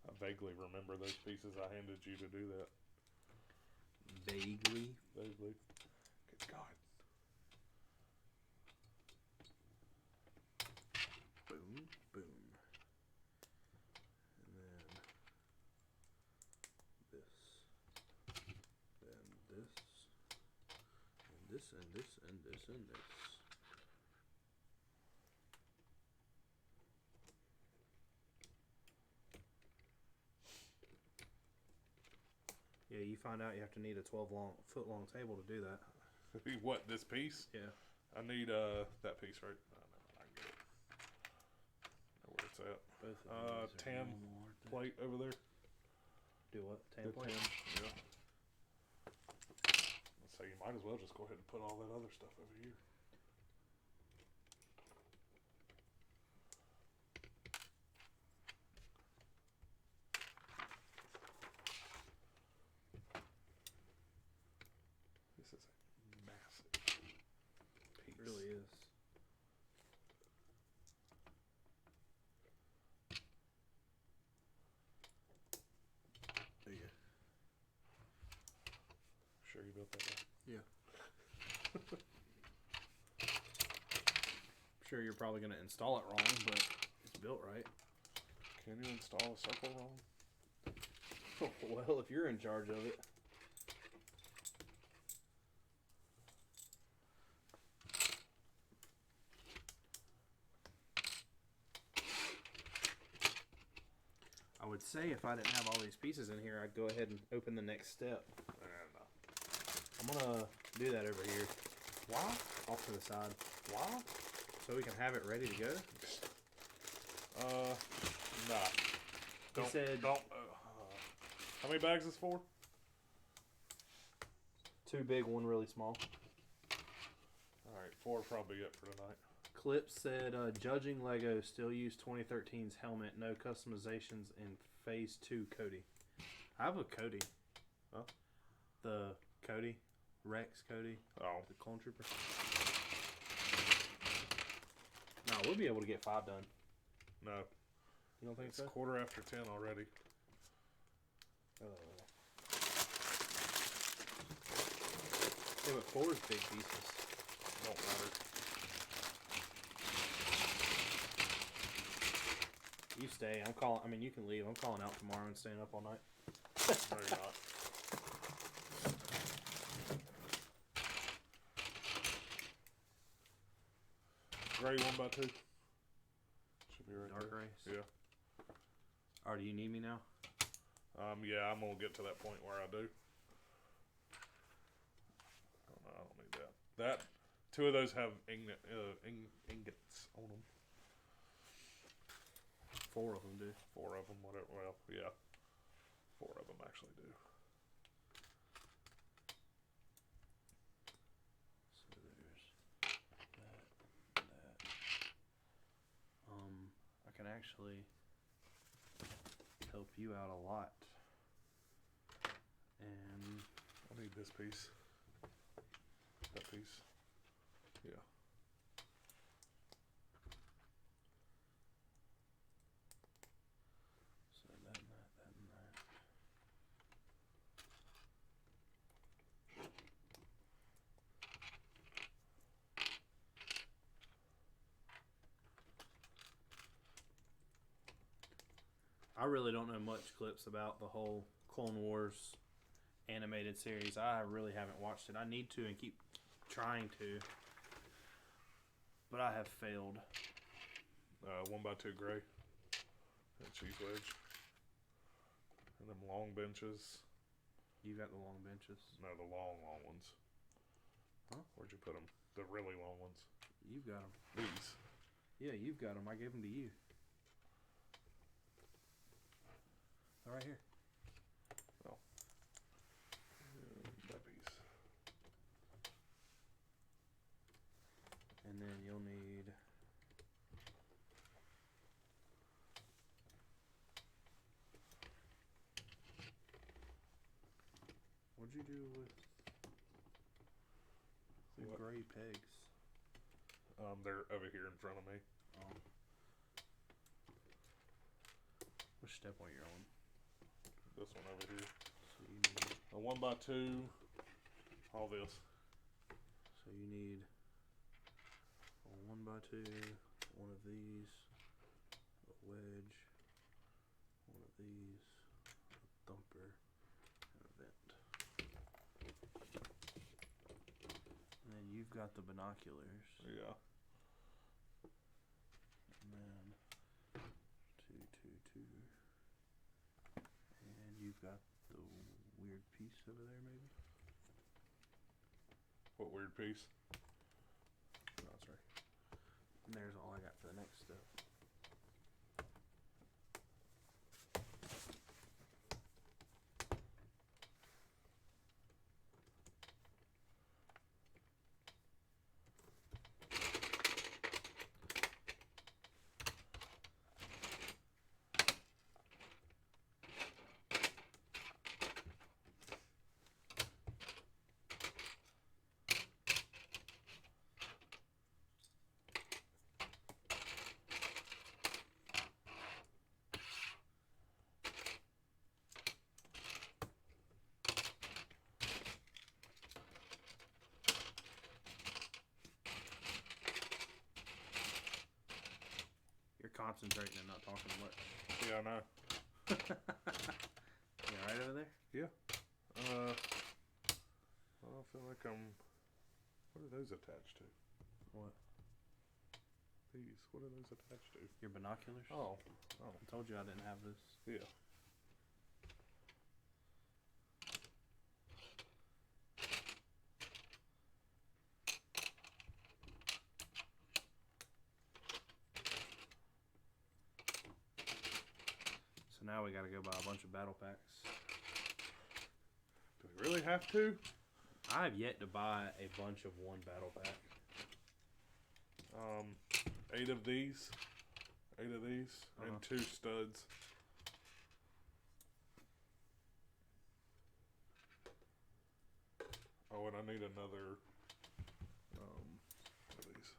I vaguely remember those pieces I handed you to do that. Vaguely? Vaguely. Good God. Boom, boom. And then this. Then this. And this, and this, and this, and this. Yeah, you find out you have to need a 12-foot long table to do that. What, this piece? Yeah. I need that piece right. I can get it. Know where it's at. Both of these are 10 normal, aren't they? plate over there. Do what? The 10 plate? 10, yeah. So you might as well just go ahead and put all that other stuff over here. This is a massive piece. It really is. There you go. Sure you built that right? Yeah. I'm sure you're probably going to install it wrong, but it's built right. Can you install a circle wrong? Well, if you're in charge of it. I would say if I didn't have all these pieces in here, I'd go ahead and open the next step. No. I'm going to do that over here. Why? Off to the side. Why? So we can have it ready to go. Nah. He said... Don't. How many bags is for? 2 big, 1 really small. Alright, 4 probably it for tonight. Clip said, judging Lego, still use 2013's helmet, no customizations in Phase 2 Cody. I have a Cody. Huh? The Cody. Rex Cody. Oh. The Clone Trooper. No, we'll be able to get 5 done. No. You don't think It's so? 10:15 already. Yeah, but 4 is big pieces. Don't matter. You stay. I'm calling. I mean, you can leave. I'm calling out tomorrow and staying up all night. No, you're not. Gray 1x2. Should be right Dark there. race. Yeah. Or do you need me now? Yeah, I'm gonna get to that point where I do. Oh, no, I don't need that. 2 of those have ingots on them. 4 of them do. 4 of them, whatever. Well, yeah. 4 of them actually do. So there's that. I can actually help you out a lot. And I need this piece. That piece. Yeah. so that and that. I really don't know much clips about the whole Clone Wars animated series. I really haven't watched it. I need to and keep trying to, but I have failed. 1x2 gray. And cheese wedge. And them long benches. You got the long benches. No, the long ones. Huh? Where'd you put them? The really long ones. You've got them. These. Yeah, you've got them. I gave them to you. They're right here. Oh. That piece. And then you'll need... What'd you do with the What? gray pegs? They're over here in front of me. Oh. Which step are you on? This one over here. So you need... A 1x2. All this. So you need a 1x2, one of these, a wedge, one of these, a thumper, and a vent. And then you've got the binoculars. Yeah. And then 2, 2, 2. And you've got the weird piece over there, maybe. What weird piece? Oh, sorry. And there's all I got for the next step. Concentrating and not talking much. Yeah, I know. You alright over there? Yeah. I feel like I'm. What are those attached to? What? These. What are those attached to? Your binoculars? Oh. I told you I didn't have this. Yeah. Now we gotta go buy a bunch of battle packs. Do we really have to? I have yet to buy a bunch of one battle pack. 8 of these. 8 of these. And 2 studs. Oh, and I need another of these.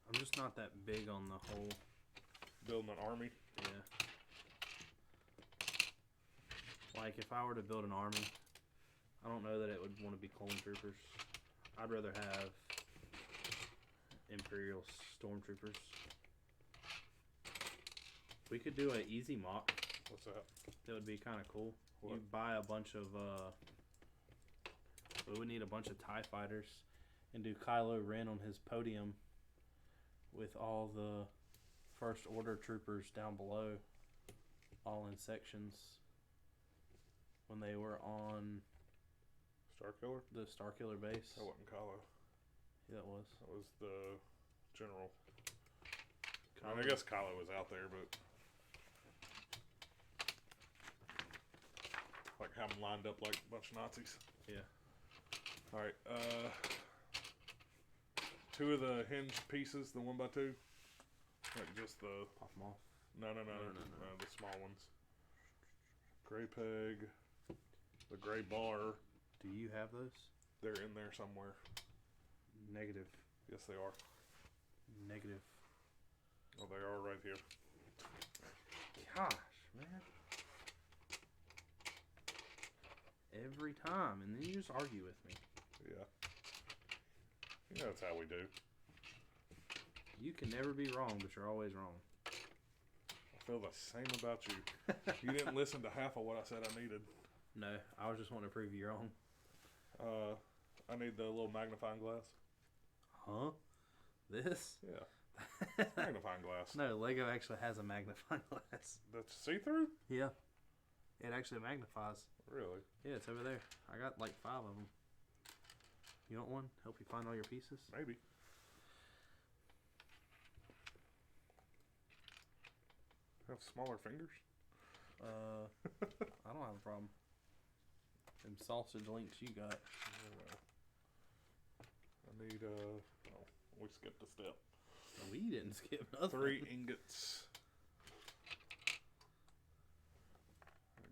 I'm just not that big on the whole building an army. Yeah. Like if I were to build an army, I don't know that it would want to be clone troopers. I'd rather have Imperial stormtroopers. We could do an easy mock. What's that? That would be kind of cool. What? You buy a bunch of we would need a bunch of TIE fighters and do Kylo Ren on his podium with all the First Order troopers down below, all in sections. When they were on Starkiller? The Starkiller base. That wasn't Kylo. Yeah, that was. That was the general. Kylo. I guess Kylo was out there, but like have them lined up like a bunch of Nazis. Yeah. All right. 2 of the hinge pieces, the 1x2. Like just the. Pop them off. No, the small ones. Gray peg. The gray bar. Do you have those? They're in there somewhere. Negative. Yes, they are. Negative. Oh, they are right here. Gosh, man. Every time, and then you just argue with me. Yeah. You know that's how we do. You can never be wrong, but you're always wrong. I feel the same about you. You didn't listen to half of what I said I needed. No, I was just wanting to prove you wrong. I need the little magnifying glass. Huh? This? Yeah. It's magnifying glass. No, Lego actually has a magnifying glass. That's see-through? Yeah. It actually magnifies. Really? Yeah, it's over there. I got like 5 of them. You want one? Help you find all your pieces? Maybe. Have smaller fingers? I don't have a problem. Them sausage links you got. I need, we skipped a step. We didn't skip nothing. 3 ingots.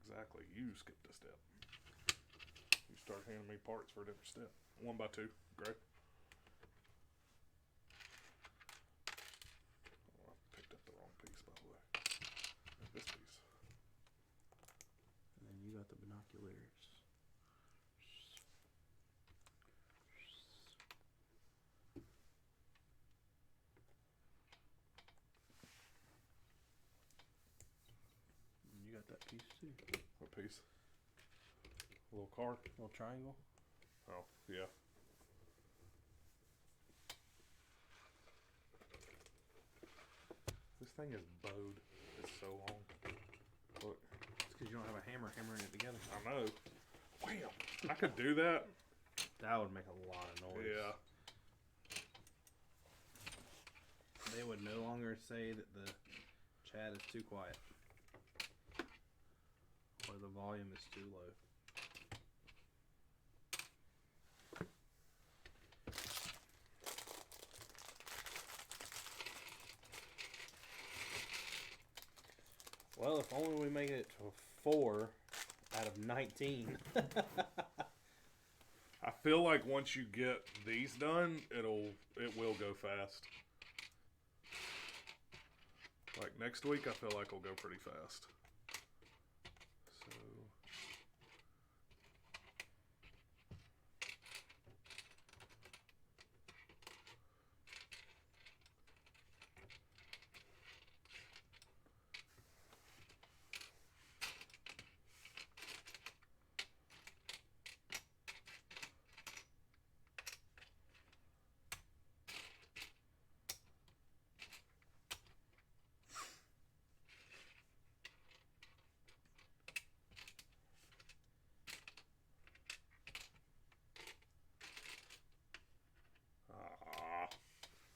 Exactly, you skipped a step. You start handing me parts for a different step. 1x2, gray. Oh, I picked up the wrong piece, by the way. This piece. And then you got the binoculars. And you got that piece too. What piece? A little card? Little triangle. Oh, yeah. thing is bowed. It's so long. Look. It's because you don't have a hammer hammering it together. I know. Wham! I could do that. That would make a lot of noise. Yeah. They would no longer say that the chat is too quiet. Or the volume is too low. Well, if only we make it to 4 out of 19. I feel like once you get these done, it will go fast. Like next week, I feel like it'll go pretty fast. So.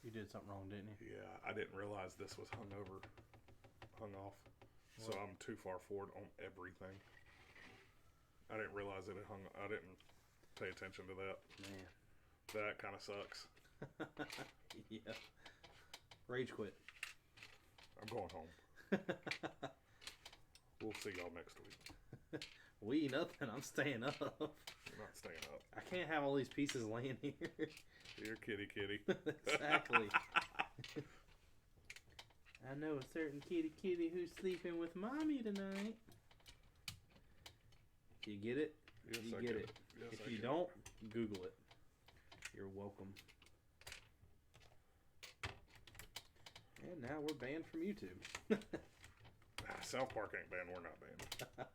You did something wrong, didn't you? Yeah, I didn't realize this was hung off. So What? I'm too far forward on everything. I didn't realize it had hung. I didn't pay attention to that. Man. That kind of sucks. Yeah. Rage quit. I'm going home. We'll see y'all next week. We nothing. I'm staying up. You're not staying up. I can't have all these pieces laying here. Here, kitty. Exactly. I know a certain kitty who's sleeping with mommy tonight. You get it? Yes, You I get get it. Yes, If I you get don't, Google it. You're welcome. And now we're banned from YouTube. South Park ain't banned. We're not banned.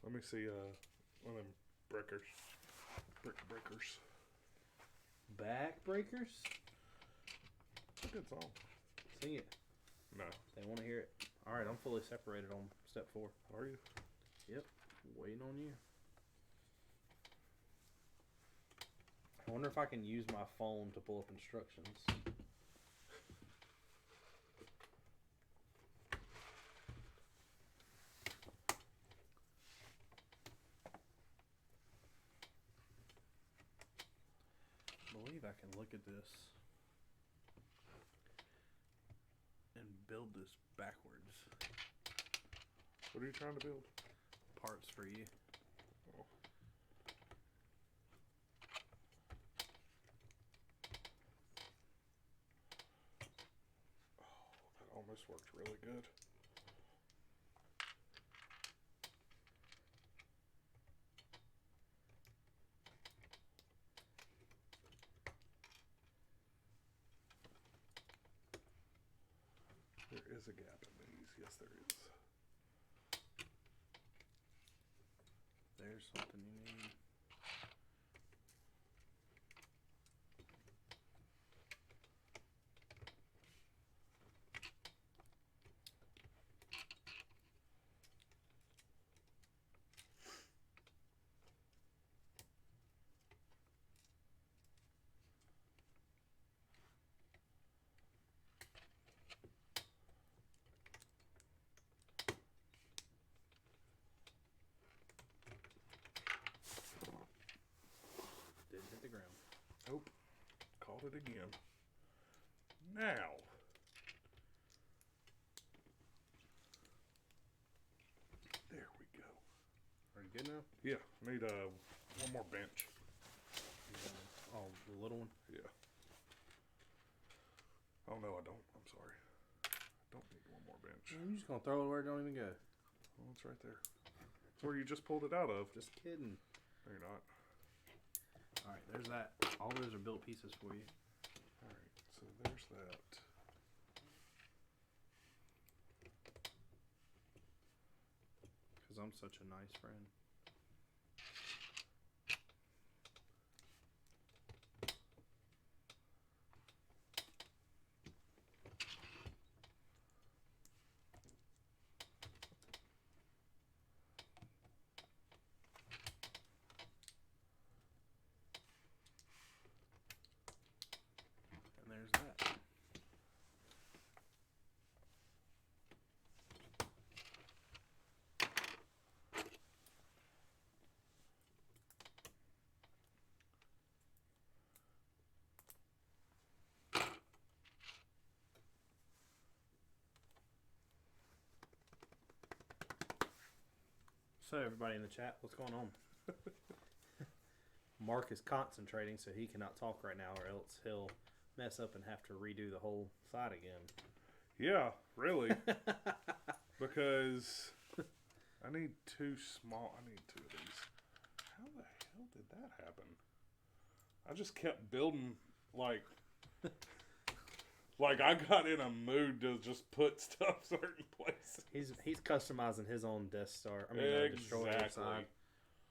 Let me see one of them breakers. Brick breakers. Backbreakers? It's a good song. Sing it. No. They want to hear it. Alright, I'm fully separated on step 4. Are you? Yep. Waiting on you. I wonder if I can use my phone to pull up instructions. I believe I can look at this and build this backwards. What are you trying to build? Parts for you. Oh. That almost worked really good. There is a gap in these. Yes, there is. There's something you need. Didn't hit the ground. Nope. Called it again. Now. There we go. Are you good now? Yeah, need one more bench. Oh, the little one? Yeah. Oh no, I don't. I'm sorry. I don't need one more bench. Man, you're just gonna throw it where it don't even go. Well, it's right there. It's where you just pulled it out of. Just kidding. No, you're not. Alright, there's that. All those are built pieces for you. Alright, so there's that. Because I'm such a nice friend. So, everybody in the chat, what's going on? Mark is concentrating, so he cannot talk right now, or else he'll mess up and have to redo the whole side again. Yeah, really. Because I need two small. I need two of these. How the hell did that happen? I just kept building like I got in a mood to just put stuff certain places. He's customizing his own Death Star. I mean, Destroyer side.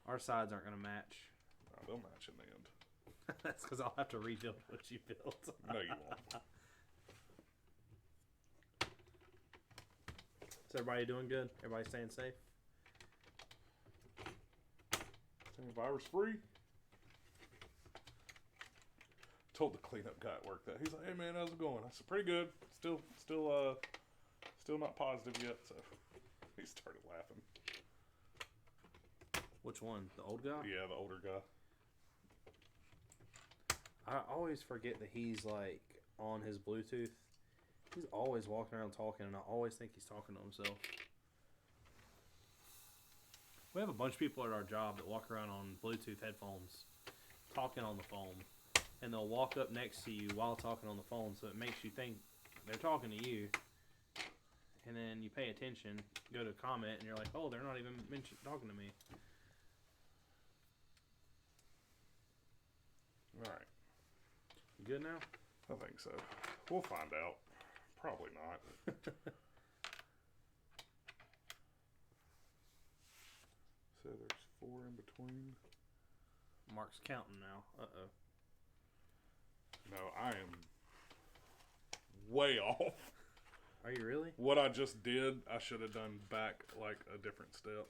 Our sides aren't going to match. No, they'll match in the end. That's because I'll have to rebuild what you built. No, you won't. Is everybody doing good? Everybody staying safe? Staying virus free. Told the cleanup guy at work that. He's like, "Hey man, how's it going?" I said, "Pretty good. Still not positive yet." So he started laughing. Which one? The old guy? Yeah, the older guy. I always forget that he's like on his Bluetooth. He's always walking around talking, and I always think he's talking to himself. We have a bunch of people at our job that walk around on Bluetooth headphones, talking on the phone, and they'll walk up next to you while talking on the phone, so it makes you think they're talking to you. And then you pay attention, go to comment, and you're like, "Oh, they're not even talking to me." All right. You good now? I think so. We'll find out. Probably not. So there's 4 in between. Mark's counting now. Uh-oh. No, I am way off. Are you really? What I just did, I should have done back like a different step.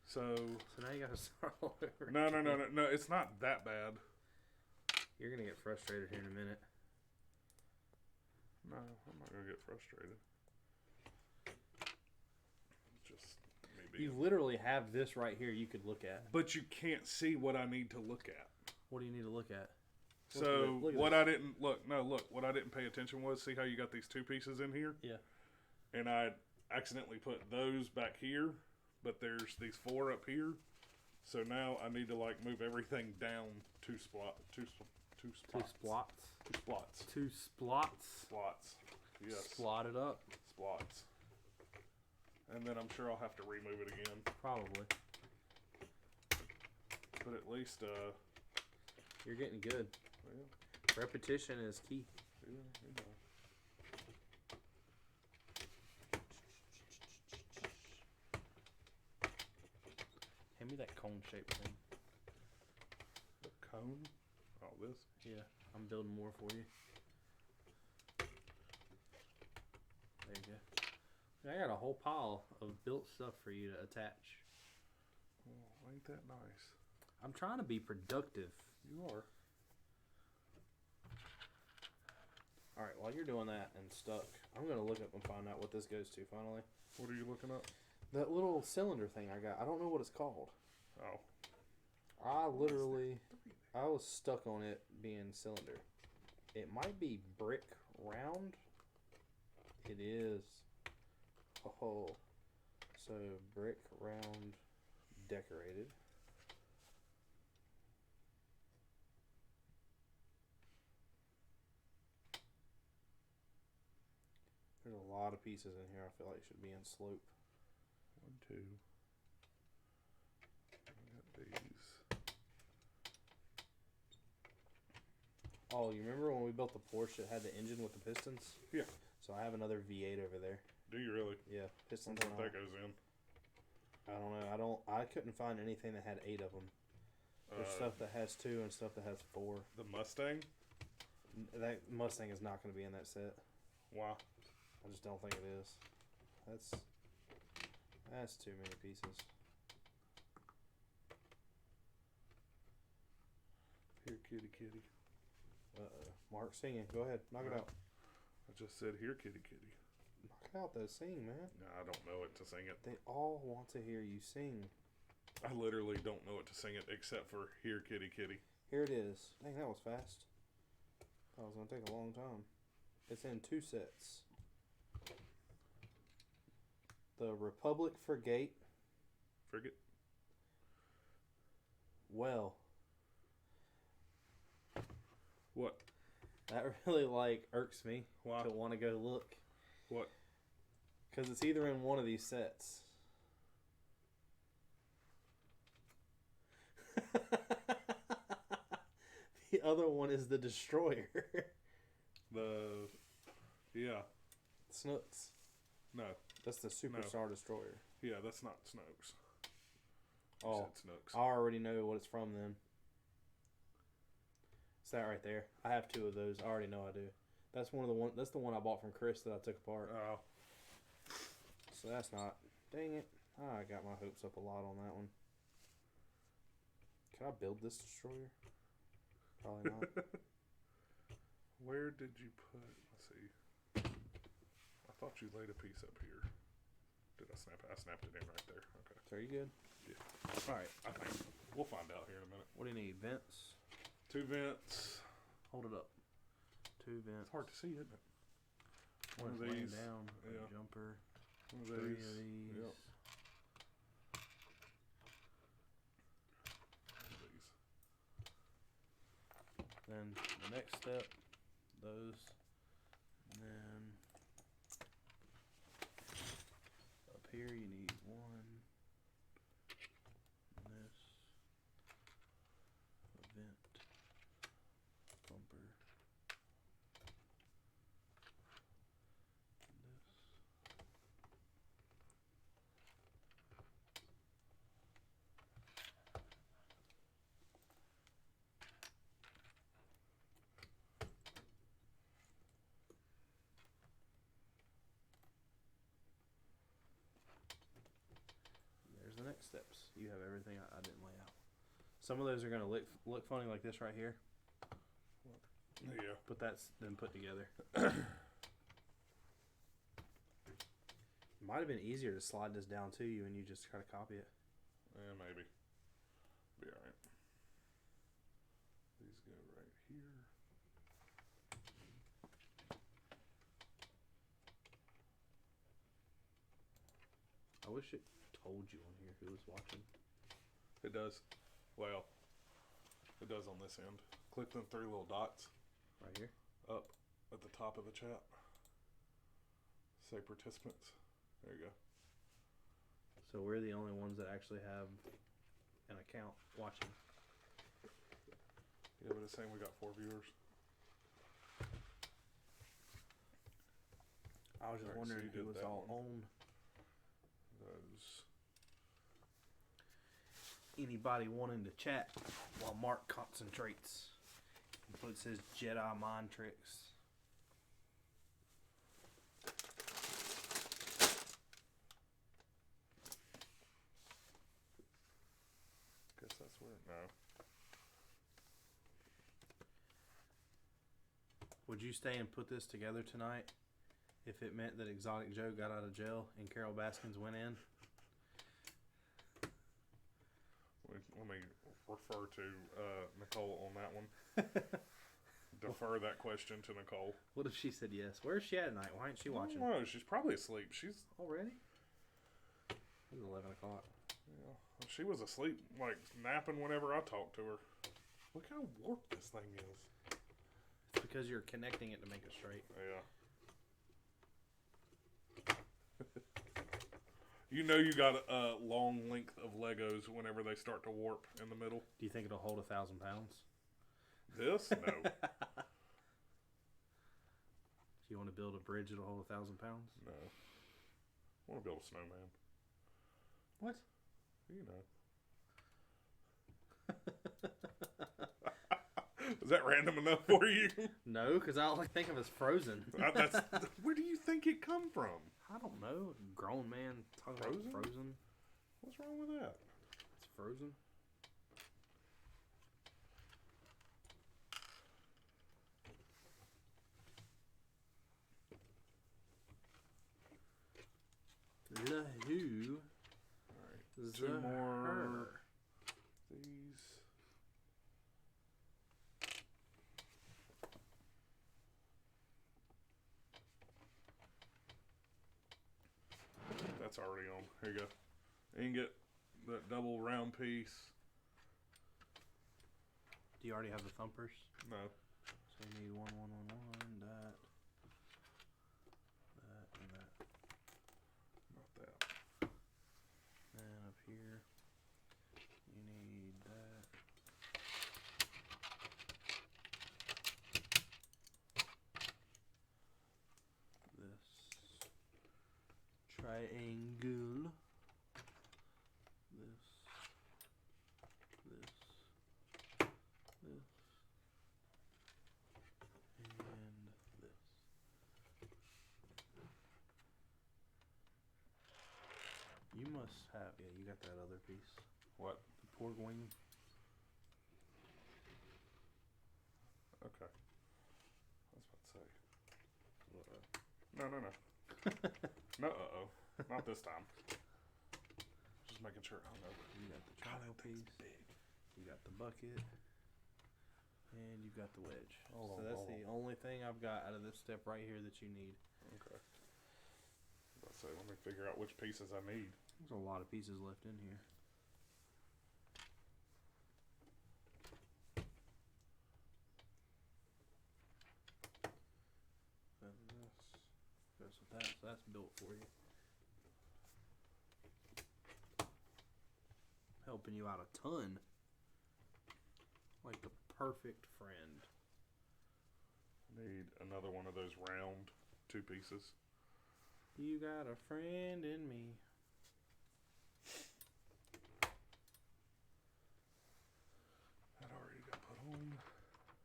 So now you gotta start all over. No. It's not that bad. You're gonna get frustrated here in a minute. No, I'm not gonna get frustrated. Just maybe. You literally have this right here you could look at. But you can't see what I need to look at. What do you need to look at? So what I didn't what I didn't pay attention was, see how you got these 2 pieces in here? Yeah. And I accidentally put those back here, but there's these 4 up here. So now I need to like move everything down 2 spots. 2 spots. 2 splots. 2 splots. Splots. Yes. Splot it up. Splots. And then I'm sure I'll have to remove it again. Probably. But at least you're getting good. Yeah. Repetition is key. Yeah. Hand me that cone-shaped thing. The cone? Oh, this? Yeah, I'm building more for you. There you go. I got a whole pile of built stuff for you to attach. Oh, ain't that nice? I'm trying to be productive. You are. Alright, while you're doing that and stuck, I'm going to look up and find out what this goes to finally. What are you looking up? That little cylinder thing I got. I don't know what it's called. Oh. I was stuck on it being cylinder. It might be brick round. It is. Oh. So, brick round decorated. There's a lot of pieces in here I feel like should be in slope. 1, 2. I got these. Oh, you remember when we built the Porsche that had the engine with the pistons? Yeah. So I have another V8 over there. Do you really? Yeah, pistons. I wonder what that goes in. I don't know. I couldn't find anything that had 8 of them. There's stuff that has 2 and stuff that has 4. The Mustang? That Mustang is not going to be in that set. Why? I just don't think it is. That's too many pieces. Here, kitty, kitty. Uh-oh. Mark singing. Go ahead. Knock it out. I just said, here, kitty, kitty. Knock it out, though. Sing, man. No, I don't know it to sing it. They all want to hear you sing. I literally don't know it to sing it except for here, kitty, kitty. Here it is. Dang, that was fast. That was going to take a long time. It's in 2 sets. The Republic Frigate. frigate. Well, What? that really like irks me Why? to want to go look. What? Because it's either in one of these sets. The other one is the Destroyer. Yeah. Snooks. No. That's the Super No. Star Destroyer. Yeah, that's not Snooks. You Oh, said Snooks. I already know what it's from then. It's that right there. I have two of those. I already know I do. That's That's the one I bought from Chris that I took apart. Oh. So that's not. Dang it! I got my hopes up a lot on that one. Can I build this Destroyer? Probably not. Where did you put? Let's see. I thought you laid a piece up here. Did I snap it? I snapped it in right there. Okay. So are you good? Yeah. All right. I think we'll find out here in a minute. What do you need? Vents. 2 vents. Hold it up. 2 vents. It's hard to see, isn't it? One of is laying these. down. Yeah. A jumper. One of 3 these. of these. Yep. One of these. Then the next step, those, and then up here you need 1. And this, a vent, bumper, and this. There's the next steps. You have everything I didn't lay out. Some of those are going to look funny like this right here, Yeah. but that's then put together. Might have been easier to slide this down to you and you just try to copy it. Yeah, maybe. Be alright. These go right here. I wish it told you on here who was watching. It does. Well, it does on this end. Click them 3 little dots Right here? up at the top of the chat. Say participants. There you go. So we're the only ones that actually have an account watching. Yeah, but it's saying we got 4 viewers. I was just Alright, so wondering you who did was that all one. on. Those. Anybody wanting to chat while Mark concentrates and puts his Jedi mind tricks. Guess that's where. No. Would you stay and put this together tonight if it meant that Exotic Joe got out of jail and Carol Baskins went in? Let me refer to Nicole on that one. Defer that question to Nicole. What if she said yes? Where is she at tonight? Why ain't she watching? I don't know. She's probably asleep. She's Already? It's 11 o'clock. yeah. She was asleep, like napping whenever I talked to her. Look how warped this thing is. It's because you're connecting it to make it straight. Yeah. You know you got a long length of Legos whenever they start to warp in the middle. Do you think it'll hold 1,000 pounds? This? No. Do you want to build a bridge that'll hold 1,000 pounds? No. I want to build a snowman. What? You know. Is that random enough for you? No, because all I think of is Frozen. That's, where do you think it come from? I don't know. Grown man talking Frozen? about Frozen. What's wrong with that? It's Frozen. The Who. Alright. The 2 more. Her. These. That's already on. Here you go. Ingot, that double round piece. Do you already have the thumpers? No. So you need 1, 1, 1, 1, that, and that. Not that. And up here, you need that. This triangle. This. And this. You must have, yeah, you got that other piece. What? The pork wing. Okay. I was about to say. Uh-oh. No. No, not this time. Just making sure it hung over. You got the triangle piece. Big. You got the bucket. And you got the wedge. Hold so on, that's hold the only thing I've got out of this step right here that you need. Okay. Let's say, let me figure out which pieces I need. There's a lot of pieces left in here. And this goes with that, so that's built for you. Helping you out a ton. Like the perfect friend. Need another one of those round 2 pieces. You got a friend in me. That already got put on.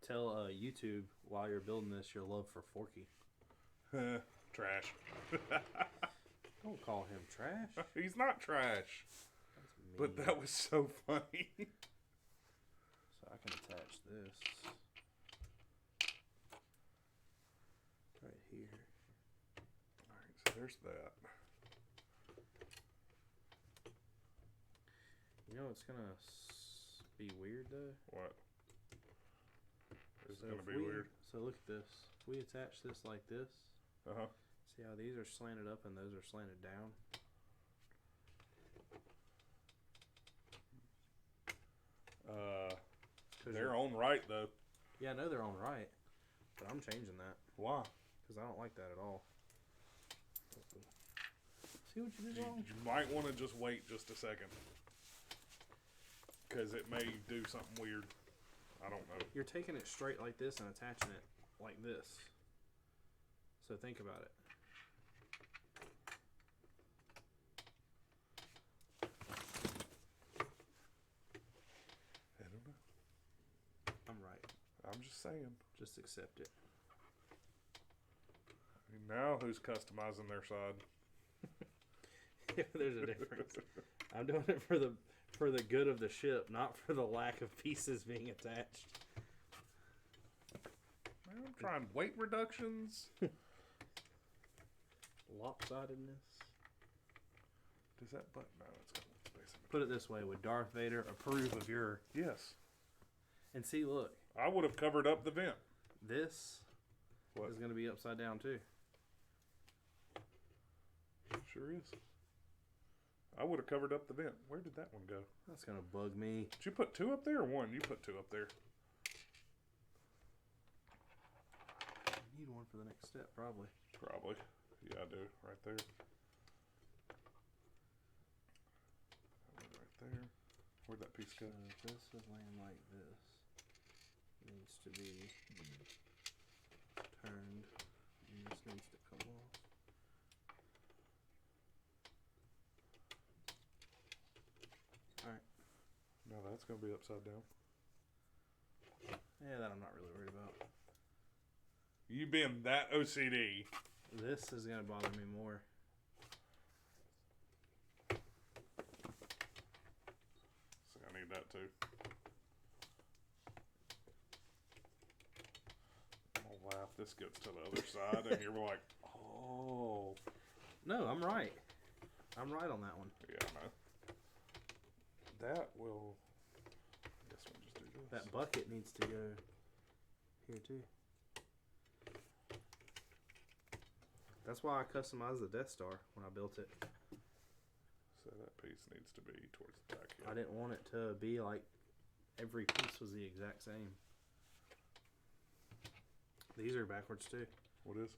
Tell YouTube while you're building this your love for Forky. Trash. Don't call him trash. He's not trash. That's mean. But that was so funny. So I can attach this right here. Alright, so there's that. You know it's gonna be weird though. What? It's So gonna if be we- weird. So look at this. If we attach this like this, Uh-huh. see how these are slanted up and those are slanted down? They're on right though. Yeah, I know they're on right, but I'm changing that Why? because I don't like that at all. See what you did wrong? You might want to just wait just a second. Because it may do something weird. I don't know. You're taking it straight like this and attaching it like this. So think about it. I don't know. I'm right. I'm just saying. Just accept it. Now who's customizing their side? Yeah, there's a difference. I'm doing it for the good of the ship, not for the lack of pieces being attached. I'm trying weight reductions. Lopsidedness. Does that button? No, it's got space in Put it this way: would Darth Vader approve of your? it. Yes. And see, look, I would have covered up the vent. this What? is going to be upside down too. Sure is. I would have covered up the vent. Where did that one go? That's going to bug me. Did you put 2 up there or 1? You put 2 up there. I need one for the next step, probably. Probably. Yeah, I do. Right there. Right there. Where'd that piece So go? this is laying like this. Needs to be turned. And this needs to come off. Alright. No, that's going to be upside down. Yeah, that I'm not really worried about. You being that OCD. This is going to bother me more. So I need that too. I'll laugh. This gets to the other side and you're like, oh. No, I'm right. I'm right on that one. Yeah, I know. That will... I guess we'll just do this. That bucket needs to go here too. That's why I customized the Death Star when I built it. So So that piece needs to be towards the back here. I didn't want it to be like every piece was the exact same. These are backwards too. What is?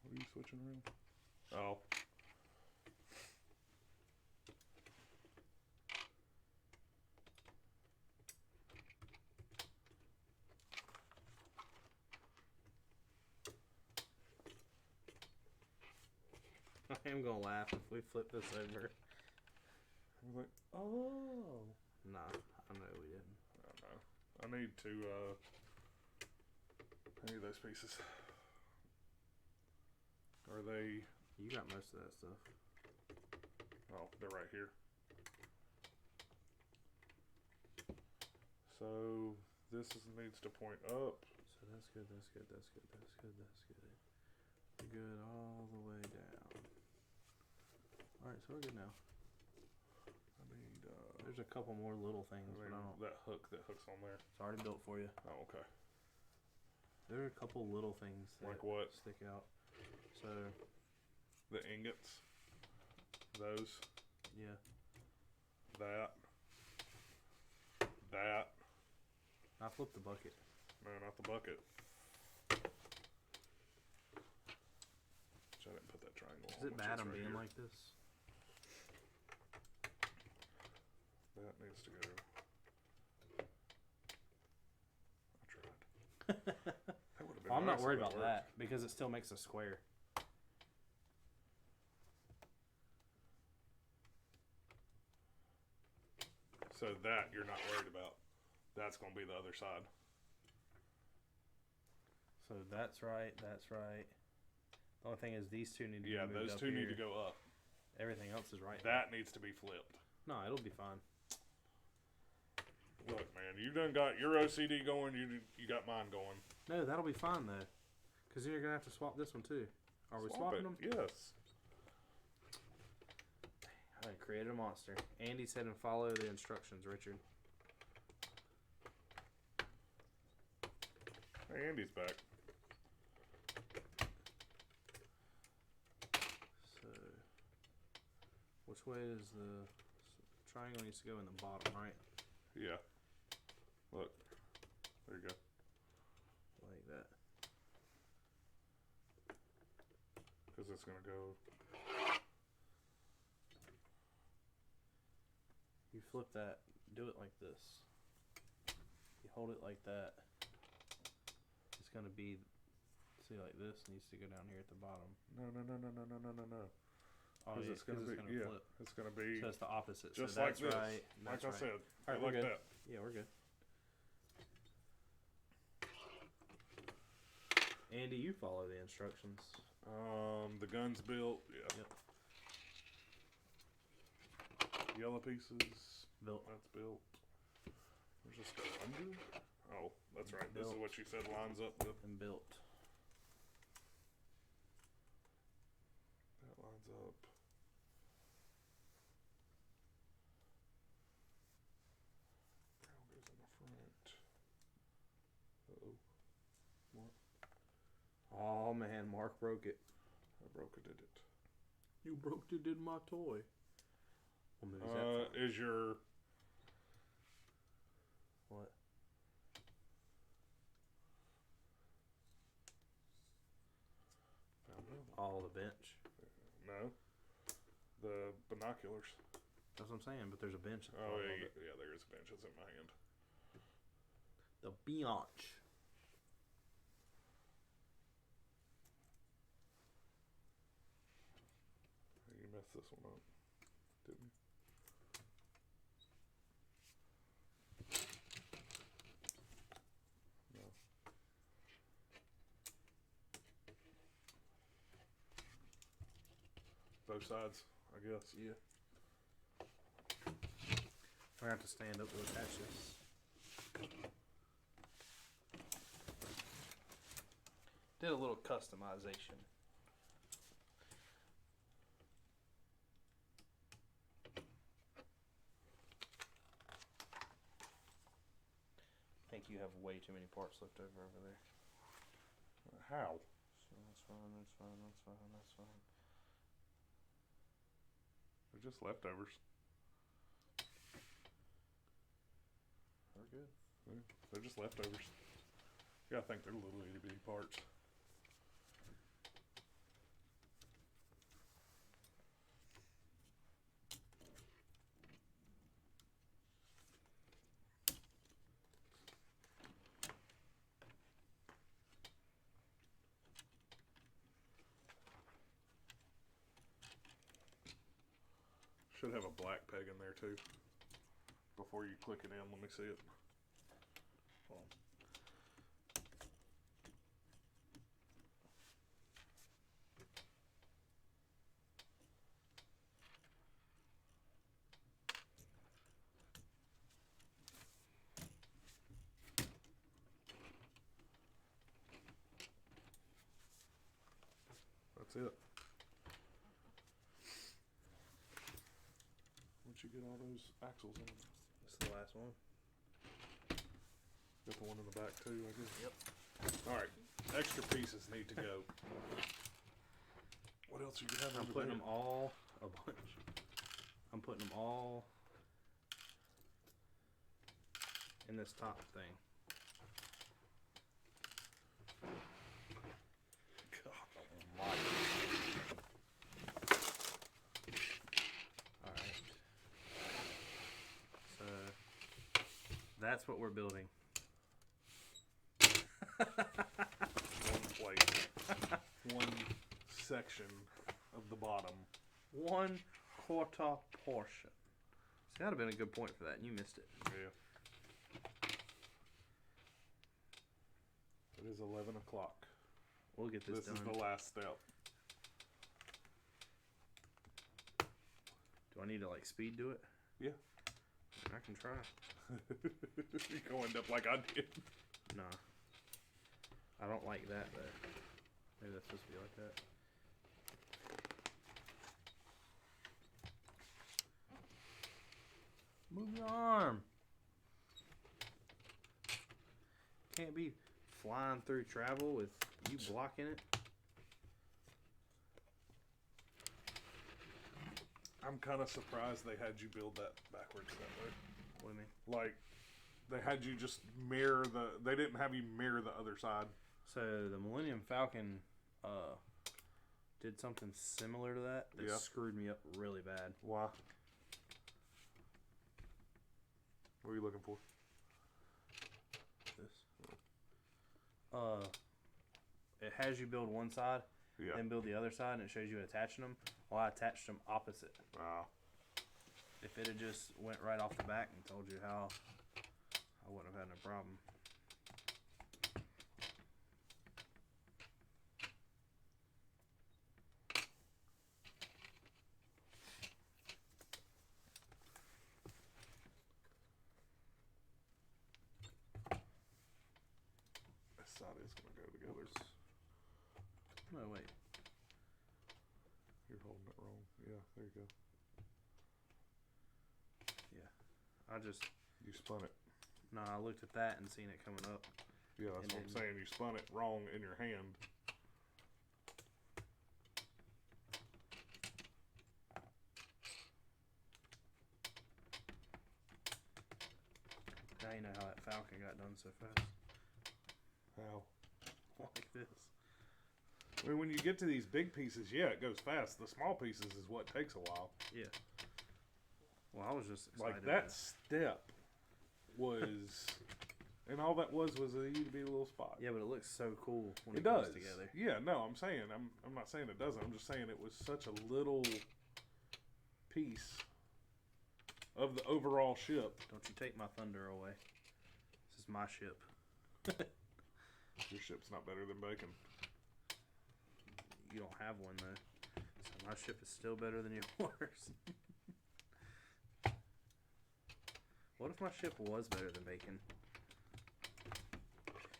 What are you switching around? Oh. I am gonna laugh if we flip this over. I was like, oh. Nah, I know we didn't. I don't know. I need to, I need those pieces. Are they? You got most of that stuff. Oh, they're right here. So this needs to point up. So that's good, that's good, that's good, that's good, that's good. We're good all the way down. Alright, so we're good now. I need, there's a couple more little things, but I don't. That hook's on there. It's already built for you. Oh, okay. There are a couple little things that like what? stick out. So the ingots. Those. Yeah. That. I flipped the bucket. No, not the bucket. I didn't put that triangle. Is it bad I'm being here. like this? That needs to go. I tried. That would have been I'm not nice worried if it about worked. that because it still makes a square. So that you're not worried about. That's going to be the other side. So that's right. That's right. The only thing is these two need to be moved those up two here. need to go up. Everything else is right. That needs to be flipped. No, it'll be fine. Look, man, you done got your OCD going. You got mine going. No, that'll be fine though, because then you're gonna have to swap this one too. Are we Swap swapping it. them? Yes. I created a monster. Andy said and follow the instructions, Richard. Hey, Andy's back. So, which way is the triangle needs to go in the bottom, right? Yeah. Look. There you go. Like that. Because it's going to go. You flip that, do it like this. You hold it like that. It's gonna be, see, like this needs to go down here at the bottom. No. Oh, yeah, it's going to be, flip. it's going to be So it's the opposite. just so like that's this. right. Like That's I right. said. All right, we're like good. that. Yeah, we're good. Andy, you follow the instructions. The gun's built. Yeah. Yep. Yellow pieces. Built. That's built. Where's this go under? Oh, that's right. This Built. is what you said lines up with. And built. That lines up. Brown goes in the front. Uh-oh. Mark. Oh man, Mark broke it. I broke it, did it? You broke it in my toy. Well, maybe that Is your... what? Oh, the bench. No. The binoculars. That's what I'm saying, but there's a bench. at the Oh, bottom yeah, of it. yeah, there is a bench. It's in my hand. The bench. You messed this one up, didn't you? No. Both sides, I guess. Yeah. I have to stand up to attach this. Did a little customization. I think you have way too many parts left over there. How? They're just leftovers. They're good. They're just leftovers. Yeah, I think they're little itty bitty parts. Should have a black peg in there too. Before you click it in, let me see it. Hold on. That's it. Once you get all those axles in them. This is the last one. Got the one in the back too, I guess. Yep. Alright. Extra pieces need to go. What else are you having? I'm putting them all a bunch. I'm putting them all in this top thing. Alright. So that's what we're building. One plate. One section of the bottom. 1/4 portion. See, that would have been a good point for that, and you missed it. Yeah. It is 11 o'clock. We'll get this done. This is the last step. Do I need to like speed do it? Yeah. I can try. You're going to end up like I did. Nah. I don't like that, but maybe that's supposed to be like that. Move your arm. Can't be flying through travel with you blocking it. I'm kind of surprised they had you build that backwards that way. What do you mean? Like, they had you just mirror the... They didn't have you mirror the other side. So, the Millennium Falcon did something similar to that Yeah. screwed me up really bad. Why? What are you looking for? This. It has you build one side, Yeah. then build the other side, and it shows you attaching them. Well, I attached them opposite. Wow. If it had just went right off the back and told you how, I wouldn't have had no problem. This side is going to go together. No, wait. You're holding it wrong. Yeah, there you go. I just... You spun it. No, I looked at that and seen it coming up. Yeah, that's what I'm saying. You spun it wrong in your hand. Now you know how that Falcon got done so fast. How? Like this. I mean, when you get to these big pieces, yeah, it goes fast. The small pieces is what takes a while. Yeah. Well, I was just excited. Like, that step was... And all that was a itty bitty little spot. Yeah, but it looks so cool when it does comes together. Yeah, no, I'm saying, I'm not saying it doesn't. I'm just saying it was such a little piece of the overall ship. Don't you take my thunder away. This is my ship. Your ship's not better than bacon. You don't have one, though. So my ship is still better than yours. What if my ship was better than bacon?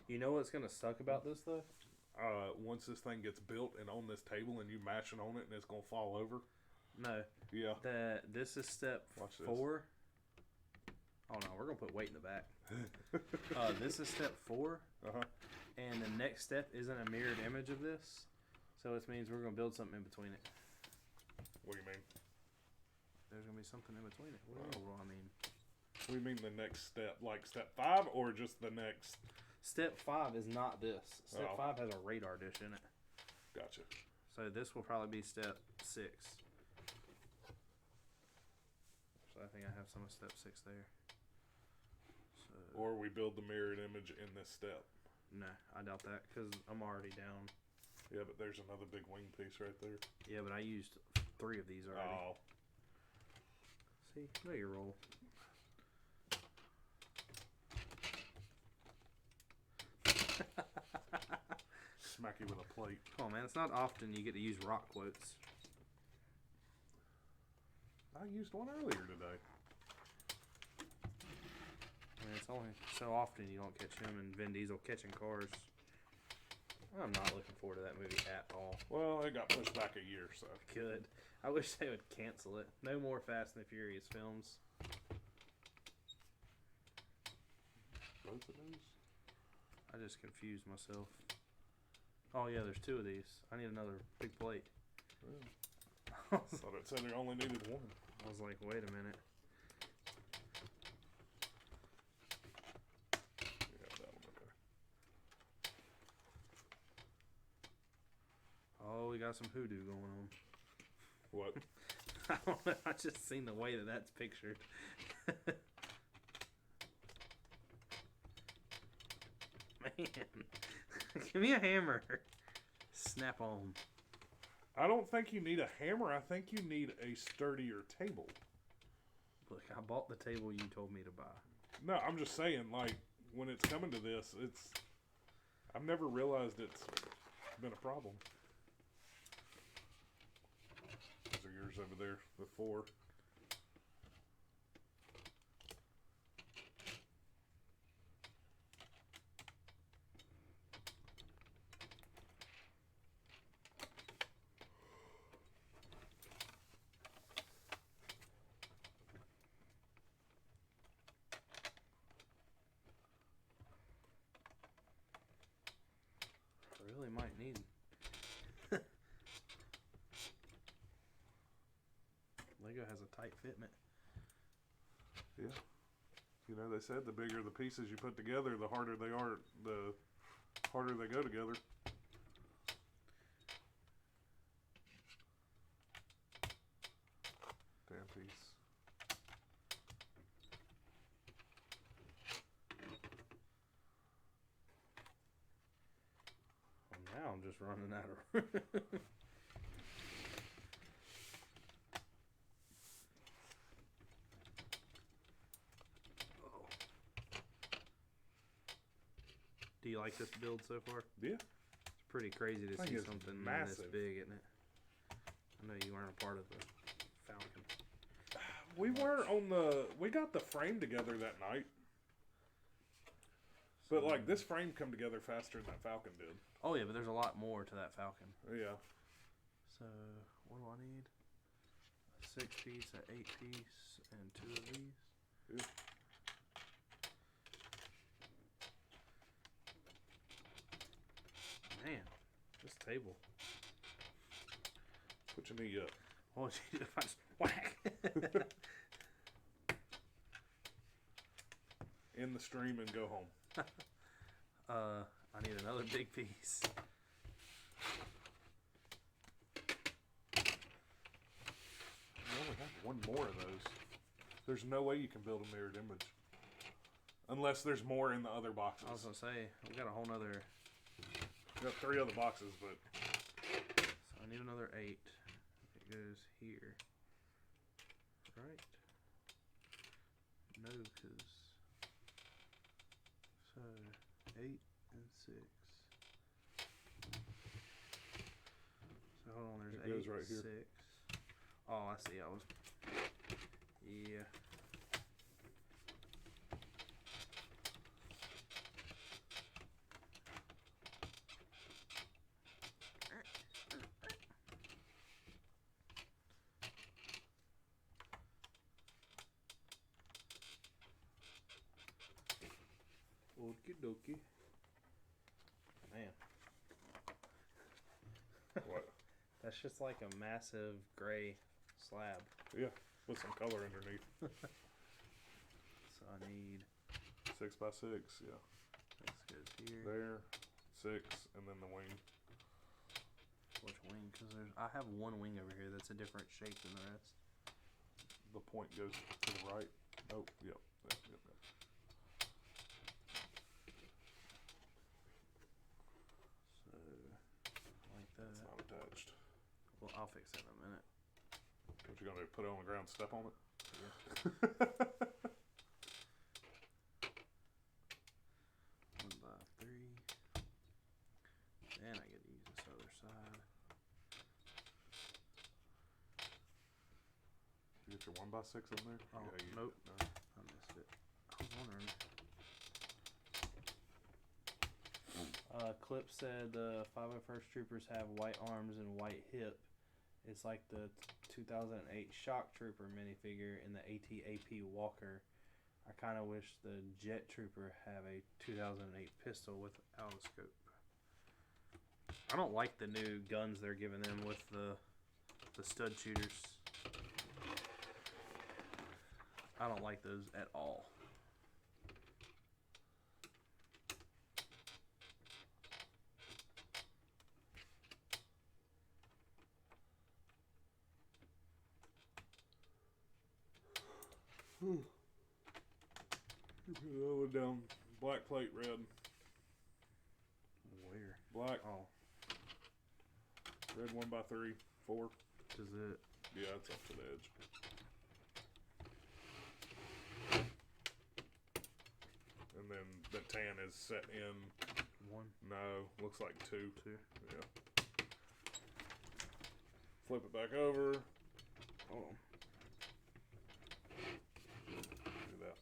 You know what's going to suck about this, though? Once this thing gets built and on this table and you mashing on it and it's going to fall over. No. Yeah. This is step Watch this. 4. Oh, no. We're going to put weight in the back. This is step 4. Uh-huh. And the next step isn't a mirrored image of this. So it means we're going to build something in between it. What do you mean? There's going to be something in between it. What do I mean? What do you mean the next step? Like step 5 or just the next? Step 5 is not this. Step 5 has a radar dish in it. Gotcha. So this will probably be step 6. So I think I have some of step 6 there. So, or we build the mirrored image in this step. No, I doubt that because I'm already down. Yeah, but there's another big wing piece right there. Yeah, but I used 3 of these already. Oh. See, know your role. Smack you with a plate. Come on, man. It's not often you get to use rock quotes. I used one earlier today. I mean, it's only so often you don't catch him and Vin Diesel catching cars. I'm not looking forward to that movie at all. Well, it got pushed back a year, so. Good. I wish they would cancel it. No more Fast and the Furious films. Both of those? I just confused myself. Oh, yeah, there's 2 of these. I need another big plate. Really? I thought it said they only needed 1. I was like, wait a minute. Yeah, that one, okay. Oh, we got some hoodoo going on. What? I don't know. I just seen the way that that's pictured. Man. Give me a hammer. Snap on. I don't think you need a hammer. I think you need a sturdier table. Look, I bought the table you told me to buy. No, I'm just saying, like, when it's coming to this, I've never realized it's been a problem. Those are yours over there, the 4. Really might need. Lego has a tight fitment. Yeah. You know, they said the bigger the pieces you put together, the harder they are, the harder they go together. Damn piece. Well, now I'm just running out of. Do you like this build so far? Yeah. It's pretty crazy to see something this big, isn't it? I know you weren't a part of the Falcon. We weren't we got the frame together that night. But, like, this frame come together faster than that Falcon did. Oh, yeah, but there's a lot more to that Falcon. Yeah. So, what do I need? A 6-piece, an 8-piece, and 2 of these. Yeah. Man, this table. Put your knee up. Oh, geez, if I just whack. In the stream and go home. I need another big piece. We only have one more of those. There's no way you can build a mirrored image. Unless there's more in the other boxes. I was going to say, we got a whole nother... We got 3 other boxes, but... So I need another 8. It goes here. Right? No, because... So, 8 and 6. So hold on, there's 8, goes right here. 6. Oh, I see. I was... Yeah. Okie dokie. Man. What? That's just like a massive gray slab. Yeah, with some color underneath. So I need 6x6, yeah. 6 goes here. There, 6, and then the wing. Which wing? Because I have one wing over here that's a different shape than the rest. The point goes to the right. Oh, yep. Yep. So, like that. It's not attached. Well, I'll fix that in a minute. What you gonna do? Put it on the ground, step on it? Yeah. 1x3. Then I get to use this other side. You get your 1x6 in there? Oh, yeah, nope. No. I missed it. I was wondering. Clip said the 501st Troopers have white arms and white hip. It's like the 2008 Shock Trooper minifigure in the AT-AP Walker. I kind of wish the Jet Trooper have a 2008 pistol without a scope. I don't like the new guns they're giving them with the stud shooters. I don't like those at all. You put the other one down. Black plate, red. Where? Black. Oh. Red 1x3, 4. Is it? Yeah, it's up to the edge. And then the tan is set in. 1? No, looks like 2. 2? Yeah. Flip it back over. Oh. Do that.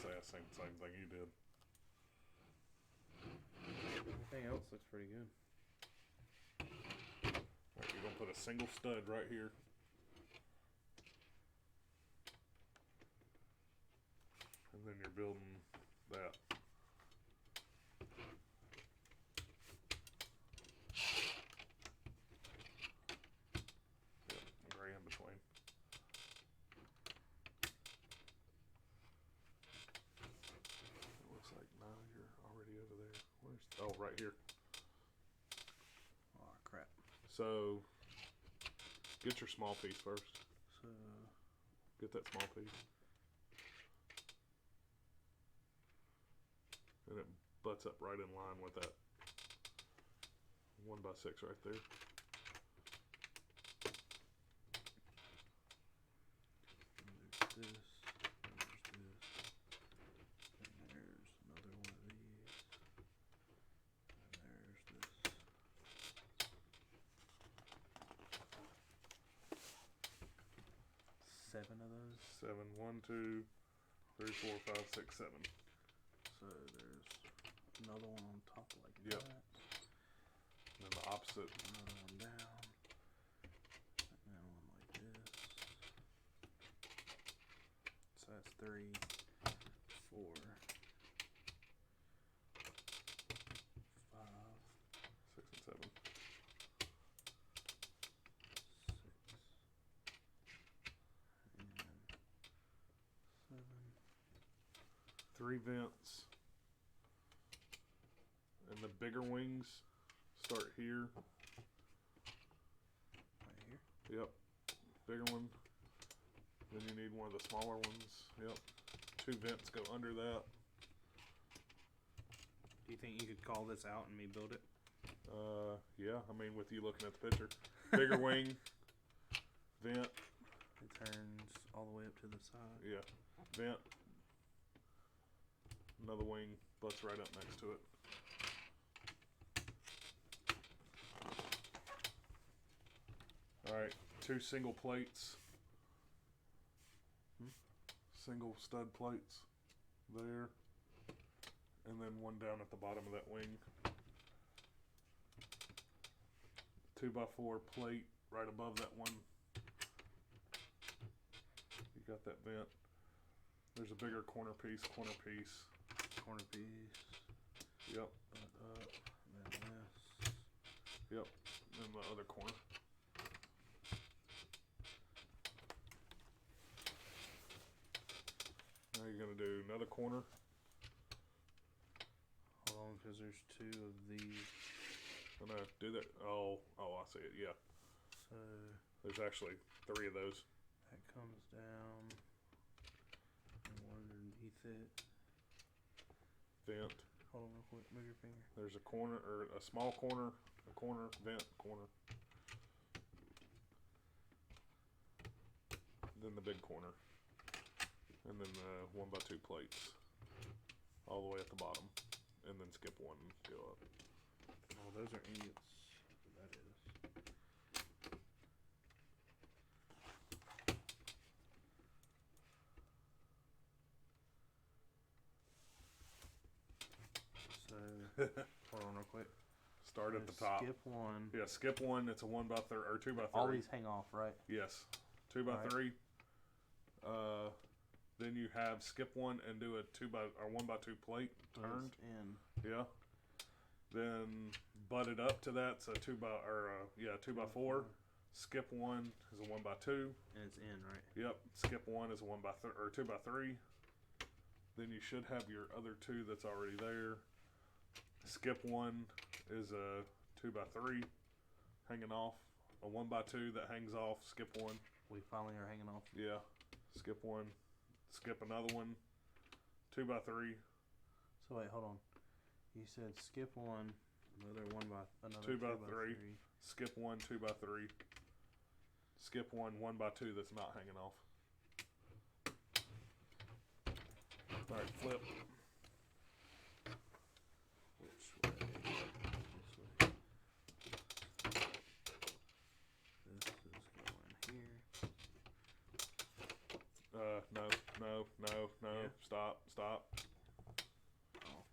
Say I same thing you did. Everything else looks pretty good. Alright, you're gonna put a single stud right here. And then you're building that. Yep, gray in between. It looks like, no, you're already over there. Where's, oh, right here. Oh, crap. So, get your small piece first. So, Get that small piece. And it butts up right in line with that 1x6 right there. there's this, and there's another one of these, and there's this. 7 of those. 7, 1, 2, 3, 4, 5, 6, 7. So there's another one on top like Yep. that. And then the opposite. Another one down. And then one like this. So that's 3, 4, 5, 6 and 7. 6, and 7. 3 vents. And the bigger wings start here. Right here. Yep. Bigger one. Then you need one of the smaller ones. Yep. 2 vents go under that. Do you think you could call this out and me build it? Yeah, I mean, with you looking at the picture. Bigger wing, vent, It turns all the way up to the side. yeah, vent, another wing butts right up next to it. Alright, 2 single plates. Single stud plates there. And then one down at the bottom of that wing. 2x4 plate right above that one. got that vent. There's a bigger corner piece. Corner piece. Yep. Butt up. Then this. Yep. And the other corner. Now you're gonna do another corner. Hold on, because there's two of these. And do that. Oh, I see it. Yeah. So there's actually 3 of those. That comes down. And one underneath it. Vent. Hold on real quick. Move your finger. There's a corner, or a small corner, a corner, vent, corner. Then the big corner. And then the 1x2 plates. All the way at the bottom. And then skip one and go up. Oh, those are ingots. That is. So, hold on real quick. Start at the top. Skip one. Yeah, skip one. It's a 1x3 or 2x3. All these hang off, right? Yes, 2x3. Then you have skip one and do a 1x2 plate turned. In. Yeah. Then butt it up to that. So 2x4. Skip one is a 1x2. And it's in, right? Yep. Skip one is a 1x3 or 2x3. Then you should have your other 2 that's already there. Skip one is a 2x3 hanging off. A 1x2 that hangs off. Skip one. We finally are hanging off. Yeah. Skip one. Skip another one. 2x3. So wait, hold on. You said skip one, another 2x3. Skip one, 2x3. Skip one, 1x2 that's not hanging off. All right, flip. Which way? This way. This is going here. No. Yeah. Stop. Oh.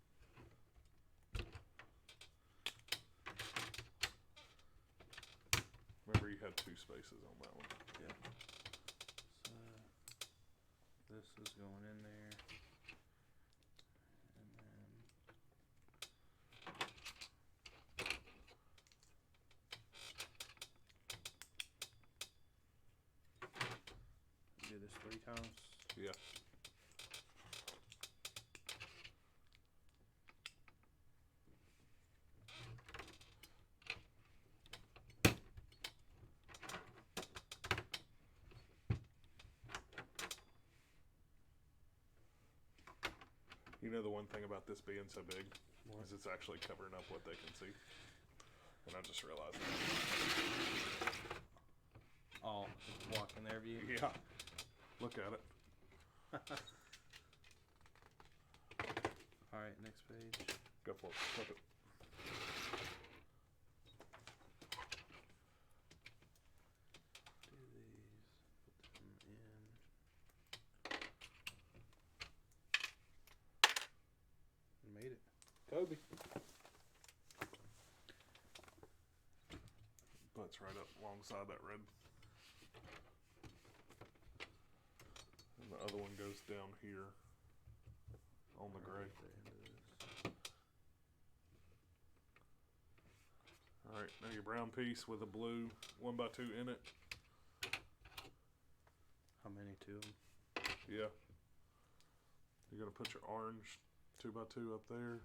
Remember you had 2 spaces on that one. Yeah. So this is going in there. And then do this 3 times. Yeah. You know the one thing about this being so big is it's actually covering up what they can see. And I just realized that. Oh, blocking their view? Yeah. Look at it. Alright, next page. Go for it. Flip it. Do these, put them in. Made it. Kobe. Butts right up alongside that red. And the other one goes down here on the gray. Alright, now your brown piece with a blue 1x2 in it. How many? 2 of them? Yeah. You're going to put your orange 2x2 up there.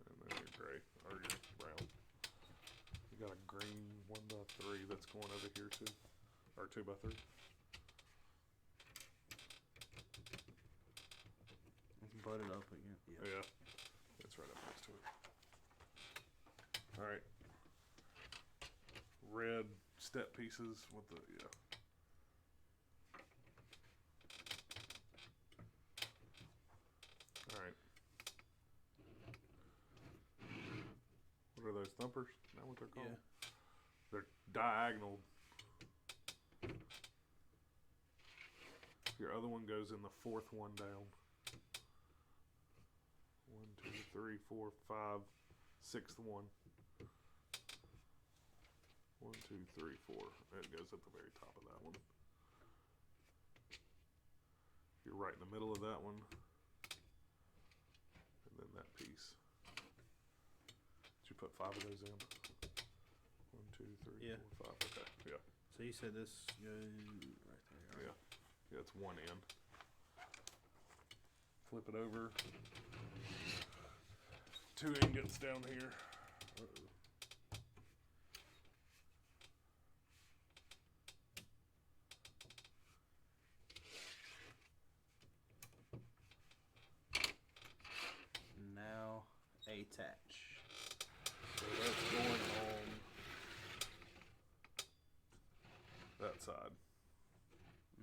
And then your gray, or your brown. You got a green 1x3 that's going over here too. Or 2x3. Butt it up again. Yeah. It's right up next to it. Alright. Red step pieces with the, yeah. Alright. What are those, thumpers? Is that what they're called? Yeah. They're diagonal. Your other one goes in the 4th one down. 1, 2, 3, 4, 5, 6th one. 1, 2, 3, 4. It goes at the very top of that one. You're right in the middle of that one. And then that piece. Did you put 5 of those in? 1, 2, 3, Yeah. 4, 5. Okay, yeah. So you said this goes right there. Yeah. Yeah, it's one end. Flip it over. 2 ingots down here. Uh-oh. Now attach. So that's going on that side.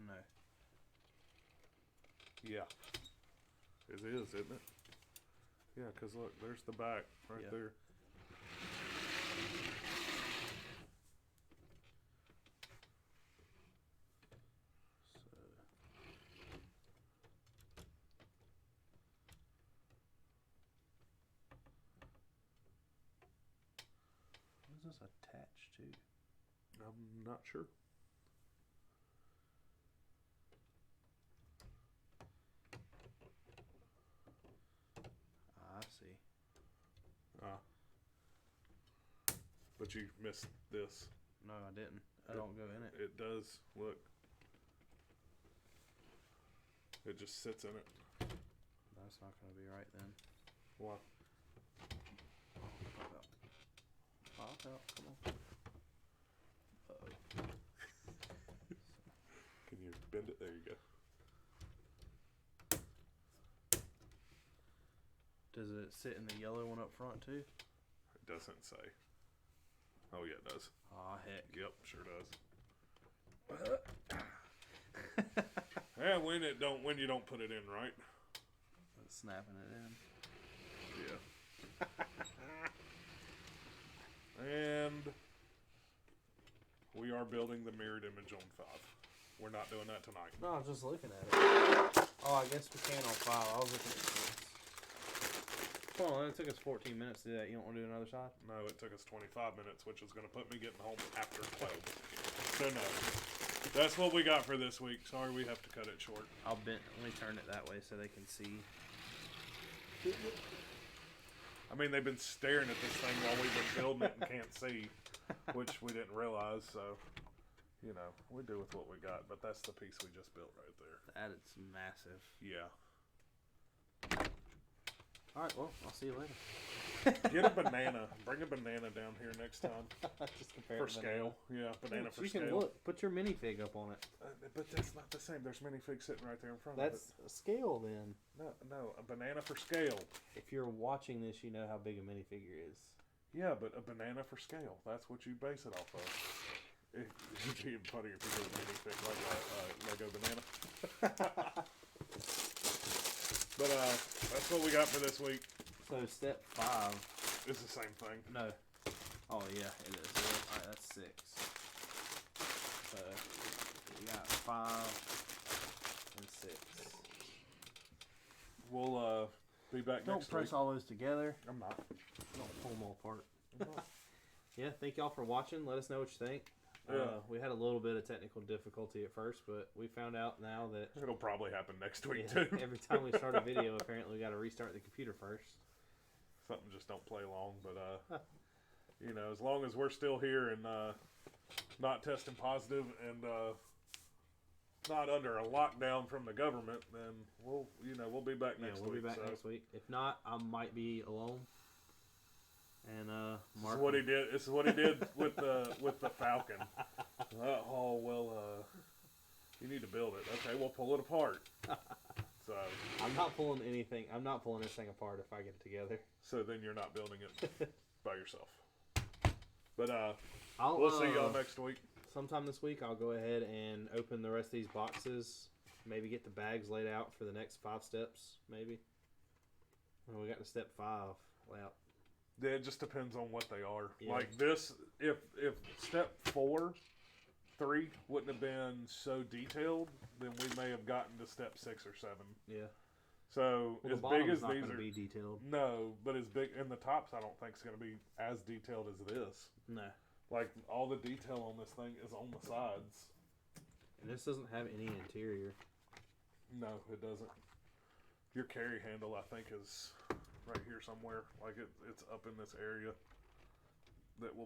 No. Yeah. It is, isn't it? Yeah, because look, there's the back right there. What is this attached to? I'm not sure. I see. But you missed this. No, I didn't. I don't go in it. It does. Look. It just sits in it. That's not going to be right then. Why? Pop out. Come on. Uh-oh. Can you bend it? There you go. Does it sit in the yellow one up front too? It doesn't say. Oh yeah, it does. Aw, heck. Yep, sure does. Yeah, when you don't put it in right. Snapping it in. Yeah. And we are building the mirrored image on 5. We're not doing that tonight. No, I was just looking at it. Oh, I guess we can on 5. I was looking at 6. Hold on, it took us 14 minutes to do that. You don't want to do another side? No, it took us 25 minutes, which was going to put me getting home after 12. So no. That's what we got for this week. Sorry we have to cut it short. Let me turn it that way so they can see. I mean, they've been staring at this thing while we've been building it and can't see, which we didn't realize, so, you know, we do with what we got, but that's the piece we just built right there. That is massive. Yeah. Alright, well, I'll see you later. Get a banana. Bring a banana down here next time. Just compare For it to scale. Yeah, banana for you scale. can look. Put your minifig up on it. But that's not the same. There's minifigs sitting right there in front That's of it. a scale then. No, a banana for scale. If you're watching this, you know how big a minifigure is. Yeah, but a banana for scale. That's what you base it off of. It'd be funny if you did a minifig like a Lego banana. But that's what we got for this week. So step 5 It's the same thing. No. Oh yeah, it is. Alright, that's 6. So we got 5 and 6. We'll be back Don't next press week. all those together. I'm not. Don't pull them all apart. I'm not. Yeah, thank y'all for watching. Let us know what you think. Yeah. We had a little bit of technical difficulty at first, but we found out now that It'll probably happen next week yeah, too. every time we start a video, apparently we got to restart the computer first. Something just don't play long, but you know, as long as we're still here and not testing positive and not under a lockdown from the government, then we'll be back next week. We'll be back next week. If not, I might be alone. And This is what he did. This is what he did with the Falcon. Oh well, you need to build it. Okay, we'll pull it apart. So I'm not pulling anything. I'm not pulling this thing apart if I get it together. So then you're not building it by yourself. But I'll, we'll see y'all next week. Sometime this week, I'll go ahead and open the rest of these boxes. Maybe get the bags laid out for the next 5 steps. Maybe. Well, we got to step 5 laid out. Yeah, it just depends on what they are. Yeah. Like this, if step 3 wouldn't have been so detailed, then we may have gotten to step 6 or 7. Yeah. So Well, as the big as bottom's these not are, going to be detailed. no, but as big, and the tops I don't think is going to be as detailed as this. No. Like, all the detail on this thing is on the sides. And this doesn't have any interior. No, it doesn't. Your carry handle, I think, is right here somewhere. Like, it's up in this area that will